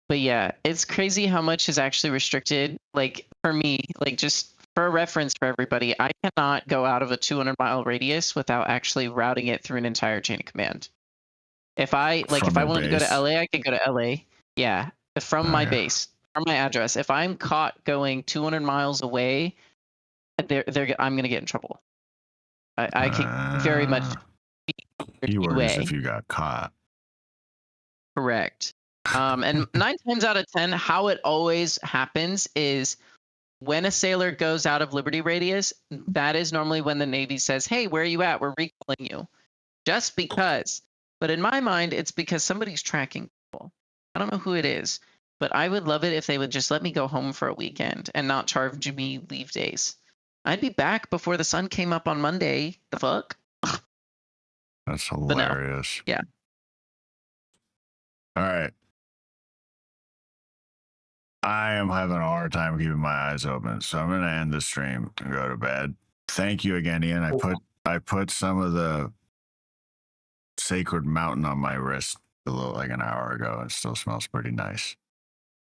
But yeah, it's crazy how much is actually restricted. Like for me, like just for a reference for everybody, I cannot go out of a 200-mile radius without actually routing it through an entire chain of command. If I wanted to go to LA, I could go to LA. Yeah. from my base, from my address. If I'm caught going 200 miles away, I'm gonna get in trouble. I can very much. Keyword is if you got caught. Correct. And 9 times out of 10, how it always happens is when a sailor goes out of Liberty Radius, that is normally when the Navy says, "Hey, where are you at? We're recalling you." Just because. But in my mind, it's because somebody's tracking people. I don't know who it is, but I would love it if they would just let me go home for a weekend and not charge me leave days. I'd be back before the sun came up on Monday. The fuck? That's hilarious. No. Yeah. All right. I am having a hard time keeping my eyes open, so I'm gonna end the stream and go to bed. Thank you again, Ian. I put some of the Sacred Mountain on my wrist like an hour ago. It still smells pretty nice.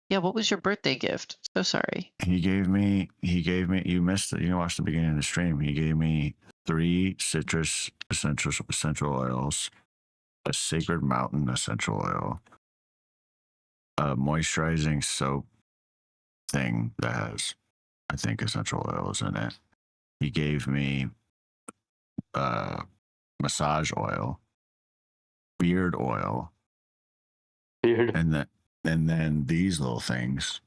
Yeah, what was your birthday gift? So sorry. He gave me, you missed it. You can watch the beginning of the stream. He gave me 3 citrus essential oils, a Sacred Mountain essential oil, a moisturizing soap thing that has, I think, essential oils in it. He gave me massage oil, beard oil, and then these little things.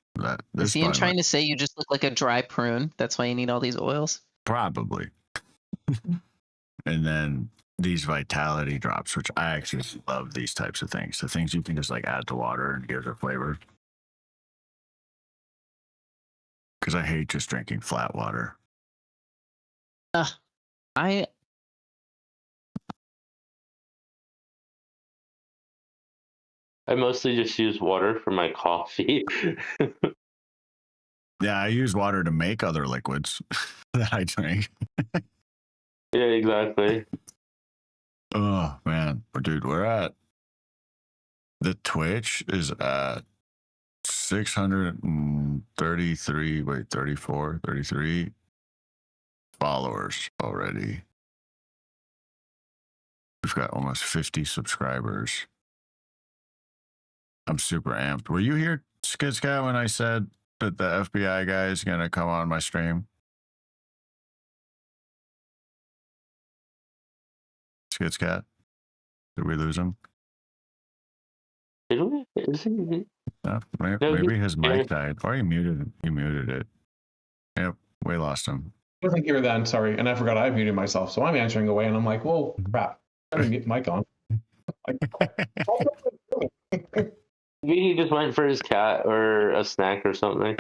Is he trying to say you just look like a dry prune? That's why you need all these oils? Probably. And then these vitality drops, which I actually love these types of things. The things you can just like add to water and give it flavor. Because I hate just drinking flat water. I mostly just use water for my coffee. Yeah, I use water to make other liquids that I drink. Yeah, exactly. Oh, man. Dude, we're at... The Twitch is at 33 followers already. We've got almost 50 subscribers. I'm super amped. Were you here, Skitscat, when I said that the FBI guy is going to come on my stream? Skitscat? Did we lose him? Did we? Is he? No, maybe his mic died. Or he muted it. Yep, we lost him. I wasn't here then, sorry. And I forgot I muted myself. So I'm answering away and I'm like, whoa, crap. I gotta mute mic on. Maybe he just went for his cat or a snack or something.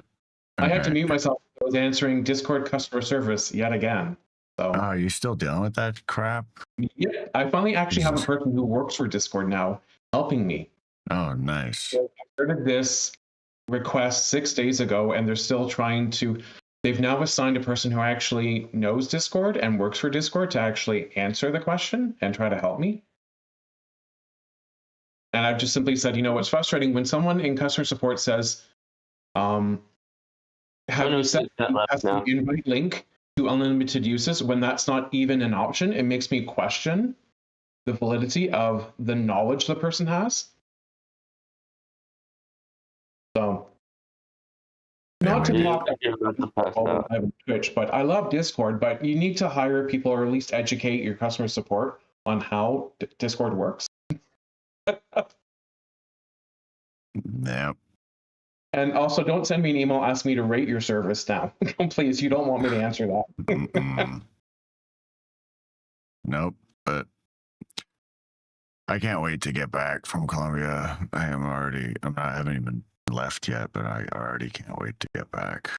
I had to mute myself. I was answering Discord customer service yet again. So. Oh, are you still dealing with that crap? Yeah, I finally actually have a person who works for Discord now helping me. Oh, nice. So I started this request 6 days ago, and they're still trying to. They've now assigned a person who actually knows Discord and works for Discord to actually answer the question and try to help me. And I've just simply said, you know, what's frustrating when someone in customer support says, have you set the invite link to unlimited uses when that's not even an option? It makes me question the validity of the knowledge the person has. So, not to talk about Twitch, but I love Discord, but you need to hire people or at least educate your customer support on how Discord works. Yep. And also, don't send me an email, ask me to rate your service now. Please, you don't want me to answer that. Nope, but I can't wait to get back from Colombia. I haven't even left yet, but I already can't wait to get back.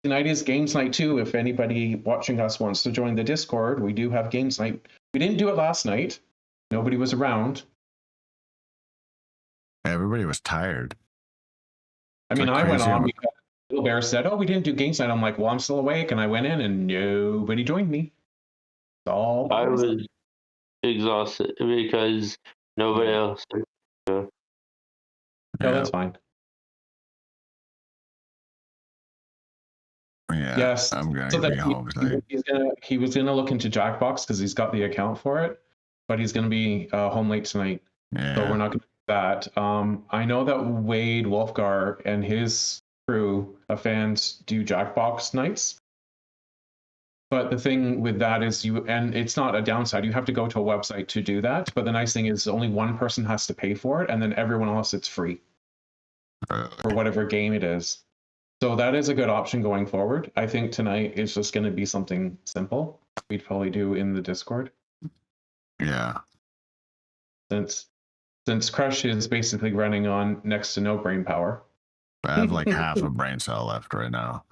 Tonight is Games Night too. If anybody watching us wants to join the Discord, we do have Games Night. We didn't do it last night. Nobody was around. Everybody was tired. I mean, I went on because Little Bear said, oh, we didn't do Games Night. I'm like, well, I'm still awake. And I went in and nobody joined me. I was exhausted because nobody else. No, that's fine. Yeah, yes, I'm going to be home tonight. He was going to look into Jackbox because he's got the account for it, but he's going to be home late tonight. Yeah. So we're not going to that I know that Wade Wolfgar and his crew of fans do Jackbox nights. But the thing with that is and it's not a downside, you have to go to a website to do that. But the nice thing is only one person has to pay for it, and then everyone else it's free for whatever game it is. So that is a good option going forward. I think tonight is just going to be something simple. We'd probably do in the Discord. Yeah. Since Crush is basically running on next to no brain power. I have like half a brain cell left right now.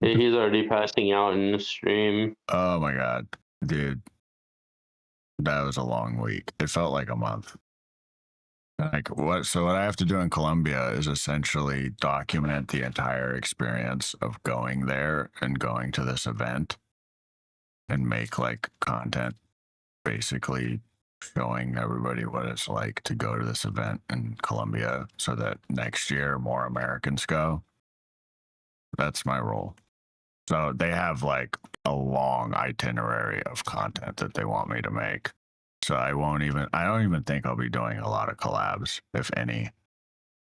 He's already passing out in the stream. Oh my god, dude. That was a long week. It felt like a month. So what I have to do in Colombia is essentially document the entire experience of going there and going to this event and make like content basically showing everybody what it's like to go to this event in Colombia so that next year more Americans go. That's my role. So they have like a long itinerary of content that they want me to make. So I don't even think I'll be doing a lot of collabs, if any.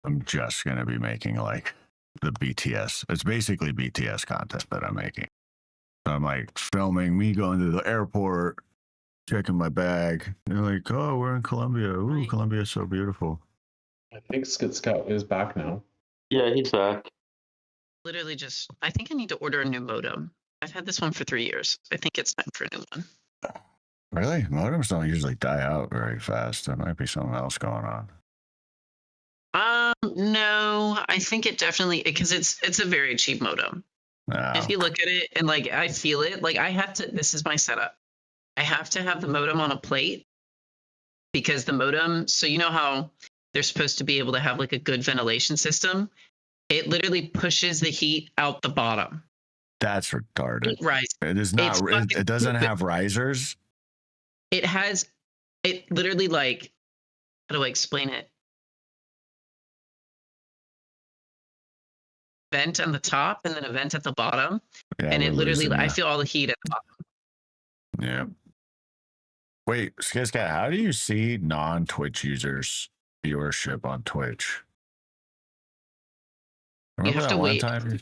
I'm just going to be making like the BTS. It's basically BTS content that I'm making. So I'm like filming me going to the airport, checking my bag. They're like, oh, we're in Colombia. Ooh, Colombia is so beautiful. I think Skit Scout is back now. Yeah, he's back. Literally just, I think I need to order a new modem. I've had this one for 3 years. I think it's time for a new one. Really? Modems don't usually die out very fast. There might be something else going on. No, I think it definitely, because it's a very cheap modem. No. If you look at it and like I feel it, like this is my setup. I have to have the modem on a plate because the modem, so you know how they're supposed to be able to have like a good ventilation system? It literally pushes the heat out the bottom. That's retarded. Right. It is not. It doesn't have risers. It literally like, how do I explain it? Vent on the top and then a vent at the bottom. Yeah, and it literally, I that. feel all the heat at the bottom. Yeah. Wait, Skizcat, how do you see non-Twitch users viewership on Twitch? Remember you have to that one wait. time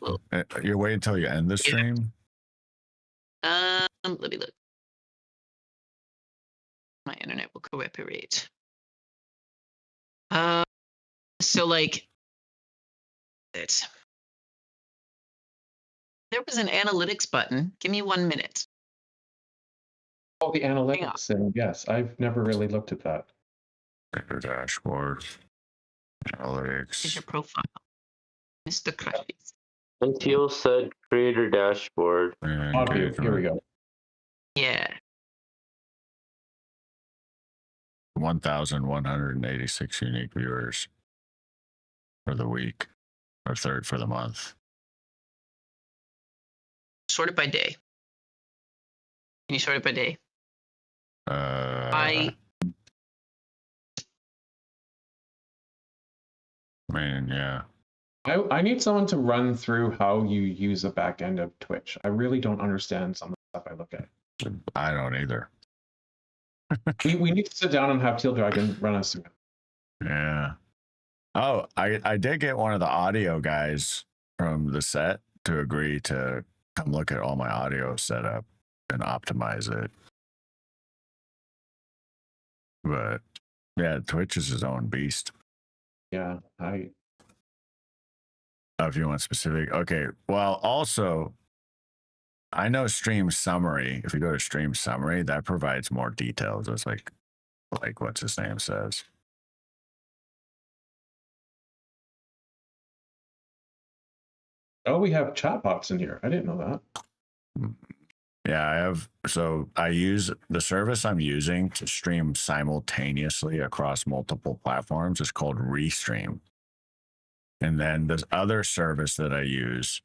you wait until you end the stream? Let me look. My internet will cooperate. So like it. There was an analytics button. Give me 1 minute. Oh, the analytics. And yes, I've never really looked at that. Dashboard. Analytics. Here's your profile. Mr. Krabs. Until said creator dashboard. Audio. Here we go. Yeah. 1,186 unique viewers for the week, or third for the month. Sort it by day. Can you sort it by day? I mean, yeah. I need someone to run through how you use the back end of Twitch. I really don't understand some of the stuff I look at. I don't either. we need to sit down and have Teal Dragon run us through it. Yeah. Oh, I did get one of the audio guys from the set to agree to come look at all my audio setup and optimize it. But yeah, Twitch is his own beast. Yeah, if you want specific, okay. Well, also, I know Stream Summary. If you go to Stream Summary, that provides more details. It's like what's his name says. Oh, we have chatbots in here. I didn't know that. Yeah, I have. So I use the service I'm using to stream simultaneously across multiple platforms is called Restream. And then this other service that I use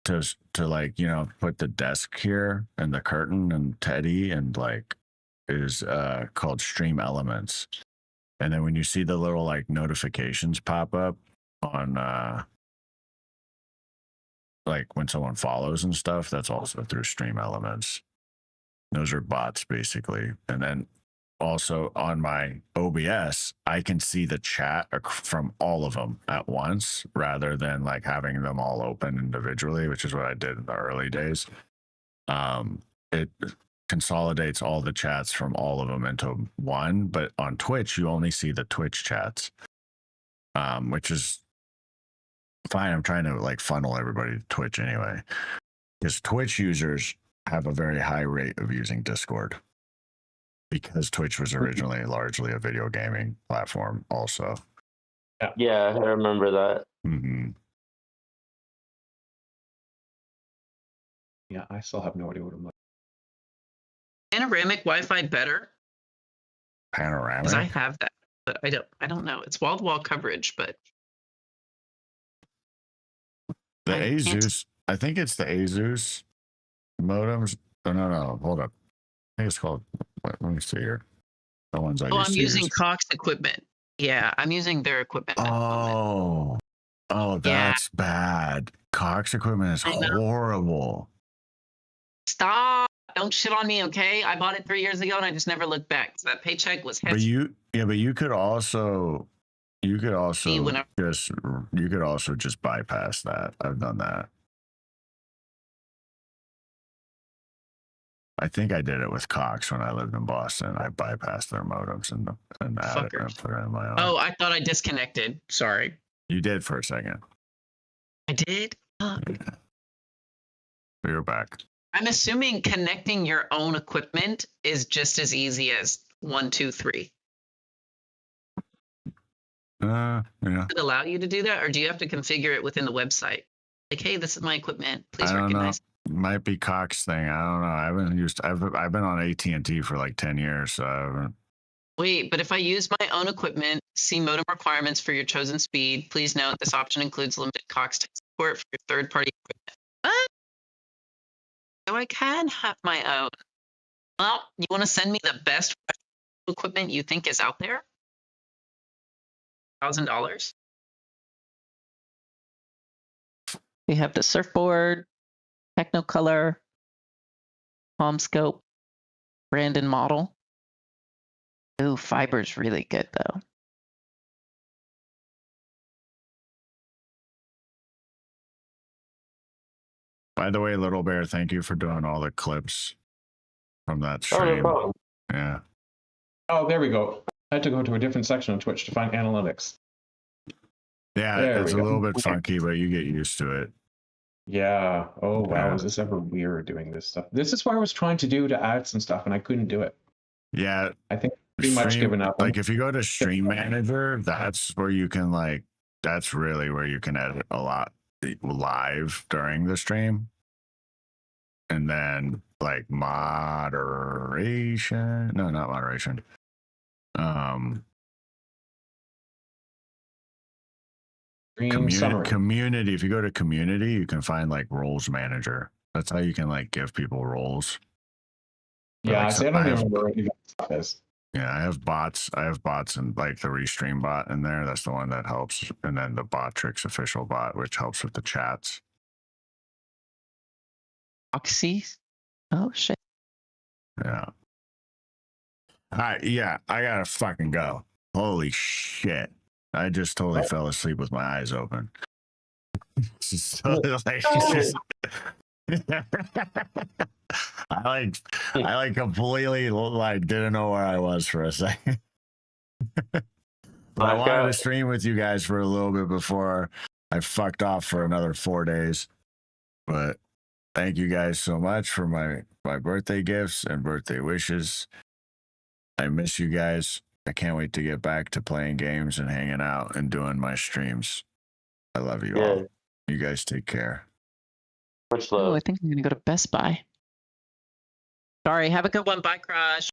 to like, you know, put the desk here and the curtain and Teddy and like is called Stream Elements. And then when you see the little like notifications pop up on like when someone follows and stuff, that's also through Stream Elements. Those are bots basically. And then also on my OBS, I can see the chat from all of them at once rather than like having them all open individually, which is what I did in the early days. It consolidates all the chats from all of them into one, but on Twitch, you only see the Twitch chats, which is fine. I'm trying to like funnel everybody to Twitch anyway, because Twitch users have a very high rate of using Discord because Twitch was originally largely a video gaming platform also. Yeah, I remember that. Mm-hmm. Yeah, I still have no idea what I'm like. Panoramic Wi-Fi better? Panoramic? Because I have that, but I don't know. It's wall-to-wall coverage, but The Asus, I think it's the Asus modems. Oh, no, hold up. I think it's called, let me see here. The ones I I'm using Cox equipment. Yeah, I'm using their equipment. Oh, that's bad. Cox equipment is horrible. Stop. Don't shit on me, okay? I bought it 3 years ago and I just never looked back. So that paycheck was But you could also just bypass that. I've done that. I think I did it with Cox when I lived in Boston. I bypassed their modems and added it and put it in my own. Oh, I thought I disconnected. Sorry. You did for a second. I did? You're back. I'm assuming connecting your own equipment is just as easy as 1, 2, 3. Yeah. Does it allow you to do that, or do you have to configure it within the website? Like, hey, this is my equipment. Please recognize. Might be Cox thing. I don't know. I've been on AT&T for like 10 years, so I haven't. Wait, but if I use my own equipment, see modem requirements for your chosen speed. Please note this option includes limited Cox tech support for your third-party equipment. What? So I can have my own. Well, you want to send me the best equipment you think is out there? $1,000. We have the Surfboard, Technicolor, CommScope, Brandon model. Ooh, fiber's really good though. By the way, Little Bear, thank you for doing all the clips from that stream. Oh, no problem. Yeah. Oh, there we go. I had to go to a different section on Twitch to find analytics. Yeah, it's a little bit funky, but you get used to it. Yeah. Oh, wow. Yeah. Is this ever weird doing this stuff? This is what I was trying to do to add some stuff, and I couldn't do it. Yeah. I think pretty much given up. Like if you go to Stream Manager, that's where you can that's really where you can edit a lot live during the stream. And then like moderation. No, not moderation. Community. If you go to community, you can find like roles manager. That's how you can like give people roles. Yeah, I don't remember what that stuff is. Yeah, I have bots. And like the Restream bot in there. That's the one that helps. And then the Botrix official bot, which helps with the chats. Oxy? Oh shit. Yeah. All right. Yeah, I gotta fucking go. Holy shit. I just totally fell asleep with my eyes open. I completely didn't know where I was for a second. I wanted to stream with you guys for a little bit before I fucked off for another 4 days. But thank you guys so much for my birthday gifts and birthday wishes. I miss you guys. I can't wait to get back to playing games and hanging out and doing my streams. I love you all. You guys take care. Much love. Oh, I think I'm gonna go to Best Buy. Sorry, have a good one. Bye, Crush.